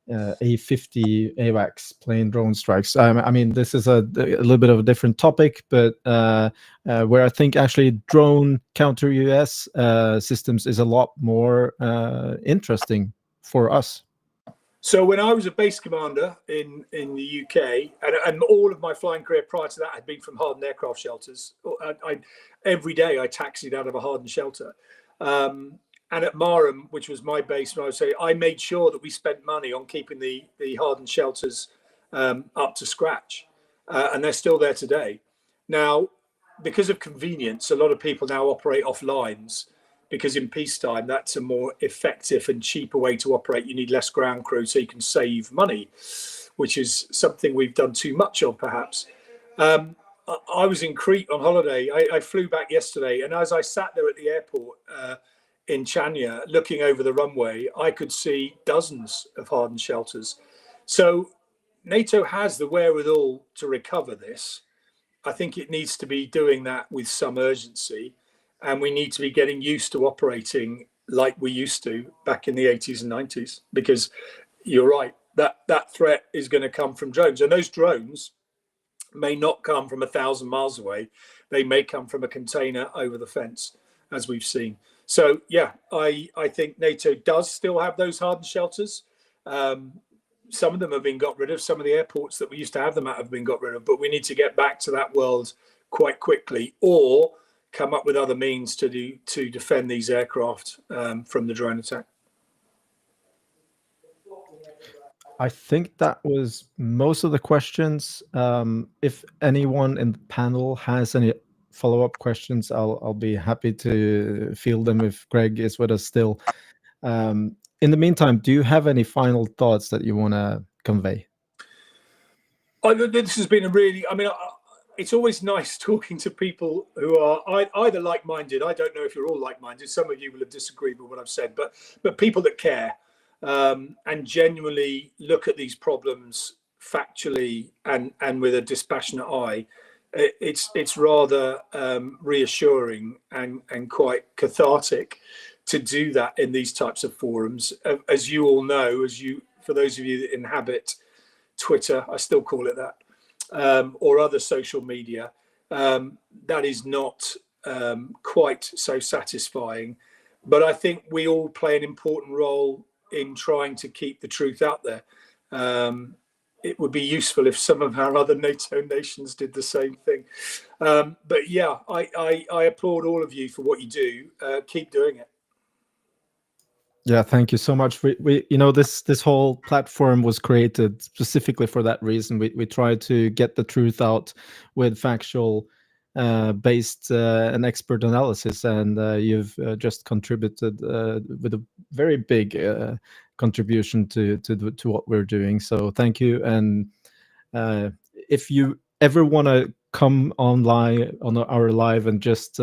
A-50 AWACS plane drone strikes? I mean, this is a little bit of a different topic, but where I think actually drone counter-UAS systems is a lot more interesting for us. So when I was a base commander in the UK, and all of my flying career prior to that had been from hardened aircraft shelters, every day I taxied out of a hardened shelter. And at Marham, which was my base, I would say I made sure that we spent money on keeping the hardened shelters up to scratch, and they're still there today. Now, because of convenience, a lot of people now operate off lines, because in peacetime that's a more effective and cheaper way to operate. You need less ground crew, so you can save money, which is something we've done too much of, perhaps. I was in Crete on holiday. I flew back yesterday, and as I sat there at the airport in Chania, looking over the runway, I could see dozens of hardened shelters. So NATO has the wherewithal to recover this. I think it needs to be doing that with some urgency, and we need to be getting used to operating like we used to back in the 80s and 90s, because you're right, that threat is going to come from drones, and those drones may not come from 1,000 miles away. They may come from a container over the fence, as we've seen. So yeah, I think NATO does still have those hardened shelters. Some of them have been got rid of. Some of the airports that we used to have them at have been got rid of, but we need to get back to that world quite quickly, or come up with other means to defend these aircraft from the drone attack. I think that was most of the questions. If anyone in the panel has any follow-up questions, I'll be happy to field them if Greg is with us still. In the meantime, do you have any final thoughts that you want to convey? This has been a really, I mean, it's always nice talking to people who are either like-minded. I don't know if you're all like-minded. Some of you will have disagreed with what I've said, but people that care and genuinely look at these problems factually and with a dispassionate eye. It's rather reassuring and quite cathartic to do that in these types of forums. As you all know, for those of you that inhabit Twitter, I still call it that, or other social media, that is not quite so satisfying. But I think we all play an important role in trying to keep the truth out there. It would be useful if some of our other NATO nations did the same thing. But yeah, I applaud all of you for what you do. Keep doing it. Yeah, thank you so much. We you know, this whole platform was created specifically for that reason. We try to get the truth out with factual based and expert analysis, and you've just contributed with a very big contribution to what we're doing. So thank you. And if you ever want to come online on our live and just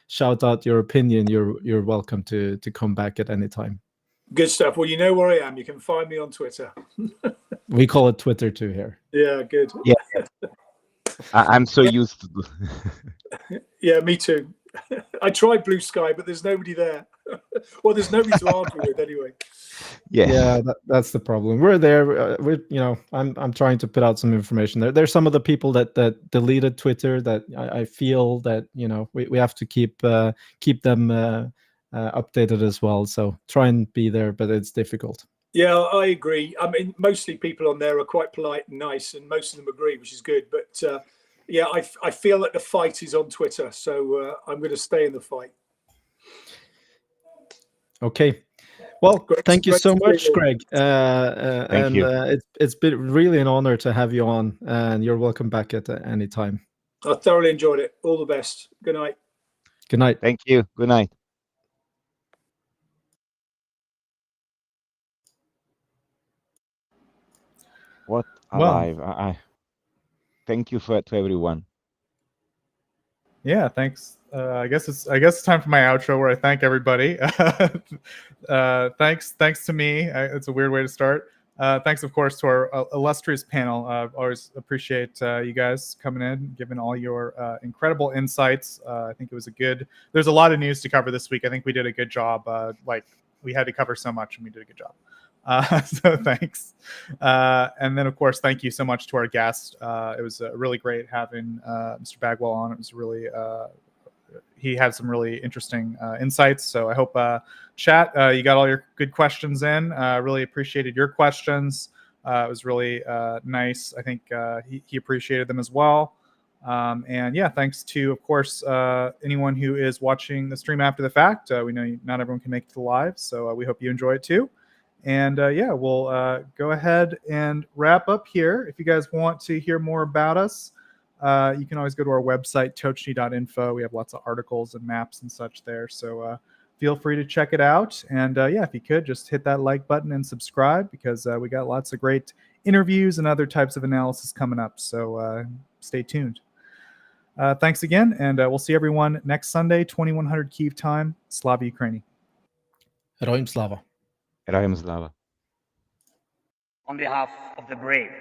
shout out your opinion, you're welcome to come back at any time. Good stuff. Well, you know where I am. You can find me on Twitter. We call it Twitter too here. Yeah, good. Yeah, I'm so used to. Yeah, me too. I tried Blue Sky, but there's nobody there. Well, there's nobody to argue with anyway. Yeah, that's the problem. We're there. I'm trying to put out some information there. There's some of the people that deleted Twitter that I feel that we have to keep them updated as well. So try and be there, but it's difficult. Yeah, I agree. I mean, mostly people on there are quite polite and nice, and most of them agree, which is good. But yeah, I feel that the fight is on Twitter, so I'm going to stay in the fight. Okay. Well, thank you so much, you. Greg. Thank you. It's been really an honor to have you on, and you're welcome back at any time. I thoroughly enjoyed it. All the best. Good night. Good night. Thank you. Good night. What a live. I thank you to everyone. Yeah, thanks. I guess it's time for my outro where I thank everybody. Thanks to me. It's a weird way to start. Thanks, of course, to our illustrious panel. Always appreciate you guys coming in, giving all your incredible insights. I think it was there's a lot of news to cover this week. I think we did a good job. We had to cover so much, and we did a good job. So thanks. And then, of course, thank you so much to our guest. It was really great having Mr. Bagwell on. It was really, he had some really interesting insights. So I hope, chat, you got all your good questions in. Really appreciated your questions. It was really nice. I think he appreciated them as well. And yeah, thanks to, of course, anyone who is watching the stream after the fact. We know not everyone can make it to the live, so we hope you enjoy it too. And yeah, we'll go ahead and wrap up here. If you guys want to hear more about us, you can always go to our website, tochnyi.info. We have lots of articles and maps and such there. So feel free to check it out. And yeah, if you could, just hit that like button and subscribe, because we got lots of great interviews and other types of analysis coming up. So stay tuned. Thanks again, and we'll see everyone next Sunday, 2100 Kyiv time. Slava Ukraini. Heroim Slava. Heroim Slava. On behalf of the brave.